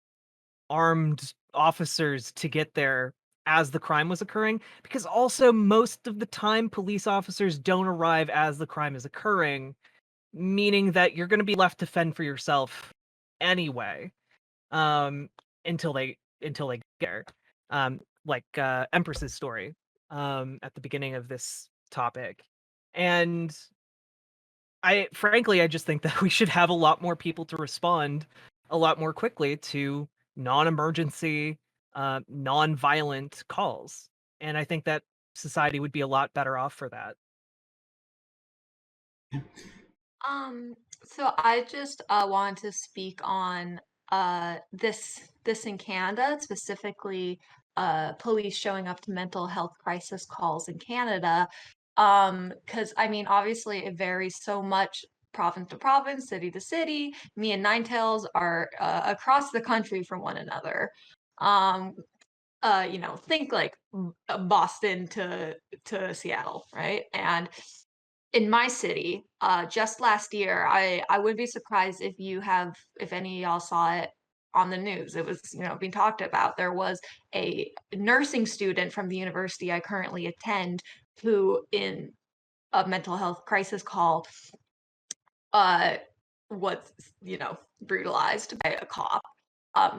armed officers to get there as the crime was occurring, because also most of the time police officers don't arrive as the crime is occurring, meaning that you're going to be left to fend for yourself anyway, um until they get there. Like Empress's story at the beginning of this topic. And I just think that we should have a lot more people to respond a lot more quickly to non-emergency non-violent calls, and I think that society would be a lot better off for that. So I just wanted to speak on this in Canada, specifically police showing up to mental health crisis calls in Canada. Because I mean, obviously it varies so much province to province, city to city. Me and Ninetales are across the country from one another. Um, think like Boston to Seattle, right? And in my city, just last year, I would be surprised if any of y'all saw it on the news. It was, being talked about. There was a nursing student from the university I currently attend who, in a mental health crisis call, uh, was, brutalized by a cop.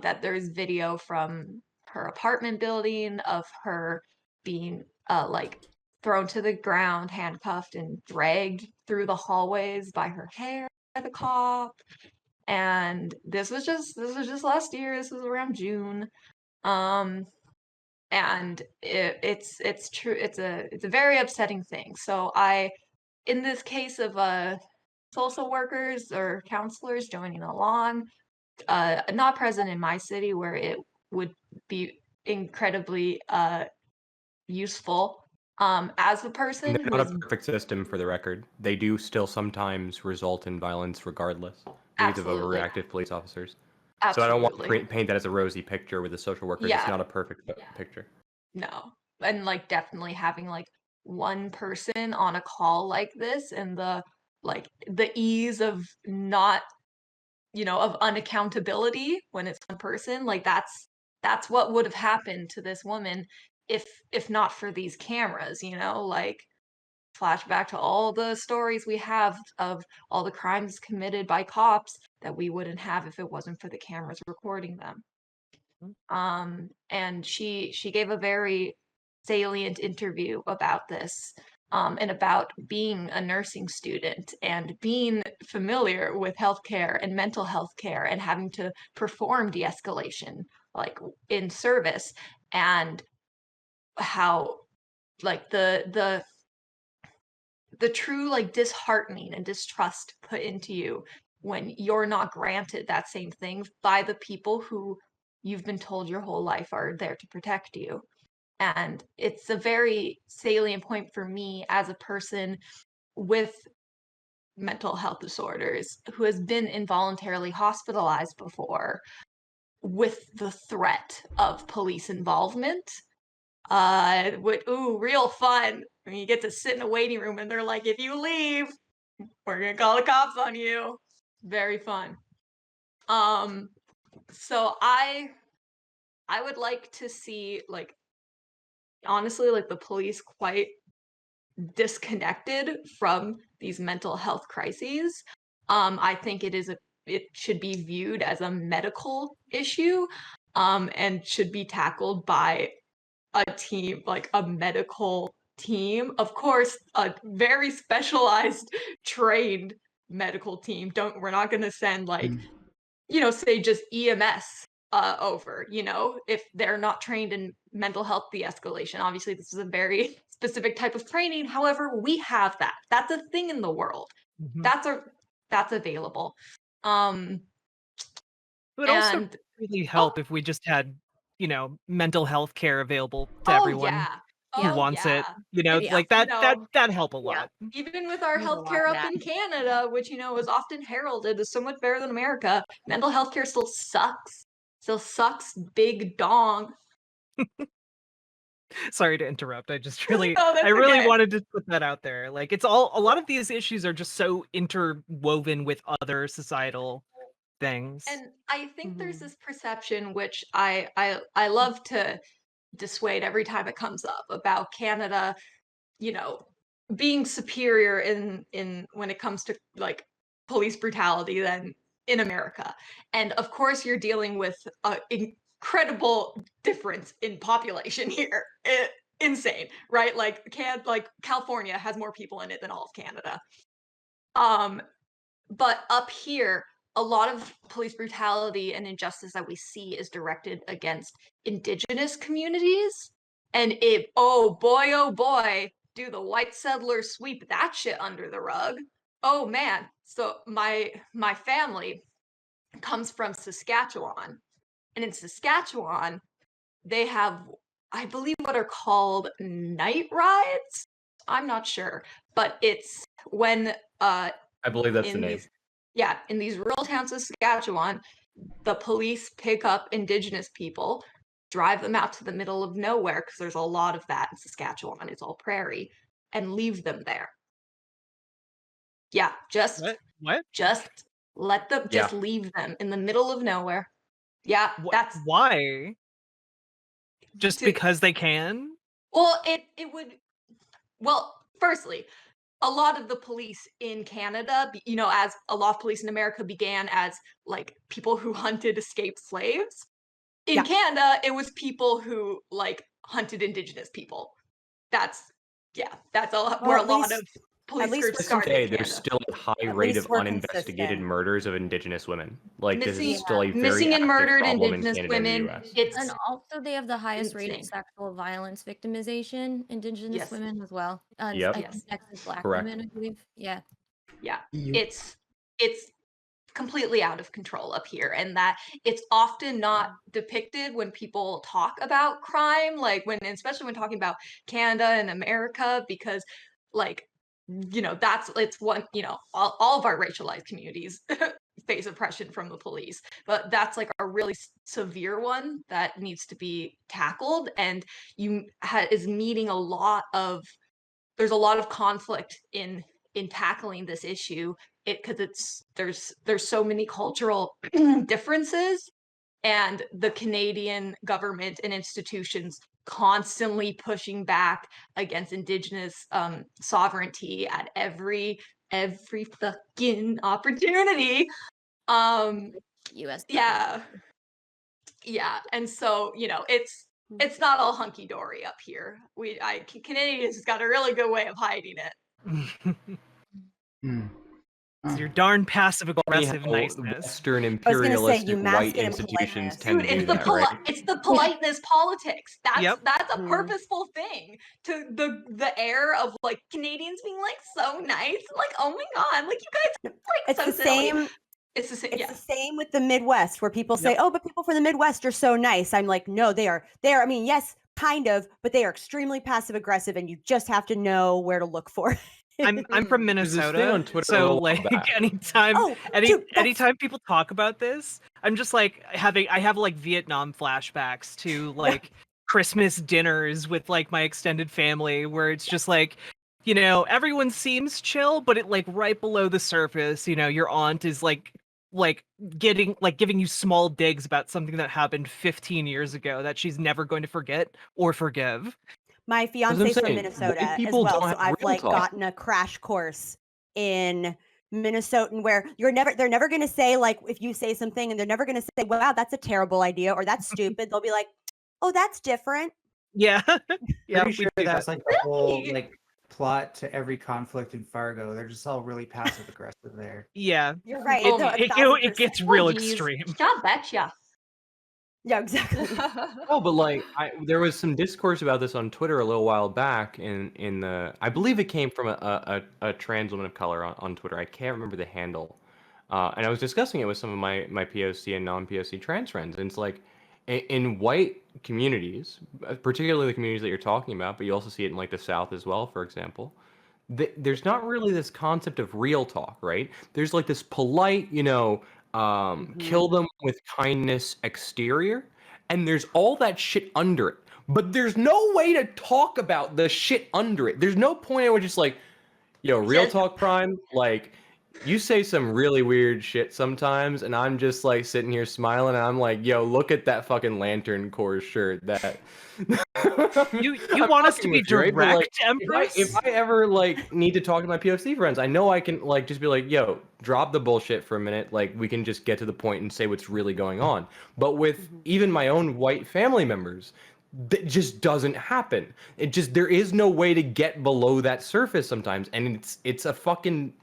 That there's video from her apartment building of her being like thrown to the ground, handcuffed, and dragged through the hallways by her hair by the cop. And this was just last year. This was around June. Um, and it's true. It's a very upsetting thing. So in this case of social workers or counselors joining along, not present in my city where it would be incredibly useful. As a person They're who not a is perfect system, for the record. They do still sometimes result in violence regardless because of absolutely, overreactive police officers. So I don't want to absolutely, paint that as a rosy picture with the social workers. It's yeah, not a perfect picture. no, and like definitely having like one person on a call like this and the ease of not of unaccountability when it's one person, like that's what would have happened to this woman if not for these cameras, like flashback to all the stories we have of all the crimes committed by cops that we wouldn't have if it wasn't for the cameras recording them. And she gave a very salient interview about this, and about being a nursing student and being familiar with healthcare and mental health care and having to perform de-escalation like in service, and how like the true like disheartening and distrust put into you when you're not granted that same thing by the people who you've been told your whole life are there to protect you. And it's a very salient point for me as a person with mental health disorders who has been involuntarily hospitalized before with the threat of police involvement. Real fun when you get to sit in a waiting room and they're like, if you leave, we're gonna call the cops on you. Very fun. So I would like to see, like, honestly, like the police quite disconnected from these mental health crises. I think it should be viewed as a medical issue, and should be tackled by a team, like a medical team. Of course, a very specialized, trained medical team. We're not going to send like, say just EMS over, if they're not trained in mental health de-escalation. Obviously, this is a very specific type of training. However, we have that. That's a thing in the world. That's available. It would also really help if we just had, mental health care available to everyone who wants it. Like that'd help a lot. Even with our Need a lot healthcare of up that. in Canada, which is often heralded as so much better than America, mental health care still sucks. Still sucks big dong. Sorry to interrupt. I just really, No, that's I really okay. wanted to put that out there. Like a lot of these issues are just so interwoven with other societal things. And I think there's this perception, which I love to dissuade every time it comes up, about Canada, being superior in when it comes to like police brutality than in America. And of course, you're dealing with an incredible difference in population here. Insane, right? Like California has more people in it than all of Canada. But up here, a lot of police brutality and injustice that we see is directed against Indigenous communities. And oh boy, do the white settlers sweep that shit under the rug. Oh man. So my family comes from Saskatchewan. And in Saskatchewan, they have, I believe, what are called night rides. I'm not sure, but it's when I believe that's the in name. in these rural towns of Saskatchewan, the police pick up Indigenous people, drive them out to the middle of nowhere, because there's a lot of that in Saskatchewan. It's all prairie, and leave them there. Yeah, just what? Just let them, just leave them in the middle of nowhere. Yeah, that's why. Just because they can? Well, it would. Well, firstly, a lot of the police in Canada, as a lot of police in America began as like people who hunted escaped slaves. In Canada, it was people who like hunted Indigenous people. That's a lot where a lot of police groups started. Okay, there's still a high rate of uninvestigated murders of Indigenous women. Like this is still a very missing and active murdered problem Indigenous in Canada women. and the US. And also they have the highest rate of insane. sexual violence victimization, Indigenous women as well. Yep. I think Texas Black Correct. women, I believe. Yeah. It's completely out of control up here, and that it's often not depicted when people talk about crime, like especially when talking about Canada and America, because like it's one, all of our racialized communities face oppression from the police, but that's like a really severe one that needs to be tackled, and is needing there's a lot of conflict in tackling this issue, because there's so many cultural differences, and the Canadian government and institutions constantly pushing back against Indigenous sovereignty at every fucking opportunity. US. Yeah, and so it's it's not all hunky dory up here. Canadians got a really good way of hiding it. Hmm. It's your darn passive aggressive Funny how niceness. Western I was gonna say, you imperialistic mask white it in institutions politeness. tend Dude, to do it's the that, right? it's the politeness politics. Yep. That's a Mhm. purposeful thing to the air of like Canadians being like so nice, like oh my god, like you guys like It's so the silly. same. It's the same. It's Yeah. the same with the Midwest, where people say, Yep. "Oh, but people from the Midwest are so nice." I'm like, no, they are. They are. I mean, yes, kind of, but they are extremely passive aggressive, and you just have to know where to look for. I'm from There's this thing Minnesota, on Twitter a so little while like back. anytime Oh, dude, that's anytime people talk about this, I'm just like I have like Vietnam flashbacks to like Christmas dinners with like my extended family, where it's just like, you know, everyone seems chill, but it like right below the surface, you know, your aunt is like giving you small digs about something that happened 15 years ago that she's never going to forget or forgive. my That's what I'm fiance's from saying. White Minnesota as people well, don't so have I've real like talk. gotten a crash course in Minnesotan where they're never going to say, like, if you say something and they're never going to say, wow, that's a terrible idea or that's stupid. They'll be like, oh, that's different. Yeah. Yeah, Pretty we sure do that's that. like the whole Really? like plot to every conflict in Fargo. They're just all really passive aggressive there. Yeah. You're right. Oh It's my- a It 1000%. gets real Oh, geez. extreme. Yeah, betcha. Yeah, exactly. Oh, but like there was some discourse about this on Twitter a little while back in the I believe it came from a trans woman of color on Twitter. I can't remember the handle. And I was discussing it with some of my POC and non-POC trans friends. And it's like in white communities, particularly the communities that you're talking about, but you also see it in like the South as well, for example. There's not really this concept of real talk, right? There's like this polite, kill them with kindness exterior, and there's all that shit under it. But there's no way to talk about the shit under it. There's no point at which it's like, yo, real Just- talk, Prime, like you say some really weird shit sometimes, and I'm just like sitting here smiling, and I'm like, yo, look at that fucking Lantern Corps shirt. That You I'm want us to fucking be with you, right? But, direct, like, Empress? if I ever like need to talk to my POC friends, I know I can like just be like, yo, drop the bullshit for a minute. Like we can just get to the point and say what's really going on. But with even my own white family members, that just doesn't happen. There is no way to get below that surface sometimes, and it's a fucking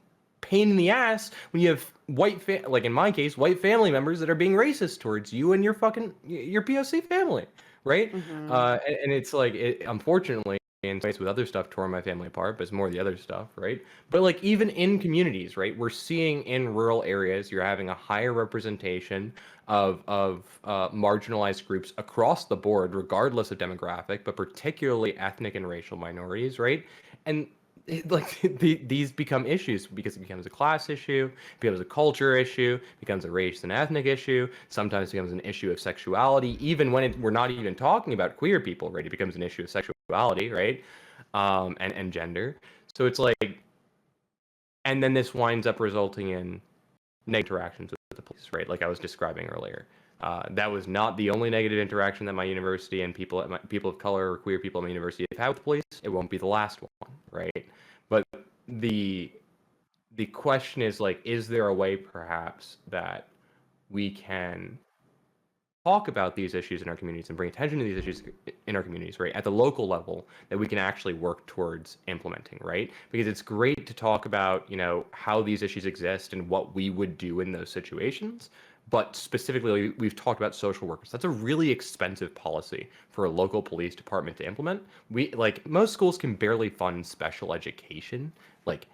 pain in the ass when you have like in my case, white family members that are being racist towards you and your POC family, right? And it's like unfortunately in ways with other stuff tore my family apart, but it's more the other stuff, right? But like even in communities, right, we're seeing in rural areas you're having a higher representation of marginalized groups across the board, regardless of demographic, but particularly ethnic and racial minorities, right? And these become issues because it becomes a class issue, becomes a culture issue, becomes a race and ethnic issue, sometimes becomes an issue of sexuality, even when we're not even talking about queer people, right? It becomes an issue of sexuality, right? And gender. So it's like, and then this winds up resulting in negative interactions with the police, right? Like I was describing earlier. That was not the only negative interaction that my university and people of color or queer people at my university have had with the police. It won't be the last one, right? But the question is like, is there a way perhaps that we can talk about these issues in our communities and bring attention to these issues in our communities, right? At the local level that we can actually work towards implementing, right? Because it's great to talk about, how these issues exist and what we would do in those situations. But specifically, we've talked about social workers. That's a really expensive policy for a local police department to implement. Most schools can barely fund special education, like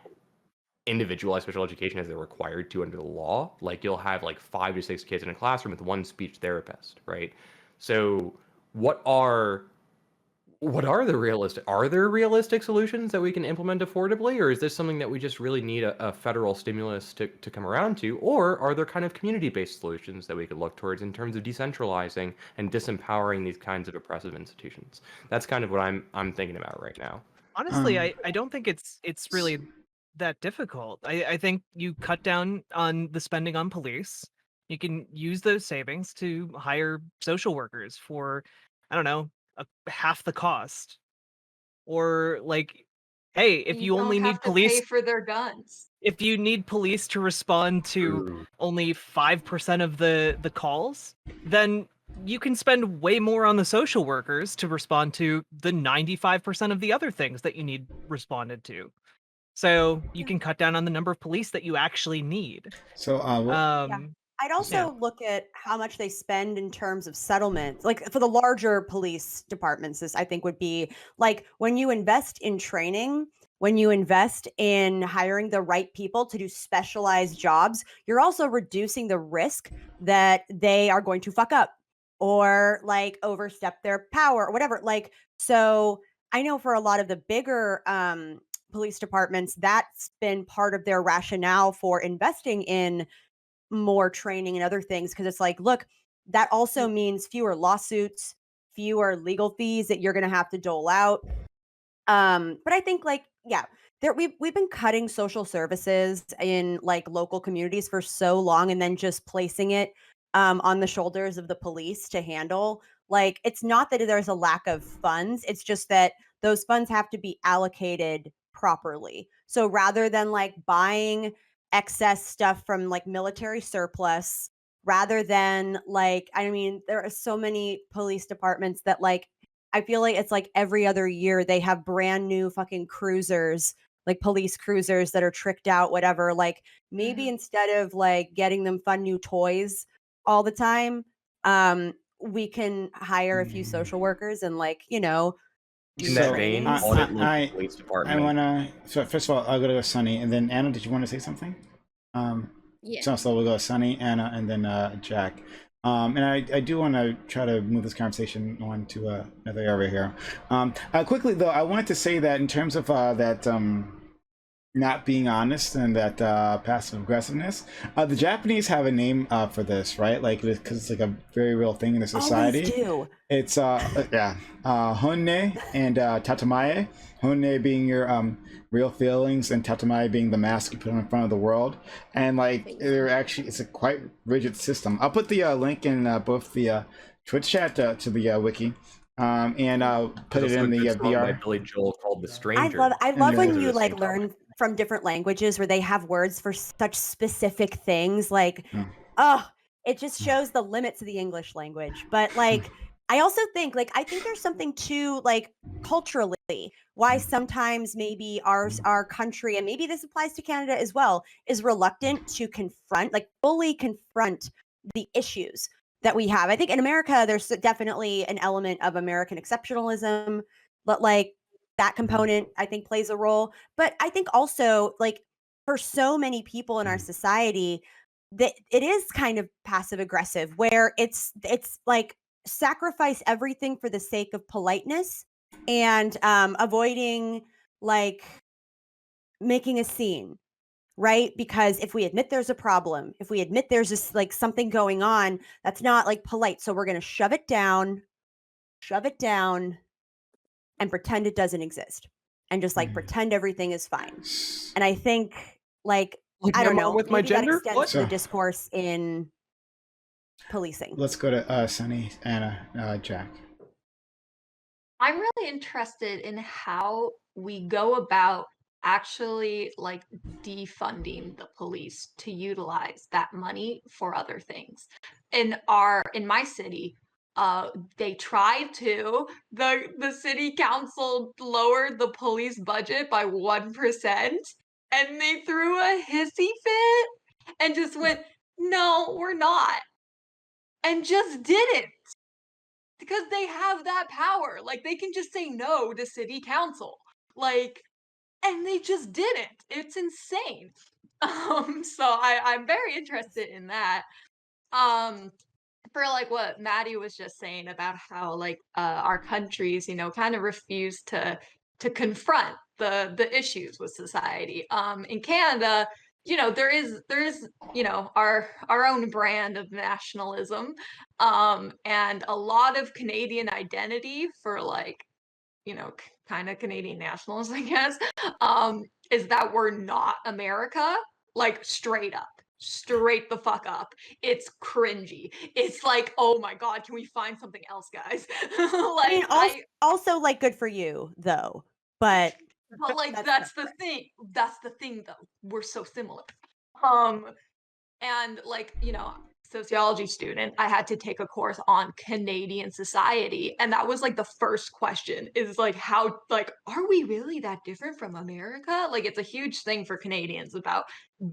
individualized special education as they're required to under the law. Like you'll have like 5 to 6 kids in a classroom with one speech therapist, right? So are there realistic solutions that we can implement affordably, or is this something that we just really need a federal stimulus to come around to, or are there kind of community-based solutions that we could look towards in terms of decentralizing and disempowering these kinds of oppressive institutions? That's kind of what I'm thinking about right now. Honestly, I don't think it's really that difficult. I think you cut down on the spending on police. You can use those savings to hire social workers for, I don't know, half the cost. Or like, hey, if you only don't need have to police pay for their guns. if you need police to respond to only 5% of the calls, then you can spend way more on the social workers to respond to the 95% of the other things that you need responded to. So you can cut down on the number of police that you actually need. So, I'd also look at how much they spend in terms of settlements. Like for the larger police departments, this I think would be like when you invest in training, when you invest in hiring the right people to do specialized jobs, you're also reducing the risk that they are going to fuck up or like overstep their power or whatever. Like, so I know for a lot of the bigger police departments, that's been part of their rationale for investing in more training and other things, because it's like, look, that also means fewer lawsuits, fewer legal fees that you're going to have to dole out. But I think like, yeah, we've been cutting social services in like local communities for so long and then just placing it on the shoulders of the police to handle. Like, it's not that there's a lack of funds, it's just that those funds have to be allocated properly. So rather than like buying excess stuff from like military surplus, rather than like, I mean, there are so many police departments that like, I feel like it's like every other year they have brand new fucking cruisers, like police cruisers that are tricked out, whatever. Like maybe instead of like getting them fun new toys all the time, we can hire a few social workers and like, you know, do In that vein, trainings. audit local police I department. want to. So first of all, I'll go to Sunny, and then Anna. Did you want to say something? Yeah. So we'll go Sunny, Anna, and then Jack. And I do want to try to move this conversation on to another area here. Quickly though, I wanted to say that in terms of that not being honest and that passive aggressiveness, the Japanese have a name for this, right? Like, because it's like a very real thing in the society. Always do. It's honne and tatamae. Honne being your real feelings, and tatamae being the mask you put on in front of the world. And like, they're actually, it's a quite rigid system. I'll put the link in both the Twitch chat to the wiki. And put it in the By VR. Billy Joel called The Stranger. I love then when there's you a like same learn from different languages where they have words for such specific things. Like, Mm. oh, it just shows the limits of the English language. But like, I also think like I think there's something to like culturally why sometimes maybe our country, and maybe this applies to Canada as well, is reluctant to confront, like fully confront the issues that we have. I think in America there's definitely an element of American exceptionalism, but like that component I think plays a role. But I think also like for so many people in our society that it is kind of passive aggressive, where it's like sacrifice everything for the sake of politeness and avoiding like making a scene, right? Because if we admit there's a problem, if we admit there's just like something going on, that's not like polite. So we're going to shove it down and pretend it doesn't exist and just like pretend everything is fine. And I think like I don't know, with my maybe that gender? extends What? to the So- discourse in policing. Let's go to Sunny, Anna, Jack. I'm really interested in how we go about actually like defunding the police to utilize that money for other things. In my city, they tried to, the city council lowered the police budget by 1%, and they threw a hissy fit and just went, no, we're not, and just didn't. Because they have that power. Like, they can just say no to city council. Like, and they just didn't. It's insane. So I'm very interested in that. For like what Maddie was just saying about how like our countries, kind of refuse to confront the issues with society. In Canada, there is our own brand of nationalism, and a lot of Canadian identity for like kind of Canadian nationalists, I guess, is that we're not America, like straight the fuck up. It's cringy. It's like, oh my god, can we find something else, guys? I mean, also like good for you though, but like that's the thing. That's the thing, though. We're so similar. And like, sociology student, I had to take a course on Canadian society, and that was like the first question is like, how, like, are we really that different from America? Like, it's a huge thing for Canadians about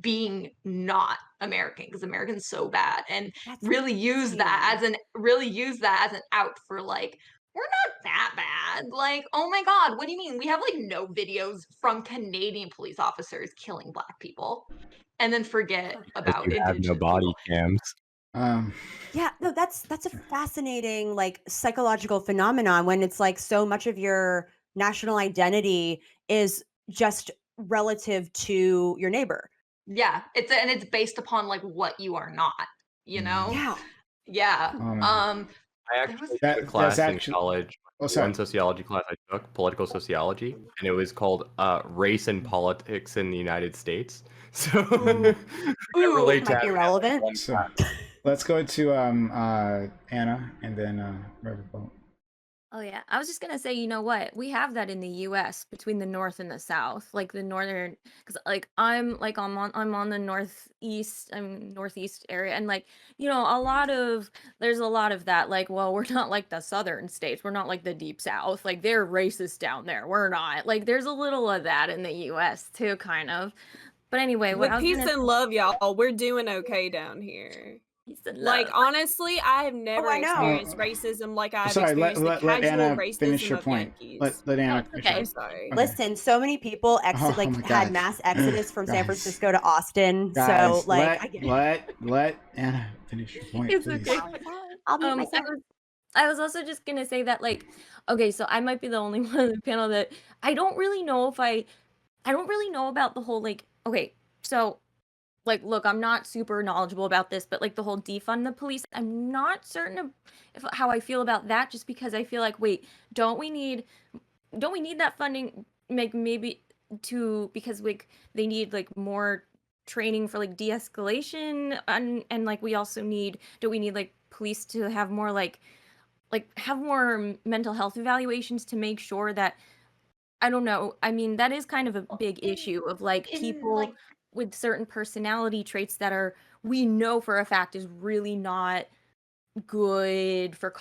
being not American, because Americans so bad, and That's really use that insane. as an out for like, we're not that bad. Like, oh my God, what do you mean? We have like no videos from Canadian police officers killing Black people, and then forget Because about you have no Indigenous body people. cams. Yeah, no, that's a fascinating like psychological phenomenon when it's like so much of your national identity is just relative to your neighbor. Yeah, it's based upon like what you are not, you know? Yeah. Yeah. I There actually was took a That's class in actually. college, Oh, sorry. one sociology class I took, political sociology, and it was called Race and Politics in the United States. So I relate to Might be having relevant. one So class. let's go to Anna and then Reverend Bolt. Oh yeah, I was just gonna say, you know what? We have that in the U.S. between the North and the South, like the northern, because like I'm on the northeast area, and like there's a lot of that. Like, well, we're not like the southern states, we're not like the deep South, like they're racist down there. We're not. Like, there's a little of that in the U.S. too, kind of. But anyway, what With I was peace gonna and love, y'all, we're doing okay down here. peace and Like, love. honestly, I have never I know. experienced racism like I've Sorry, let experienced the let casual Anna racism finish your of point. Yankees. Let No, Anna it's finish. okay. I'm Your sorry. Okay. Listen, so many people Oh my had God. mass exodus from San Guys. Francisco to Austin. Guys, So like I get it. let Anna finish your point, It's please. okay. I'll mute I myself. was also just gonna say that, like, okay, so I might be the only one on the panel that I don't really know about the whole, like, okay, so, like, look, I'm not super knowledgeable about this, but like the whole defund the police, I'm not certain of how I feel about that, just because I feel like, wait, don't we need that funding, like, maybe because like they need like more training for like de-escalation, and like we also don't we need like police to have more like have more mental health evaluations to make sure that, I don't know, I mean, that is kind of a big issue of like In people like with certain personality traits that we know for a fact is really not good for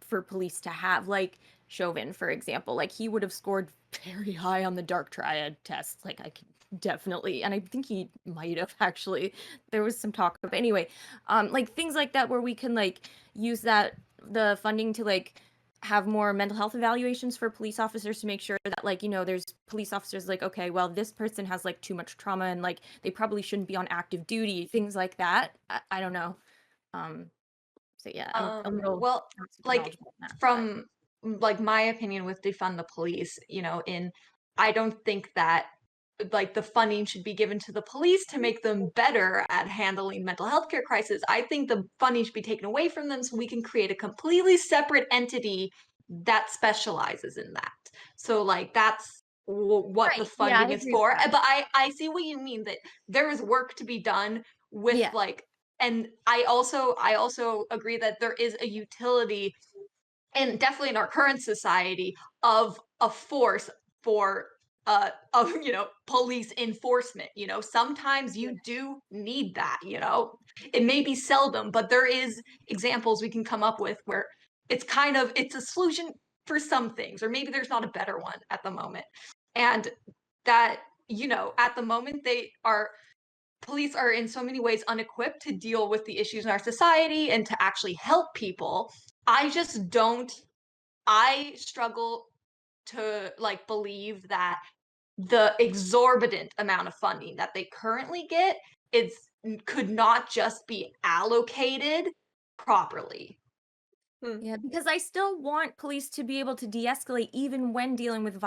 for police to have, like Chauvin, for example. Like, he would have scored very high on the dark triad test, like, I can definitely, and I think he might have actually, there was some talk of, anyway, like things like that where we can like use the funding to like have more mental health evaluations for police officers to make sure that, like, there's police officers like, okay, well, this person has like too much trauma and like they probably shouldn't be on active duty, things like that. I don't know. So yeah, I'm a little well, not super like knowledgeable on that, but from like my opinion with defund the police, I don't think that like the funding should be given to the police to make them better at handling mental health care crisis. I think the funding should be taken away from them so we can create a completely separate entity that specializes in that. So like that's what the right, yeah, I funding is agree with for. that. But I see what you mean, that there is work to be done with Yeah, like, and I also agree that there is a utility, and definitely in our current society, of a force for of police enforcement. Sometimes you do need that. It may be seldom, but there is examples we can come up with where it's a solution for some things, or maybe there's not a better one at the moment. And that, at the moment, police are in so many ways unequipped to deal with the issues in our society and to actually help people. I struggle to like believe that the exorbitant amount of funding that they currently get could not just be allocated properly. yeah, because I still want police to be able to de-escalate even when dealing with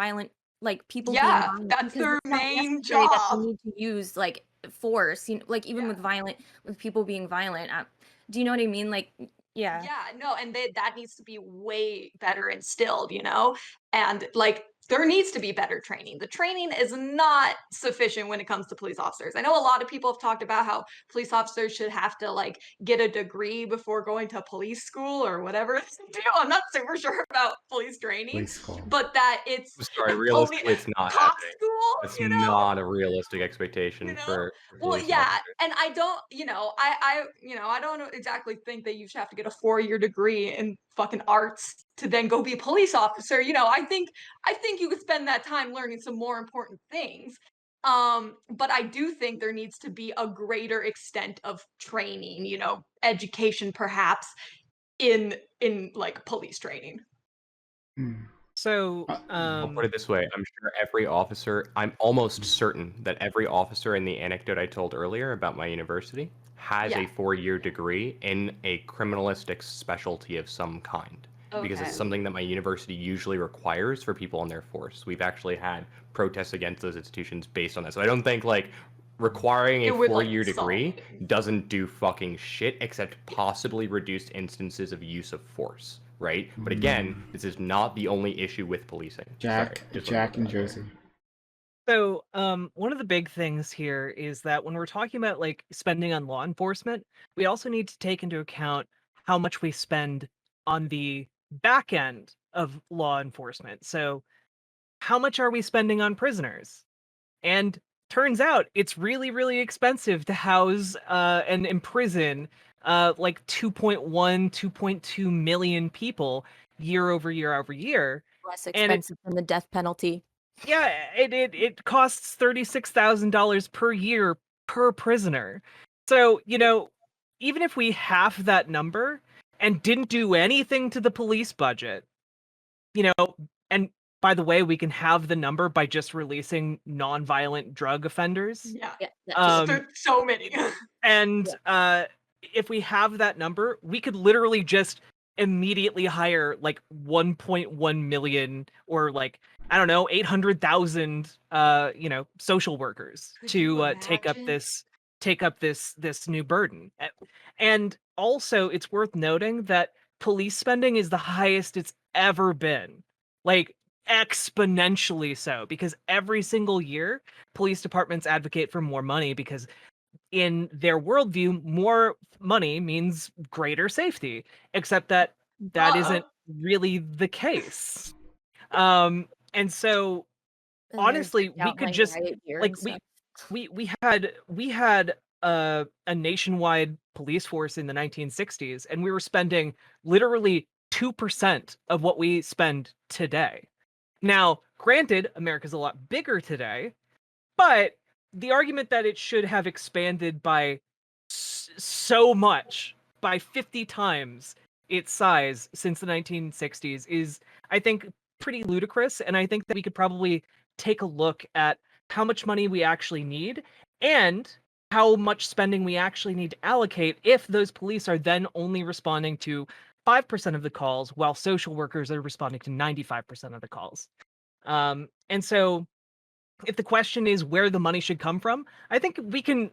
people being Yeah, violent, that's because their it's not main necessary that they job. need to use like force, like even Yeah. with people being violent. Do you know what I mean? Like, yeah. Yeah, no, and that needs to be way better instilled, and like there needs to be better training. The training is not sufficient when it comes to police officers. I know a lot of people have talked about how police officers should have to like get a degree before going to police school or whatever they do. I'm not super sure about police training, Police school. but that it's I'm sorry, realistically, it's not cop happening. school, That's you know? not a realistic expectation You know? for Well, police yeah, officers. and I don't, I don't exactly think that you should have to get a 4-year degree in fucking arts to then go be a police officer. I think you could spend that time learning some more important things. But I do think there needs to be a greater extent of training, education perhaps in like police training. So, I'll put it this way. I'm almost certain that every officer in the anecdote I told earlier about my university has Yeah. a 4-year degree in a criminalistic specialty of some kind. Because Okay. it's something that my university usually requires for people on their force. We've actually had protests against those institutions based on that. So I don't think like requiring a It would, like, 4-year solve degree it. doesn't do fucking shit except possibly reduce instances of use of force, right? But again, this is not the only issue with policing. Jack, Sorry, just Jack, and wanted to- Josie. So, one of the big things here is that when we're talking about like spending on law enforcement, we also need to take into account how much we spend on the back end of law enforcement. So, how much are we spending on prisoners? And turns out it's really, really expensive to house and imprison like 2.2 million people year over year over year. Less And it- expensive than the death penalty. Yeah, it costs $36,000 per year per prisoner. So, even if we half that number and didn't do anything to the police budget, and by the way, we can have the number by just releasing non-violent drug offenders. Yeah. Yeah, that Um, too. There's so many. And if we have that number, we could literally just immediately hire like 1.1 million or like, I don't know, 800,000 social workers Could to you take up imagine? this new burden. And also it's worth noting that police spending is the highest it's ever been. Like exponentially so, because every single year police departments advocate for more money because in their worldview, more money means greater safety, except that isn't really the case. And so And there's, honestly, like, we down, could like, just riot gear like and stuff. we had a nationwide police force in the 1960s, and we were spending literally 2% of what we spend today. Now, granted, America's a lot bigger today, but the argument that it should have expanded by so much, by 50 times its size since the 1960s is, I think, pretty ludicrous. And I think that we could probably take a look at how much money we actually need and how much spending we actually need to allocate if those police are then only responding to 5% of the calls while social workers are responding to 95% of the calls. And so if the question is where the money should come from, I think we can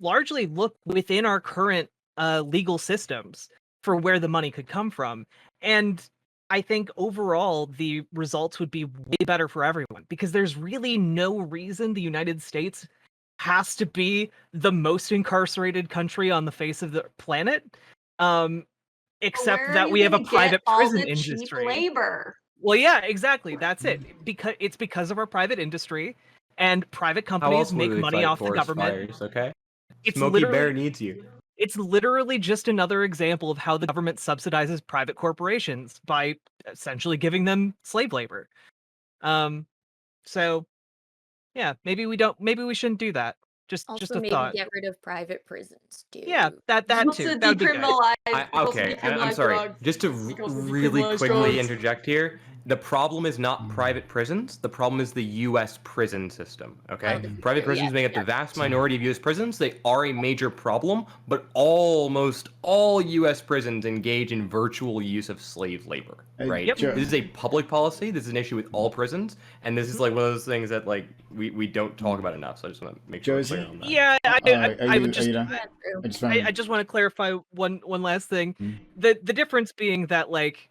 largely look within our current legal systems for where the money could come from. And I think overall the results would be way better for everyone because there's really no reason the United States has to be the most incarcerated country on the face of the planet. Except Where are that you we have a gonna get private all prison the cheap industry. labor? Well, yeah, exactly. That's it. Because of our private industry, and private How companies else make would we money fight off the forest government. fires, okay? It's Smokey Bear literally needs you. it's literally just another example of how the government subsidizes private corporations by essentially giving them slave labor. So yeah, maybe we shouldn't do that. Just Also, a maybe thought. get rid of private prisons, dude. Yeah, that Supposed too. to That would be good. decriminalize. Okay, and I'm decriminalize sorry. drugs. Just to Supposed to really decriminalize quickly drugs. interject here, the problem is not private prisons. The problem is the U.S. prison system. Okay, Oh, the- private yeah, prisons make up yeah. the vast minority of U.S. prisons. They are a major problem, but almost all U.S. prisons engage in virtual use of slave labor. Right. Yep. This is a public policy. This is an issue with all prisons, and this is like one of those things that like we don't talk about enough. So I just want to make sure we're Josie? clear on that. Yeah, I would just done? Yeah, true. I just I want just want to clarify one last thing. Mm. The difference being that like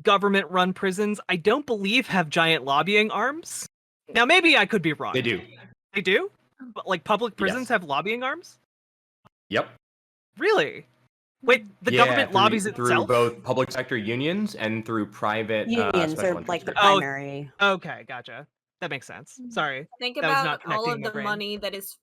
government-run prisons, I don't believe have giant lobbying arms. Now, maybe I could be wrong. They do. They do? But, like, public prisons Yes. have lobbying arms? Yep. Really? Wait, the Yeah, government lobbies through itself? both public sector unions and through private Unions special are interest like the groups. primary. Okay, gotcha. That makes sense. Sorry. Think That was not about all connecting of my the brain. money that is.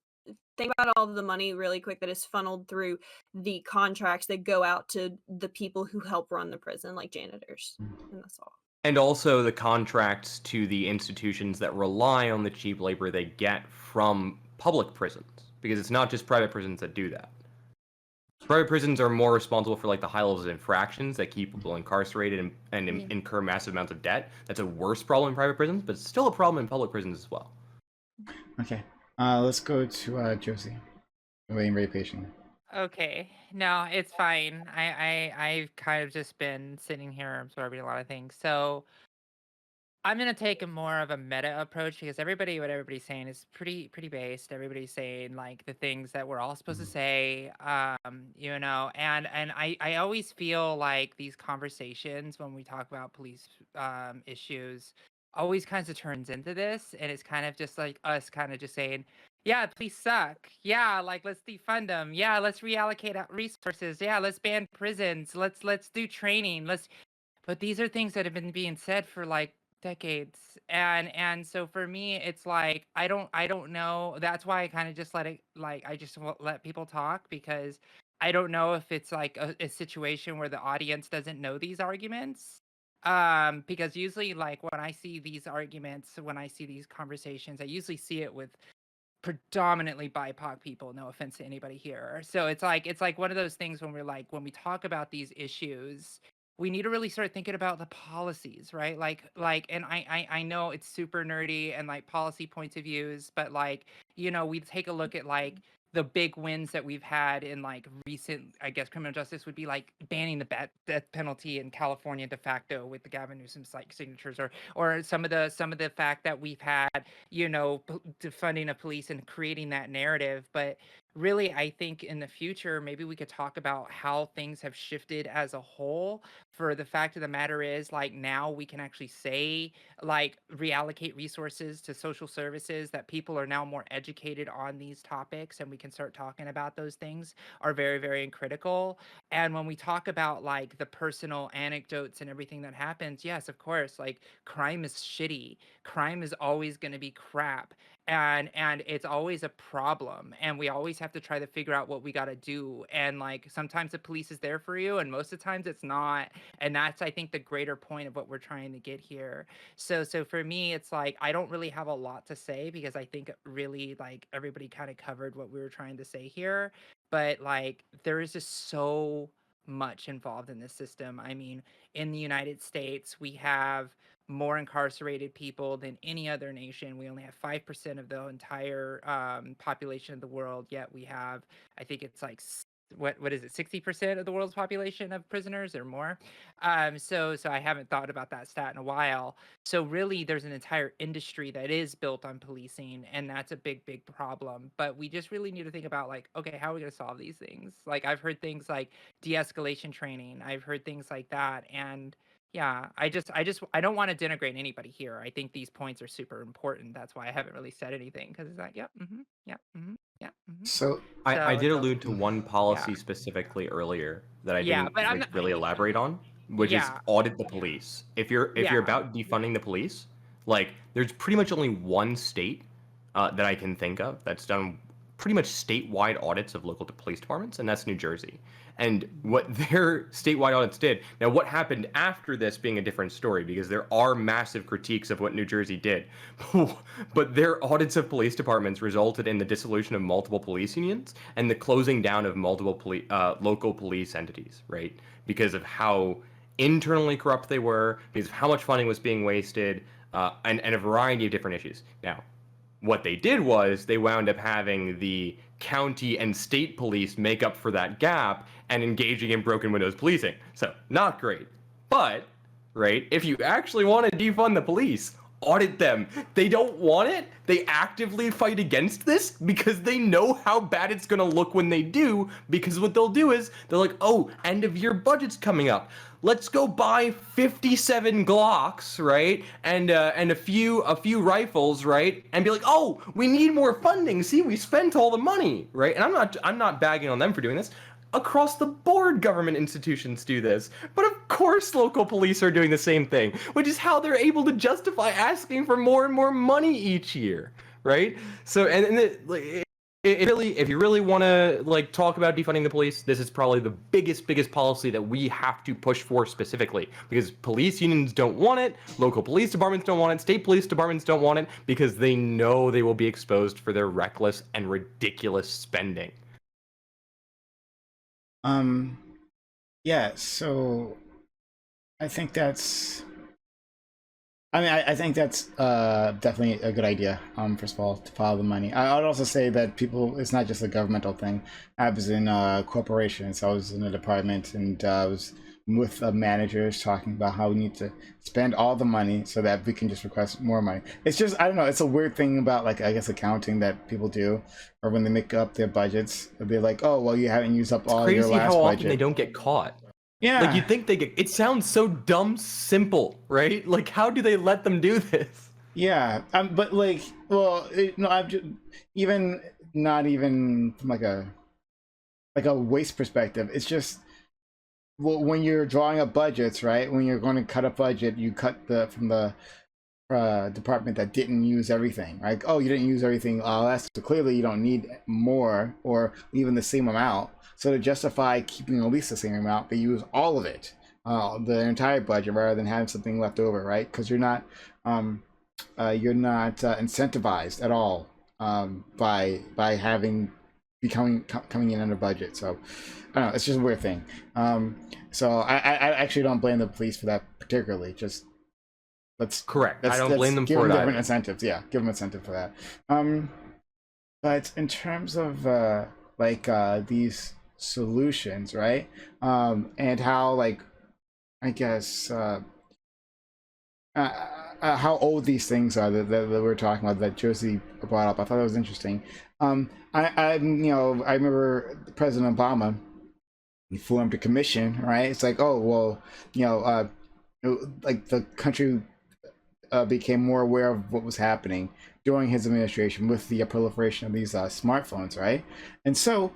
Think about all of the money really quick that is funneled through the contracts that go out to the people who help run the prison, like janitors, and that's all. And also the contracts to the institutions that rely on the cheap labor they get from public prisons, because it's not just private prisons that do that. Private prisons are more responsible for like the high levels of infractions that keep people incarcerated and incur massive amounts of debt. That's a worse problem in private prisons, but it's still a problem in public prisons as well. Okay, let's go to Josie. Waiting very patiently. Okay, no, it's fine. I've kind of just been sitting here absorbing a lot of things. So I'm gonna take a more of a meta approach because what everybody's saying is pretty based. Everybody's saying like the things that we're all supposed to say, and I always feel like these conversations when we talk about police issues always kind of turns into this, and it's kind of just like us kind of just saying, yeah, police suck. Yeah, like let's defund them. Yeah, let's reallocate resources. Yeah, let's ban prisons. Let's do training. But these are things that have been being said for like decades, and so for me it's like I don't know. That's why I kind of just let it, like I just let people talk, because I don't know if it's like a situation where the audience doesn't know these arguments, because usually like when I see these arguments, when I see these conversations, I usually see it with predominantly BIPOC people. No offense to anybody here. So it's like one of those things when when we talk about these issues, we need to really start thinking about the policies, right? And I know it's super nerdy and like policy points of views, but like, we take a look at like the big wins that we've had in like recent, I guess, criminal justice would be like banning the death penalty in California de facto with the Gavin Newsom's like signatures, or some of the fact that we've had, defunding of police and creating that narrative. But really, I think in the future, maybe we could talk about how things have shifted as a whole. For the fact of the matter is, like, now we can actually say, like, reallocate resources to social services, that people are now more educated on these topics and we can start talking about those things, are very, very critical. And when we talk about like the personal anecdotes and everything that happens, yes, of course, like crime is shitty. Crime is always going to be crap. And it's always a problem, and we always have to try to figure out what we got to do. And like sometimes the police is there for you and most of the times it's not, and that's, I think, the greater point of what we're trying to get here. So for me, it's like I don't really have a lot to say, because I think really like everybody kind of covered what we were trying to say here. But like there is just so much involved in this system. I mean, in the United States, we have more incarcerated people than any other nation. We only have 5% of the entire population of the world, yet we have, I think it's like, what is it, 60% of the world's population of prisoners or more. So I haven't thought about that stat in a while. So really there's an entire industry that is built on policing, and that's a big problem. But we just really need to think about like, okay, how are we going to solve these things? Like I've heard things like de-escalation training, I've heard things like that. And yeah, I don't want to denigrate anybody here. I think these points are super important. That's why I haven't really said anything, because it's like, yep, yep, yep. So I did So- allude to one policy specifically earlier that I Yeah, didn't but I'm like, not- really elaborate on, which is Yeah. audit the police. If you're Yeah. about defunding the police, like there's pretty much only one state that I can think of that's done pretty much statewide audits of local police departments, and that's New Jersey. And what their statewide audits did, now what happened after this being a different story, because there are massive critiques of what New Jersey did, but their audits of police departments resulted in the dissolution of multiple police unions and the closing down of multiple local police entities, right? Because of how internally corrupt they were, because of how much funding was being wasted, and a variety of different issues. Now, what they did was they wound up having the county and state police make up for that gap and engaging in broken windows policing. So not great. But, right, if you actually want to defund the police, audit them. They don't want it. They actively fight against this because they know how bad it's going to look when they do, because what they'll do is they're like, oh, end of year budget's coming up. let's go buy 57 Glocks, right, and a few rifles, right, and be like, oh, we need more funding. See, we spent all the money, right? And I'm not bagging on them for doing this. Across the board, government institutions do this, but of course local police are doing the same thing, which is how they're able to justify asking for more and more money each year, right? So, if you really want to like talk about defunding the police, this is probably the biggest policy that we have to push for specifically, because police unions don't want it, local police departments don't want it, state police departments don't want it, because they know they will be exposed for their reckless and ridiculous spending. Yeah, so I think that's I think that's definitely a good idea. First of all, to follow the money. I would also say that it's not just a governmental thing. I was in corporations. I was in a department, and I was with managers talking about how we need to spend all the money so that we can just request more money. It's just, I don't know, it's a weird thing about, like, I guess accounting that people do, or when they make up their budgets, they're like, oh, well, you haven't used up all your last budget. It's crazy how often they don't get caught. Yeah. Like, you'd think they get, it sounds so dumb simple, right? Like, how do they let them do this? Yeah, but like, well, no, I'm just not even from like a waste perspective. It's just, well, when you're drawing up budgets, right? When you're going to cut a budget, you cut from the department that didn't use everything, right? Oh, you didn't use everything. That's so clearly you don't need more or even the same amount. So to justify keeping at least the same amount, they use all of it, the entire budget, rather than having something left over, right? Because you're not incentivized at all by coming in under budget. So I don't know, it's just a weird thing. So I actually don't blame the police for that particularly. Just correct. I don't blame them for it. Different incentives. Yeah, give them incentive for that. But in terms of these solutions, right? And how, like, I guess how old these things are that we're talking about, that Josie brought up. I thought that was interesting. I remember President Obama, he formed a commission, right? It's like, oh, well, like the country became more aware of what was happening during his administration with the proliferation of these smartphones, right? And so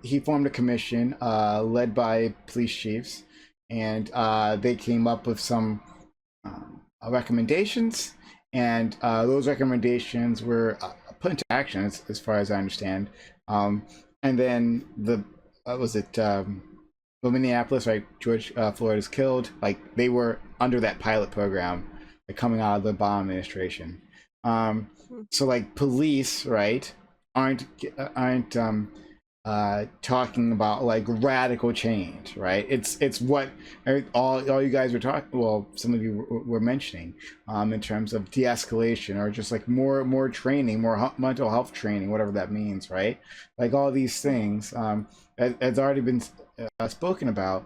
he formed a commission led by police chiefs, and they came up with some recommendations, and those recommendations were put into action, as far as I understand. And then Minneapolis, right? George Floyd is killed. Like, they were under that pilot program, like, coming out of the Obama administration. So like police, right, aren't talking about like radical change, right? It's what all you guys were talking, well, some of you were mentioning, in terms of de-escalation, or just like more training, more mental health training, whatever that means, right? Like all these things has already been spoken about,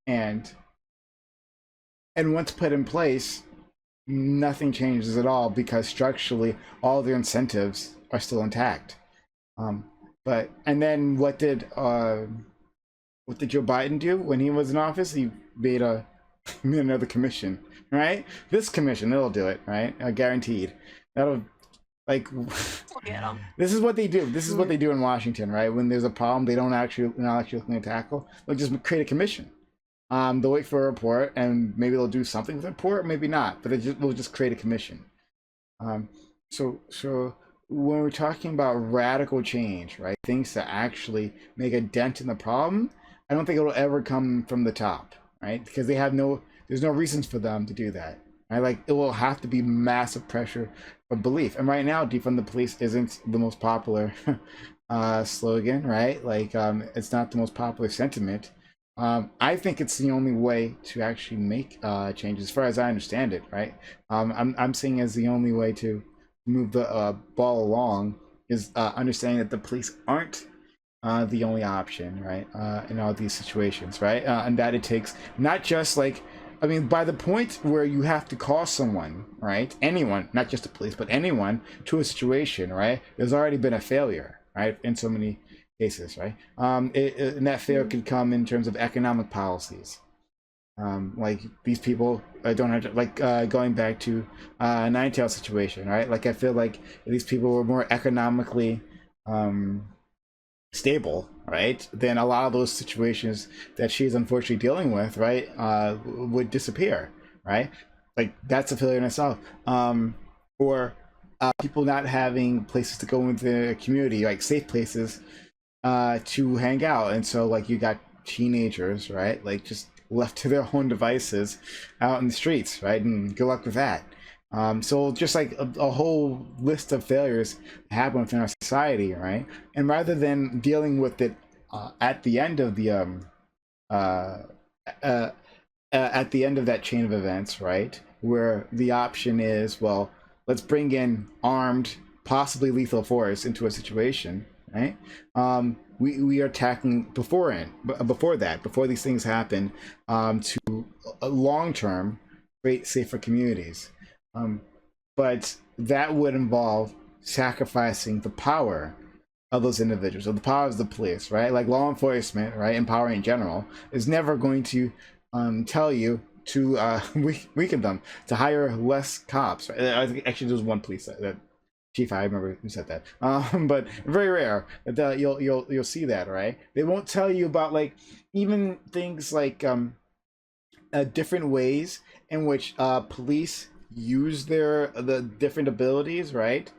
and once put in place, nothing changes at all, because structurally all their incentives are still intact. And then what did Joe Biden do when he was in office? He made another commission, right? This commission, it'll do it, right? Guaranteed. That'll, like, this is what they do. This is what they do in Washington, right? When there's a problem they're not actually looking to tackle, they'll just create a commission. They'll wait for a report, and maybe they'll do something with the report, maybe not, but they'll just create a commission. So when we're talking about radical change, right, things to actually make a dent in the problem, I don't think it'll ever come from the top, right? Because there's no reasons for them to do that, right? Like, it will have to be massive pressure of belief. And right now, defund the police isn't the most popular slogan, right? Like, it's not the most popular sentiment. I think it's the only way to actually make changes, as far as I understand it, right? I'm seeing as the only way to move the ball along is understanding that the police aren't the only option, right? In all these situations, right? And that it takes not just like, I mean, by the point where you have to call someone, right? Anyone, not just the police, but anyone, to a situation, right? There's already been a failure, right? In so many cases, right? And that failure could come in terms of economic policies. Like these people don't have to, like going back to Ninetales situation, right? Like I feel like these people were more economically stable, right? Then a lot of those situations that she's unfortunately dealing with, right, would disappear, right? Like that's a failure in itself. Or people not having places to go into the community, like safe places to hang out, and so like you got teenagers, right, like just left to their own devices out in the streets, right, and good luck with that. So just like a whole list of failures happen within our society, right? And rather than dealing with it at the end of the at the end of that chain of events, right, where the option is, well, let's bring in armed, possibly lethal force into a situation, right? We are tackling before that, before these things happen, to long term create safer communities. But that would involve sacrificing the power of those individuals, of the power of the police, right? Like law enforcement, right, and power in general, is never going to tell you to weaken them, to hire less cops. Right? I think actually there was one police that chief, I remember who said that. But very rare that you'll see that, right? They won't tell you about like even things like different ways in which police use the different abilities, right,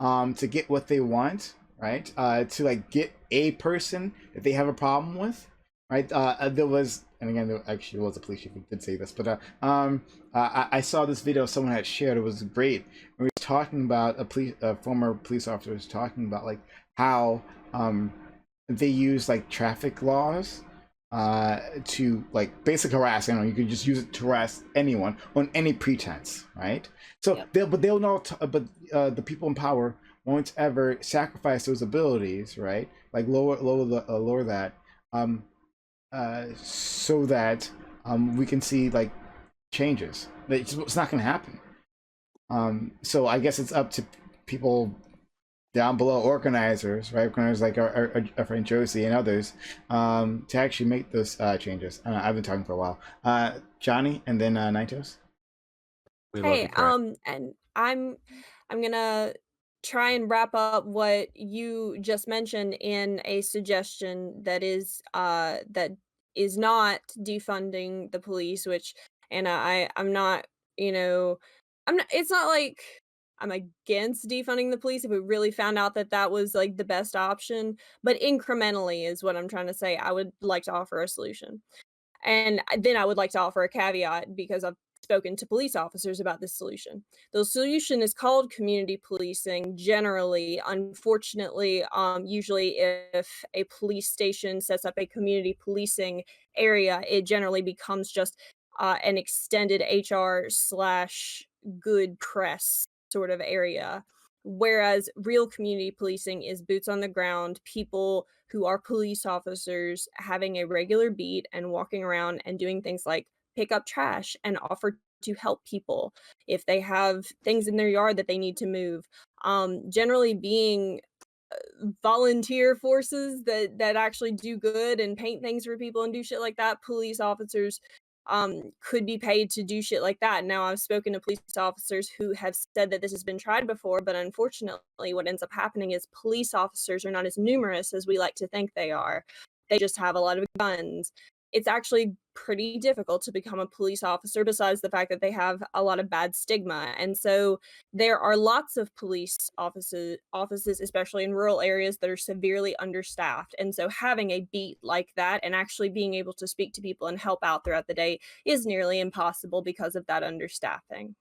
to get what they want, right, to like get a person that they have a problem with, right. There was, and again, there actually was a police chief who did say this, but I saw this video someone had shared. It was great. We were talking about a former police officer was talking about like how they use like traffic laws to like basic harassing. You could just use it to harass anyone on any pretense, right? So they'll know, but the people in power won't ever sacrifice those abilities, right? Like lower that, so that we can see like changes. It's not going to happen. So I guess it's up to people down below, organizers, right? Organizers like our friend Josie and others, to actually make those changes. I've been talking for a while. Johnny, and then Nitos. Hey, and I'm gonna try and wrap up what you just mentioned in a suggestion that is not defunding the police, which, and I'm not, I'm not, it's not like I'm against defunding the police if we really found out that that was like the best option, but incrementally is what I'm trying to say. I would like to offer a solution. And then I would like to offer a caveat because I've spoken to police officers about this solution. The solution is called community policing generally. Unfortunately, usually if a police station sets up a community policing area, it generally becomes just an extended HR/good press sort of area. Whereas real community policing is boots on the ground, people who are police officers having a regular beat and walking around and doing things like pick up trash and offer to help people if they have things in their yard that they need to move. Generally being volunteer forces that actually do good and paint things for people and do shit like that. Police officers could be paid to do shit like that. Now, I've spoken to police officers who have said that this has been tried before, but unfortunately what ends up happening is police officers are not as numerous as we like to think they are. They just have a lot of guns. It's actually pretty difficult to become a police officer, besides the fact that they have a lot of bad stigma. And so there are lots of police offices, especially in rural areas, that are severely understaffed. And so having a beat like that and actually being able to speak to people and help out throughout the day is nearly impossible because of that understaffing.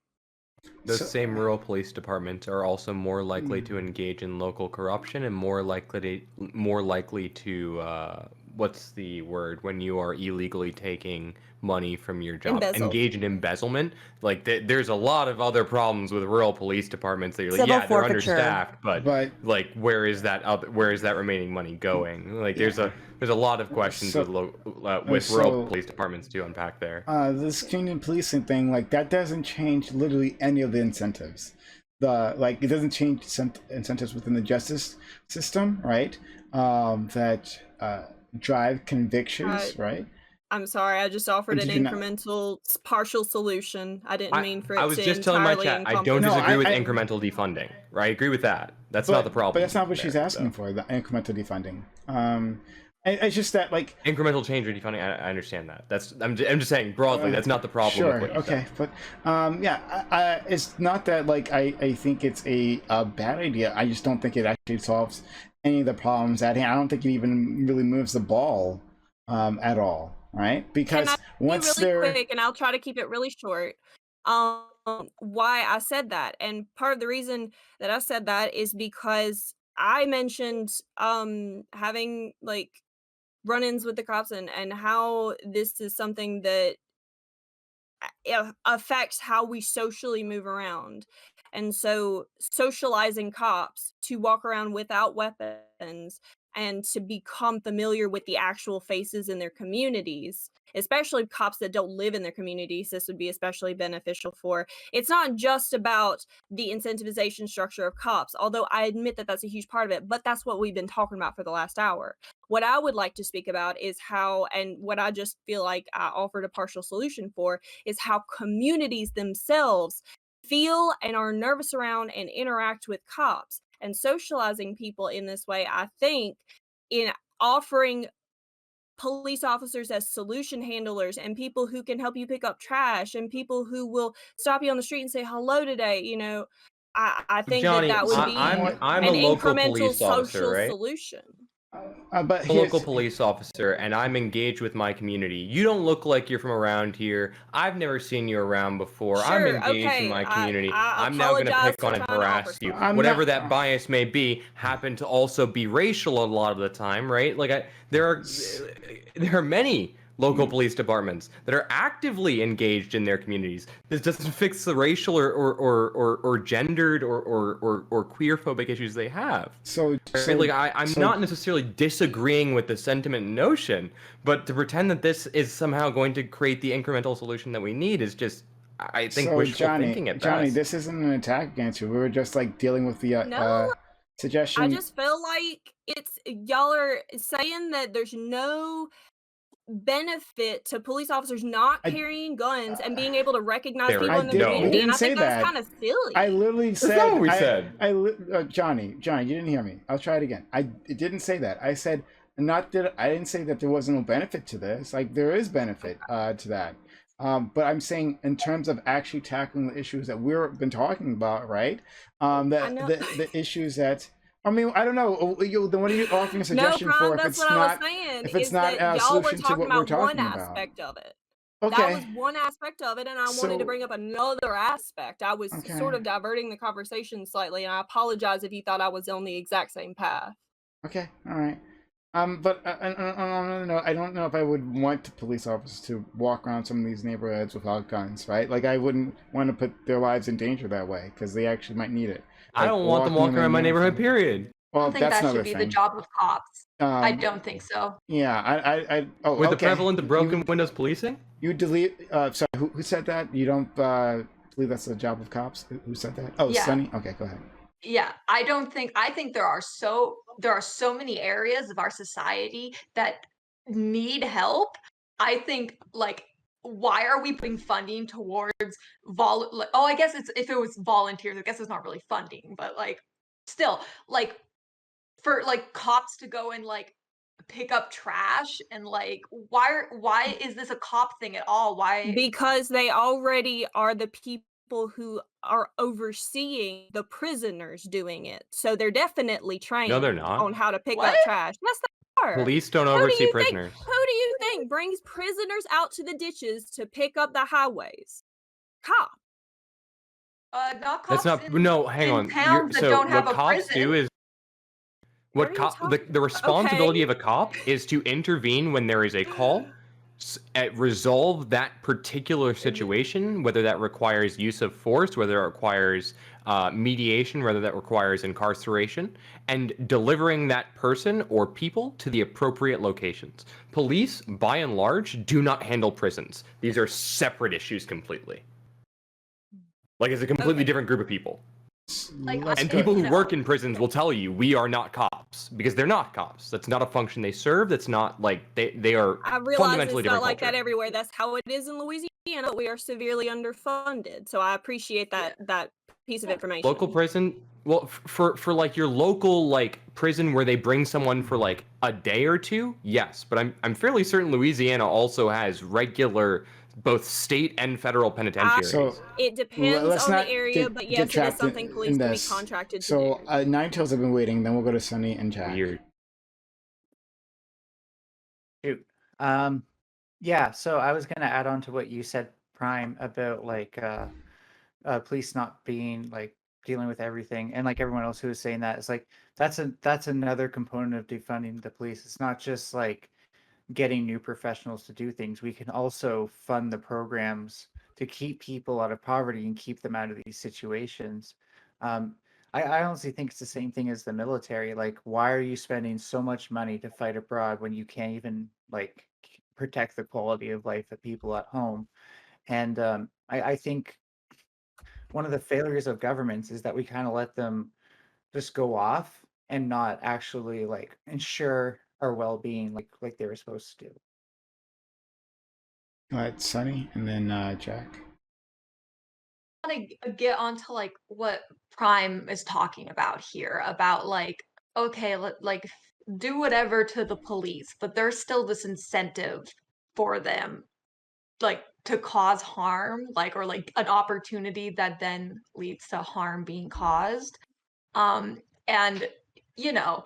Those same rural police departments are also more likely to engage in local corruption and more likely to what's the word when you are illegally taking money from your job? Engage in embezzlement. Like there's a lot of other problems with rural police departments that you're like, yeah, they're understaffed, but like where is that remaining money going? Like there's a lot of questions with rural police departments to unpack there. This community policing thing, like that doesn't change literally any of the incentives. It doesn't change incentives within the justice system, right? that drive convictions, right? I'm sorry, I just offered an Did you not- incremental partial solution. I didn't mean for it I was to just telling my entirely chat, I don't encompass. disagree with I- incremental defunding. Right? I agree with that. That's not the problem. But that's not what there, she's asking so. for, the incremental defunding. It's just that, like, Incremental change or defunding, I understand that. I'm just saying broadly, that's not the problem. Sure, with what you okay, said. but yeah, it's not that, like, I think it's a bad idea. I just don't think it actually solves any of the problems at hand. I don't think it even really moves the ball at all, right? Because Can I once be really they're quick, and I'll try to keep it really short. Why I said that, and part of the reason that I said that is because I mentioned having like run-ins with the cops and how this is something that affects how we socially move around. And so socializing cops to walk around without weapons and to become familiar with the actual faces in their communities, especially cops that don't live in their communities, this would be especially beneficial for. It's not just about the incentivization structure of cops, although I admit that that's a huge part of it, but that's what we've been talking about for the last hour. What I would like to speak about is how, and what I just feel like I offered a partial solution for, is how communities themselves feel and are nervous around and interact with cops. And socializing people in this way, I think, in offering police officers as solution handlers and people who can help you pick up trash and people who will stop you on the street and say hello today, I think Johnny, that would be I'm an a local incremental police officer, social right? solution. but I'm a local police officer, and I'm engaged with my community. You don't look like you're from around here. I've never seen you around before. I'm Sure, engaged okay, in my community. I I'm now going to apologize pick for on and trying to harass offer you. something. Whatever that bias may be, happen to also be racial a lot of the time, right? Like there are many local police departments that are actively engaged in their communities. This doesn't fix the racial or gendered or queer-phobic issues they have. Right? Like I'm not necessarily disagreeing with the sentiment notion, but to pretend that this is somehow going to create the incremental solution that we need is just, I think, wishful thinking at best. Johnny, this isn't an attack against you. We were just like dealing with the No, suggestion. I just feel like y'all are saying that there's no benefit to police officers not carrying guns and being able to recognize people in the community, and I think that's kind of silly. I literally said. That's not what we said. Johnny, you didn't hear me. I'll try it again. I didn't say that. I said I didn't say that there was no benefit to this. Like, there is benefit to that. But I'm saying in terms of actually tackling the issues that we've been talking about, right? The issues that. I mean, I don't know. Then what are you offering a suggestion for if it's not? If it's not a solution to what we're talking about. Aspect of it. Okay. That was one aspect of it, and I wanted to bring up another aspect. I was sort of diverting the conversation slightly, and I apologize if you thought I was on the exact same path. Okay, all right. But I don't know if I would want police officers to walk around some of these neighborhoods without guns, right? Like, I wouldn't want to put their lives in danger that way because they actually might need it. I don't want them walking around my neighborhood, period. I don't think that should be the job of cops. I don't think so. Yeah, With the prevalent of broken windows policing? You delete. Sorry, who said that? You don't believe that's the job of cops? Who said that? Oh, yeah. Sunny. Okay, go ahead. Yeah, I think there are so many areas of our society that need help. I think, like, why are we putting funding towards I guess if it was volunteers, I guess it's not really funding, but like still, like, for like cops to go and like pick up trash, and like why is this a cop thing at all? Why? Because they already are the people who are overseeing the prisoners doing it. So they're definitely trained on how to pick up trash. Yes, they are. Police don't oversee prisoners. Who do you think brings prisoners out to the ditches to pick up the highways? Cop. Not cops. That's not. No, hang on. So what cops do is the responsibility of a cop is to intervene when there is a call, resolve that particular situation, whether that requires use of force, whether it requires mediation, whether that requires incarceration, and delivering that person or people to the appropriate locations. Police, by and large, do not handle prisons. These are separate issues completely. Like, it's a completely different group of people. Like, Let's And go. people who No. work in prisons will tell you we are not cops because they're not cops. That's not a function they serve. That's not like they are I realize fundamentally it's not different like culture. that everywhere. That's how it is in Louisiana, but we are severely underfunded. So I appreciate that piece of information. Local prison, well, for like your local like prison where they bring someone for like a day or two, yes. But I'm fairly certain Louisiana also has regular both state and federal penitentiaries. So It depends let's on the not area, but yes, it is trapped something police in can be this. contracted to So do. Nine Tails have been waiting. Then we'll go to Sunny and Jack. Weird. Shoot. Yeah, so I was gonna add on to what you said, Prime, about like police not being like dealing with everything, and like everyone else who was saying that, it's like that's another component of defunding the police. It's not just like getting new professionals to do things. We can also fund the programs to keep people out of poverty and keep them out of these situations. I honestly think it's the same thing as the military. Like, why are you spending so much money to fight abroad when you can't even like protect the quality of life of people at home? And I think one of the failures of governments is that we kind of let them just go off and not actually like ensure our well-being like they were supposed to do. All right, Sunny, and then Jack. I want to get onto like what Prime is talking about here about like, okay, like do whatever to the police, but there's still this incentive for them like to cause harm, like, or like an opportunity that then leads to harm being caused. And you know,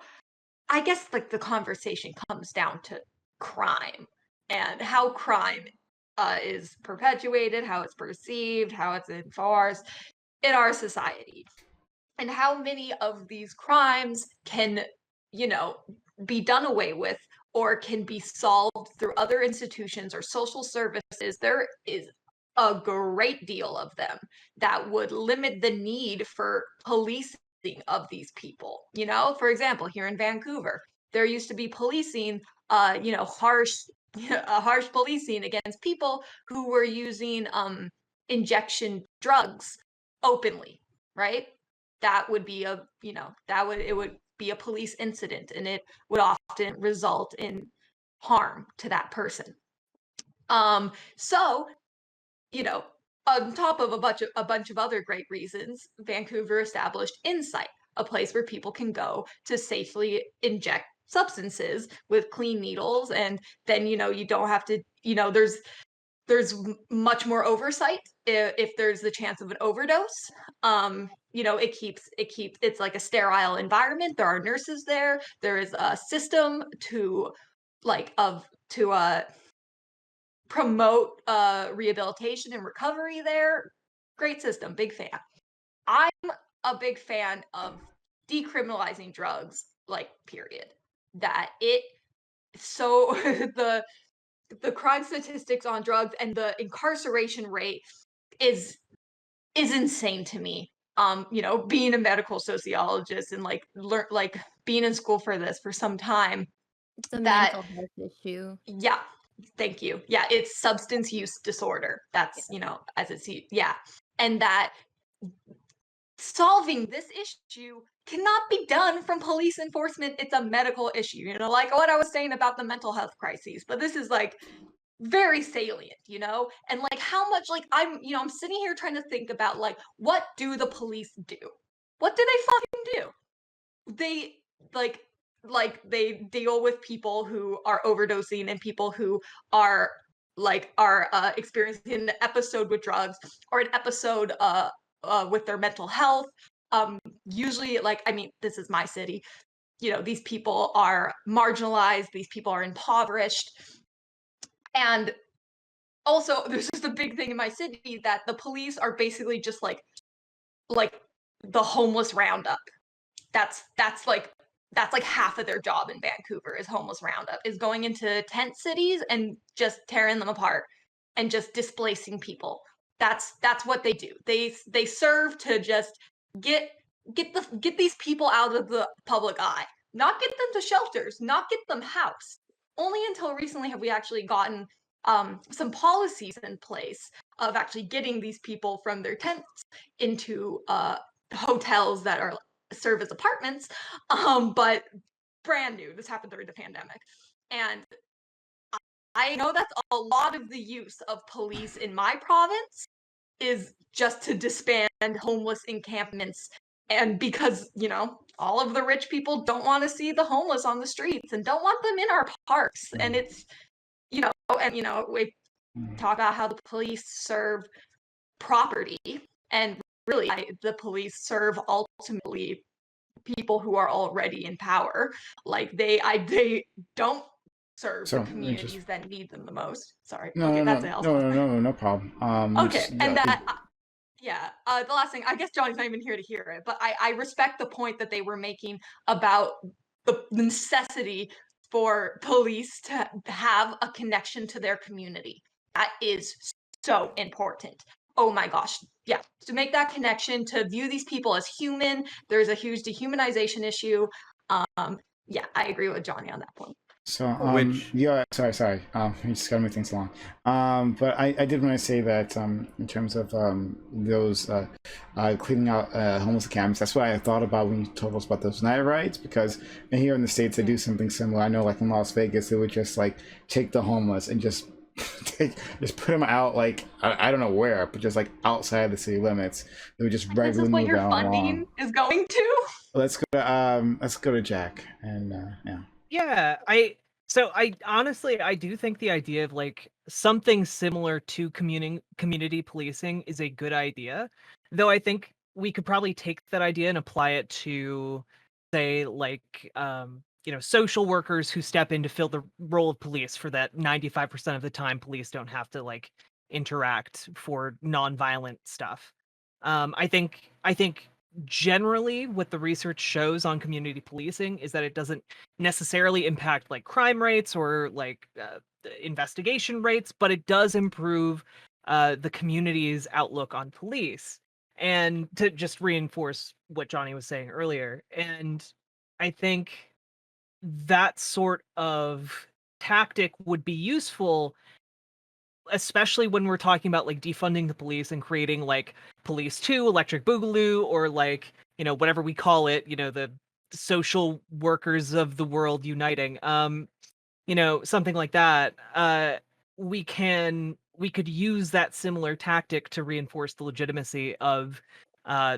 I guess like the conversation comes down to crime and how crime is perpetuated, how it's perceived, how it's enforced in our society, and how many of these crimes can, you know, be done away with or can be solved through other institutions or social services. There is a great deal of them that would limit the need for policing of these people. You know, for example, here in Vancouver, there used to be policing, you know, harsh policing against people who were using injection drugs openly, right? That would be a, you know, it would be a police incident, and it would often result in harm to that person. So, you know, on top of a bunch of other great reasons, Vancouver established Insight, a place where people can go to safely inject substances with clean needles, and then, you know, you don't have to, you know, there's much more oversight if there's the chance of an overdose. You know, it's like a sterile environment. There are nurses there. There is a system to promote rehabilitation and recovery there. Great system, big fan. I'm a big fan of decriminalizing drugs, like, period. That it so the crime statistics on drugs and the incarceration rate is insane to me. You know, being a medical sociologist and like being in school for this for some time. It's a That mental health issue. yeah, thank you. Yeah, it's substance use disorder. That's, you know, as it's, yeah. And that solving this issue cannot be done from police enforcement. It's a medical issue, you know, like what I was saying about the mental health crises. But this is like very salient, you know, and like how much, like, I'm sitting here trying to think about like, what do the police do? What do they fucking do? They they deal with people who are overdosing and people who are experiencing an episode with drugs or an episode with their mental health. Usually, like, I mean, this is my city. You know, these people are marginalized. These people are impoverished. And also, there's just a big thing in my city that the police are basically just like the homeless roundup. That's like half of their job in Vancouver is homeless roundup, is going into tent cities and just tearing them apart and just displacing people. That's what they do. They serve to just get these people out of the public eye, not get them to shelters, not get them housed. Only until recently have we actually gotten some policies in place of actually getting these people from their tents into hotels that are serve as apartments, but brand new. This happened during the pandemic, and I know that's a lot of the use of police in my province is just to disband homeless encampments. And because, all of the rich people don't want to see the homeless on the streets and don't want them in our parks. And it's, we talk about how the police serve property, and really the police serve ultimately people who are already in power. Like they don't serve the communities that need them the most. Sorry. Okay, that's a no problem. Okay, and that the last thing, I guess Johnny's not even here to hear it, but I respect the point that they were making about the necessity for police to have a connection to their community. That is so important. Oh my gosh. Yeah, to make that connection, to view these people as human. There's a huge dehumanization issue. Yeah, I agree with Johnny on that point. So, yeah, sorry. You just gotta move things along. But I did want to say that in terms of those cleaning out homeless encampments, that's what I thought about when you told us about those night rides, because here in the States they do something similar. I know, like in Las Vegas, they would just like take the homeless and just put them out, like I don't know where, but just like outside the city limits. They would just regularly move This is what your funding along. is going to. Let's go to Jack, and yeah. Yeah, I honestly I do think the idea of like something similar to community policing is a good idea. Though I think we could probably take that idea and apply it to, say, like social workers who step in to fill the role of police for that 95% of the time police don't have to like interact for nonviolent stuff. I think generally what the research shows on community policing is that it doesn't necessarily impact like crime rates or like investigation rates, but it does improve the community's outlook on police. And to just reinforce what Johnny was saying earlier, and I think that sort of tactic would be useful, especially when we're talking about like defunding the police and creating like Police 2, Electric Boogaloo, or like, whatever we call it, the social workers of the world uniting. Something like that. We could use that similar tactic to reinforce the legitimacy of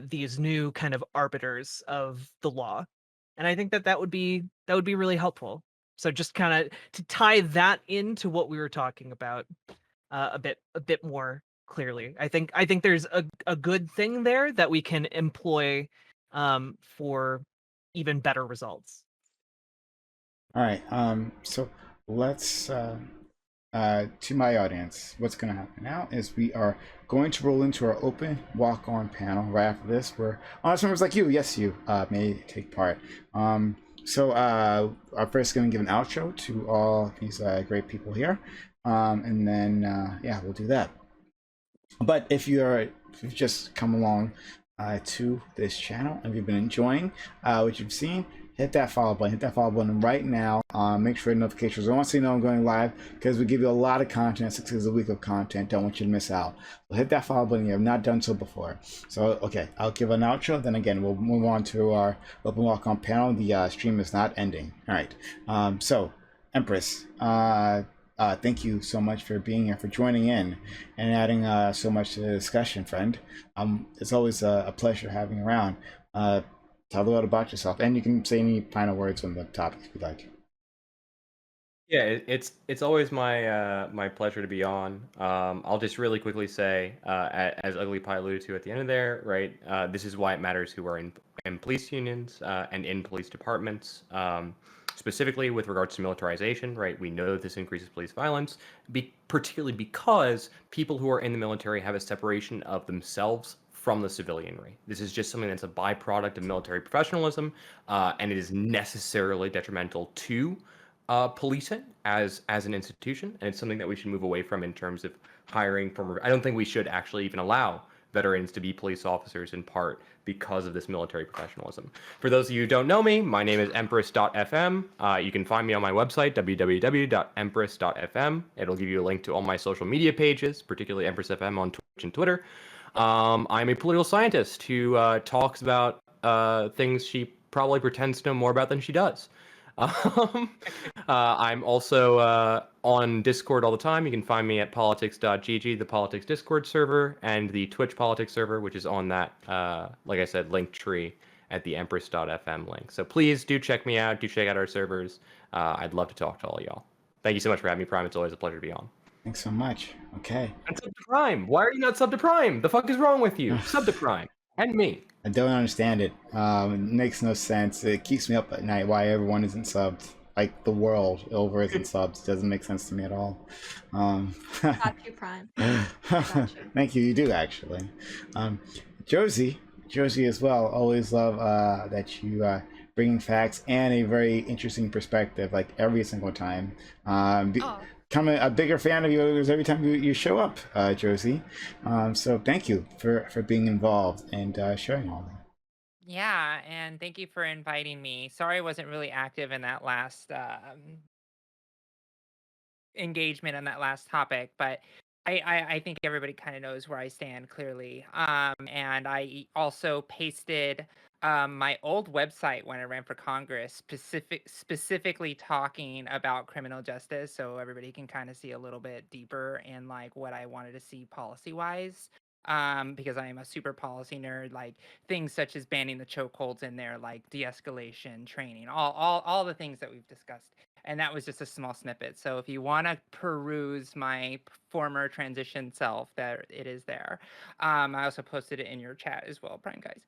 these new kind of arbiters of the law. And I think that would be really helpful. So just kind of to tie that into what we were talking about a bit more clearly. I think there's a good thing there that we can employ for even better results. All right. So let's to my audience. What's going to happen now is we are going to roll into our open walk-on panel right after this, where honest members like you, yes, you may take part. So I'm first going to give an outro to all these great people here. And then we'll do that. But if you've just come along to this channel and you've been enjoying what you've seen, hit that follow button right now. Make sure notifications are on so you know I'm going live, because we give you a lot of content, 6 days a week of content. Don't want you to miss out. So hit that follow button if you have not done so before. So okay, I'll give an outro, then again we'll move on to our open walk-on panel. The stream is not ending. All right. So Empress, thank you so much for being here, for joining in and adding so much to the discussion, friend. It's always a pleasure having you around. Tell a little about yourself, and you can say any final words on the topic if you'd like. Yeah, it's always my pleasure to be on. I'll just really quickly say, as Ugly Pie alluded to at the end of there, right? This is why it matters who are in police unions and in police departments. Specifically with regards to militarization, right? We know that this increases police violence, particularly because people who are in the military have a separation of themselves from the civilianry. This is just something that's a byproduct of military professionalism, and it is necessarily detrimental to policing as an institution, and it's something that we should move away from in terms of hiring from. I don't think we should actually even allow veterans to be police officers, in part because of this military professionalism. For those of you who don't know me, my name is empress.fm. You can find me on my website, www.empress.fm. It'll give you a link to all my social media pages, particularly Empress FM on Twitch and Twitter. I'm a political scientist who talks about things she probably pretends to know more about than she does. I'm also on Discord all the time. You can find me at politics.gg, the politics Discord server, and the Twitch politics server, which is on that, like I said, link tree at the empress.fm link. So please do check me out. Do check out our servers. I'd love to talk to all y'all. Thank you so much for having me, Prime. It's always a pleasure to be on. Thanks so much. Okay. And sub to Prime. Why are you not sub to Prime? The fuck is wrong with you? Sub to Prime. And me. I don't understand it. It makes no sense. It keeps me up at night why everyone isn't subbed. Like the world over isn't subs. Doesn't make sense to me at all. Got you, Prime. Got you. Thank you. You do actually. Josie as well. Always love that you bringing facts and a very interesting perspective, like every single time. Becoming a bigger fan of yours every time you show up, Josie. So thank you for being involved and sharing all that. Yeah, and thank you for inviting me. Sorry I wasn't really active in that last engagement on that last topic, but I think everybody kind of knows where I stand clearly. And I also pasted my old website when I ran for Congress, specifically talking about criminal justice, so everybody can kind of see a little bit deeper in like what I wanted to see policy wise. Because I am a super policy nerd, like things such as banning the chokeholds in there, like de-escalation training, all the things that we've discussed. And that was just a small snippet. So if you want to peruse my former transition self, there it is there. I also posted it in your chat as well, PrimeCayes.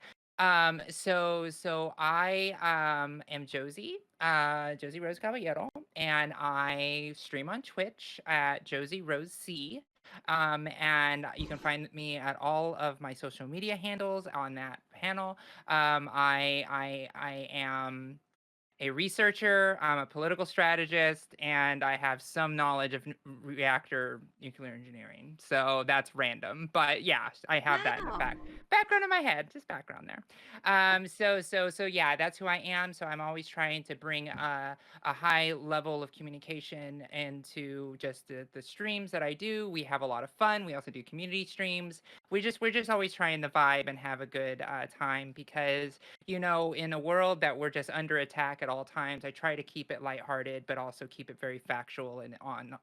So I am Josie, Josie Rose Caballero, and I stream on Twitch at Josie Rose C. And you can find me at all of my social media handles on that panel. I am a researcher, I'm a political strategist, and I have some knowledge of reactor nuclear engineering. So that's random, but yeah, I have that in the background in my head, just background there. So yeah, that's who I am. So I'm always trying to bring a high level of communication into just the streams that I do. We have a lot of fun. We also do community streams. We're just always trying to vibe and have a good time because in a world that we're just under attack at all times, I try to keep it lighthearted, but also keep it very factual and on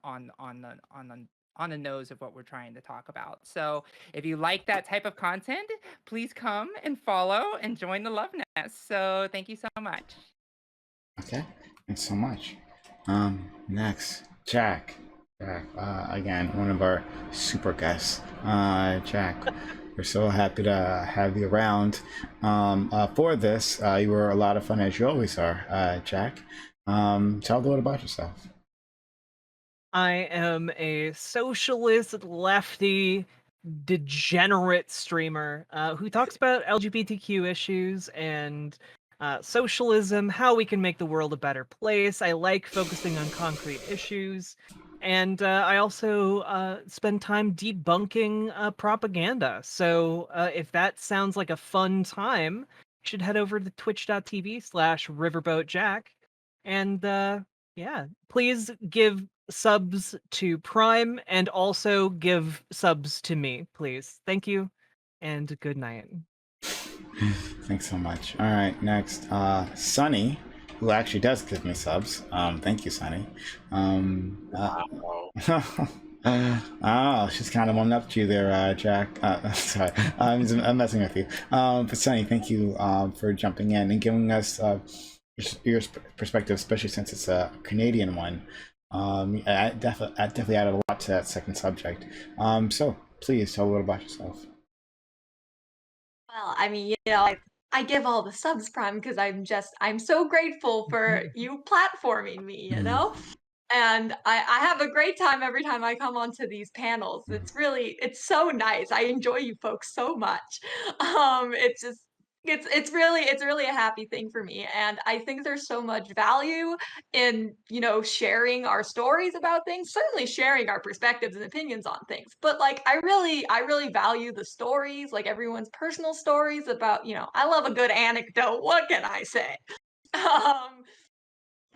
the nose of what we're trying to talk about. So if you like that type of content, please come and follow and join the Love Nest. So thank you so much. Okay, thanks so much. Next, Jack. Again, one of our super guests. Jack. We're so happy to have you around for this. You were a lot of fun, as you always are, Jack. Tell a little about yourself. I am a socialist, lefty, degenerate streamer who talks about LGBTQ issues and socialism, how we can make the world a better place. I like focusing on concrete issues. And I also spend time debunking propaganda. So if that sounds like a fun time, you should head over to twitch.tv/riverboatjack. And yeah, please give subs to Prime and also give subs to me, please. Thank you and good night. Thanks so much. All right, next, Sunny, who actually does give me subs. Thank you, Sunny. Oh, she's kind of warming up to you there, Jack. Sorry, I'm messing with you. But Sunny, thank you for jumping in and giving us your perspective, especially since it's a Canadian one. I definitely added a lot to that second subject. So please tell a little about yourself. Well, I mean, I give all the subs, Prime, because I'm so grateful for you platforming me, And I have a great time every time I come onto these panels. It's so nice. I enjoy you folks so much. It's really a happy thing for me. And I think there's so much value in, sharing our stories about things, certainly sharing our perspectives and opinions on things. But like I really value the stories, like everyone's personal stories about, I love a good anecdote. What can I say?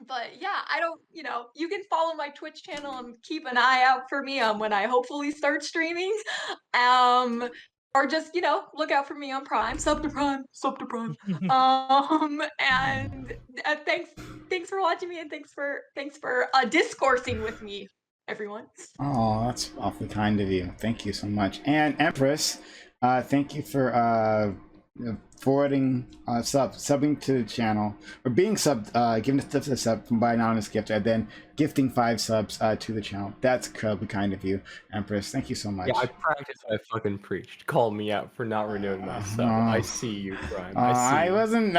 But yeah, I don't, you can follow my Twitch channel and keep an eye out for me when I hopefully start streaming. or just, look out for me on Prime, sub to Prime. And thanks for watching me, and thanks for discoursing with me, everyone. Oh, that's awfully kind of you. Thank you so much. And Empress, thank you for forwarding subbing to the channel, or being giving the sub from buying anonymous gift, and then gifting 5 subs to the channel. That's incredibly kind of you, Empress. Thank you so much. Yeah, I practiced what I fucking preached. Call me out for not renewing my sub. I see you, Prime. I wasn't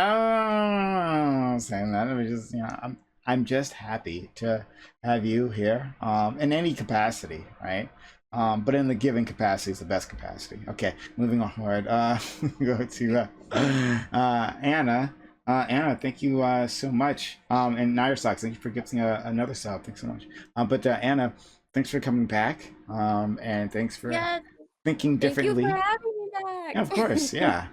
saying that. It was just, I'm just happy to have you here, in any capacity, right? But in the giving capacity is the best capacity. Okay, moving onward. Go to Anna. Anna, thank you so much. And Nair Socks, thank you for gifting another sub. Thanks so much. But Anna, thanks for coming back. And thanks for thinking differently. Thank you for having me back. Yeah, of course, yeah.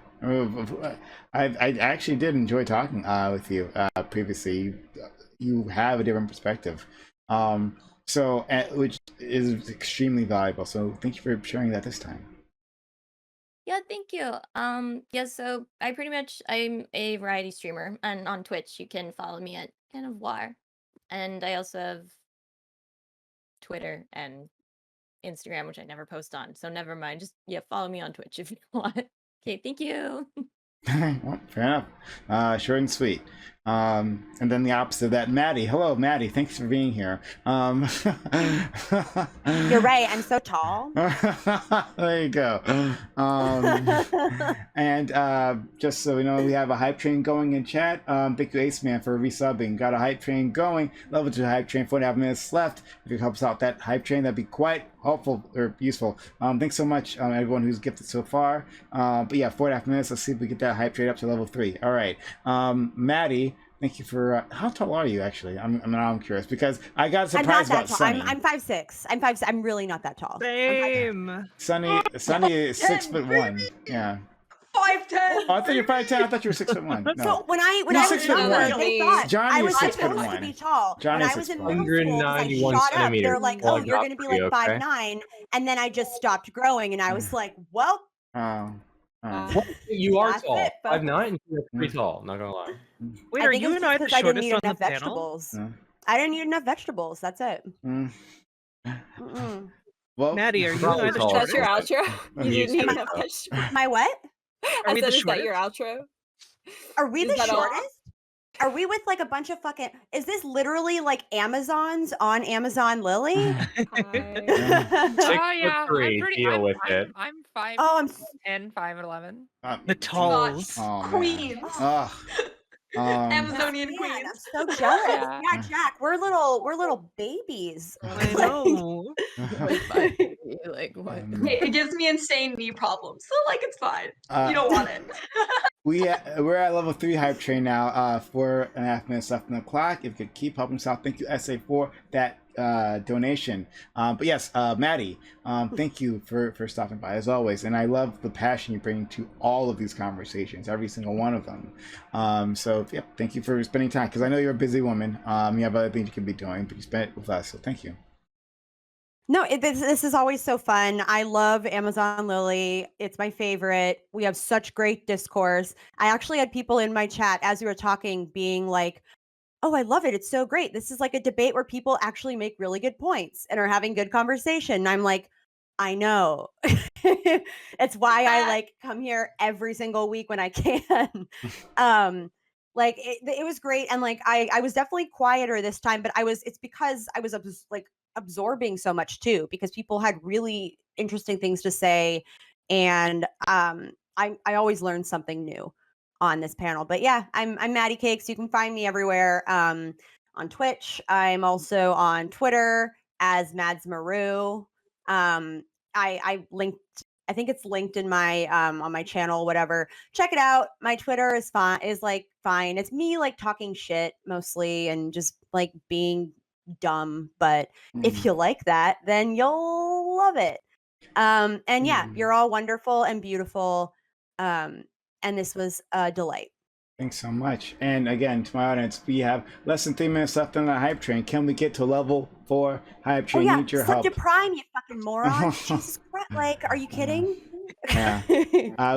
I actually did enjoy talking with you previously. You have a different perspective, so which is extremely valuable. So thank you for sharing that this time. Yeah, thank you. Yeah, so I'm a variety streamer, and on Twitch you can follow me at Anne of War. And I also have Twitter and Instagram, which I never post on. So never mind. Just follow me on Twitch if you want. Okay, thank you. Well, fair enough. Short and sweet. And then the opposite of that, Maddie. Hello, Maddie. Thanks for being here. You're right. I'm so tall. There you go. And just so we know, we have a hype train going in chat. Thank you, Ace Man, for resubbing. Got a hype train going. Level 2 hype train. 4.5 minutes left. If you could help us out that hype train, that'd be quite helpful or useful. Thanks so much, everyone who's gifted so far. But yeah, 4.5 minutes. Let's see if we get that hype train up to level 3. All right, Maddie. Thank you for how tall are you actually? I'm curious because I got surprised about Sunny. I'm 5'6". I'm 5'6". I'm really not that tall. Same. Sunny is 6'1". Yeah. 5'10". Oh, I thought you were 5'10". I thought you were 6'1". No. So when I was younger, they thought Johnny I was is supposed 6'1". to be tall. Johnny when is I was in 6'1". middle school, 191 I shot up. centimeters. They're like, "Oh, you're going to be like Okay. 5'9", and then I just stopped growing, and I was like, "Well." What? You are That's tall. it, folks. 5'9". You're pretty tall. Not gonna lie. Wait, I are think you it's and I just the 'cause I didn't shortest eat on the enough panel? vegetables. I didn't eat enough vegetables. That's it. Well, Maddie, are you and I the Probably That's shortest? your outro. You didn't eat enough vegetables. My what? Are we the Is that shortest? your outro? Are we Is the that all? shortest? Are we with like a bunch of fucking? Is this literally like Amazons on Amazon Lily? Hi. Oh yeah, 6'3", deal with it. I'm 5'10", Oh, I'm 5'11". The talls. Oh, man. Queens. Ugh. Amazonian man, queens. I'm so jealous. Yeah. Yeah, Jack, we're little babies. I know. Like what? It gives me insane knee problems, so like it's fine. You don't want it. We're at level 3 hype train now. 4.5 minutes left on the clock. If you could keep helping us out, thank you, SA, for that donation. But yes, Maddie, thank you for stopping by as always. And I love the passion you bring to all of these conversations, every single one of them. So yeah, thank you for spending time, because I know you're a busy woman. You have other things you can be doing, but you spent it with us, so thank you. No, this is always so fun. I love Amazon Lily. It's my favorite. We have such great discourse. I actually had people in my chat as we were talking being like, "Oh, I love it. It's so great. This is like a debate where people actually make really good points and are having good conversation." And I'm like, I know. It's why I like come here every single week when I can. Like it was great. And like, I was definitely quieter this time, but it's because I was absorbing so much too, because people had really interesting things to say. And I always learn something new on this panel. But yeah, I'm Maddie Cakes. You can find me everywhere. On Twitch. I'm also on Twitter as Mads Maru. I linked, I think it's linked in my on my channel, whatever. Check it out. My Twitter is fine. It's me like talking shit mostly and just like being dumb. But if you like that, then you'll love it. And yeah, you're all wonderful and beautiful. And this was a delight. Thanks so much. And again, to my audience, we have less than 3 minutes left on the hype train. Can we get to level 4 hype Oh train. yeah, Need your sub help. to Prime, you fucking moron. Jesus Christ, like, are you kidding? Yeah.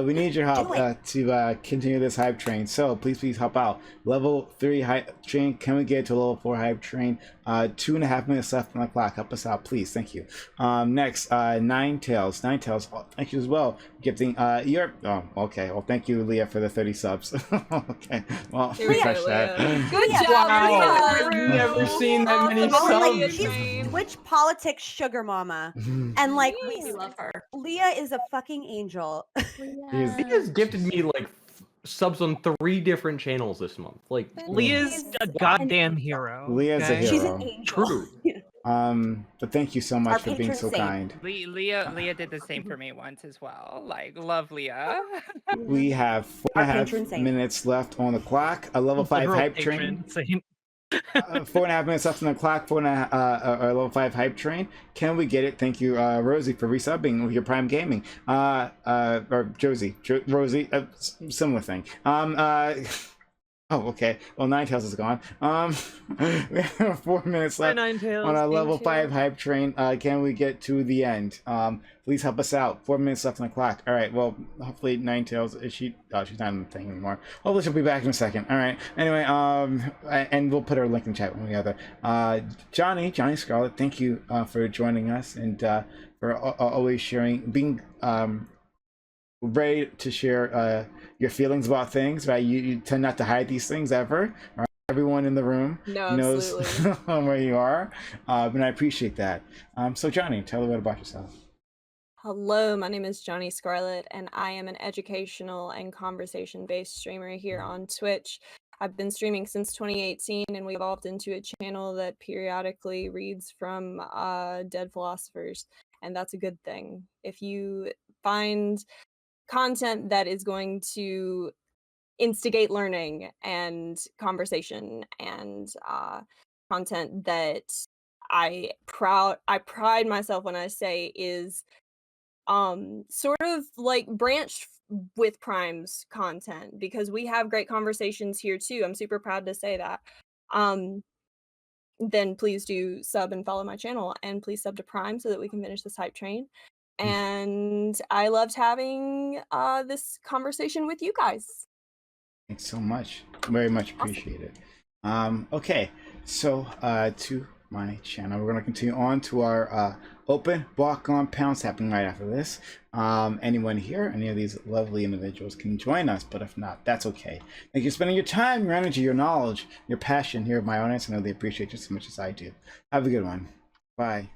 We need your help Do it. to continue this hype train. So please help out. Level 3 hype train. Can we get to level 4 hype train? 2.5 minutes left on the clock. Help us out, please. Thank you. Next, Nine Tails. Nine Tails. Oh, thank you as well. Gifting your. Oh, okay. Well, thank you, Leah, for the 30 subs. Okay. Well, Here we go, refresh that. Leah. Good Leah, job, Wow. Leah. Never seen that Awesome. many Oh, like, subs. she's Twitch politics sugar mama. And like We love her. Leah is a fucking angel. He's- He just gifted me like subs on 3 different channels this month. Like, Leah's a She's goddamn an- hero. Leah's a okay? She's an hero. angel. True. But thank you so much Our for being patron so saint. kind. Leah did the same for me once as well. Like, love Leah. We have Our 4.5 patron saint. minutes left on the clock. A level 5 Literal hype train. patron saint. 4.5 minutes left on the clock. 4.5 level 5 hype train. Can we get it? Thank you, Rosie, for resubbing with your Prime Gaming. Or Josie, Rosie, similar thing. Oh, okay. Well, Nine Tails is gone. We have 4 minutes Bye, left Nine Tails. on our level Thank 5 you. hype train. Can we get to the end? Please help us out. 4 minutes left on the clock. All right. Well, hopefully Nine Tails is she? Oh, she's not in the thing anymore. Hopefully she'll be back in a second. All right. Anyway, and we'll put her link in chat when we other. Johnny Scarlett, thank you for joining us and for always sharing, being ready to share your feelings about things. Right? You tend not to hide these things ever. Right? Everyone in the room No, knows absolutely. where you are, and I appreciate that. So Johnny, tell a bit about yourself. Hello, my name is Johnny Scarlett, and I am an educational and conversation-based streamer here on Twitch. I've been streaming since 2018, and we evolved into a channel that periodically reads from dead philosophers, and that's a good thing. If you find content that is going to instigate learning and conversation and content that I pride myself when I say is sort of like branched with Prime's content, because we have great conversations here too. I'm super proud to say that. Then please do sub and follow my channel, and please sub to Prime so that we can finish this hype train. And I loved having this conversation with you guys. Thanks so much. Very much appreciated. Okay, so to my channel, we're going to continue on to our open walk on pounds happening right after this. Anyone here, any of these lovely individuals can join us, but if not, that's okay. Thank you for spending your time, your energy, your knowledge, your passion here with my audience. I know they appreciate you as much as I do. Have a good one. Bye.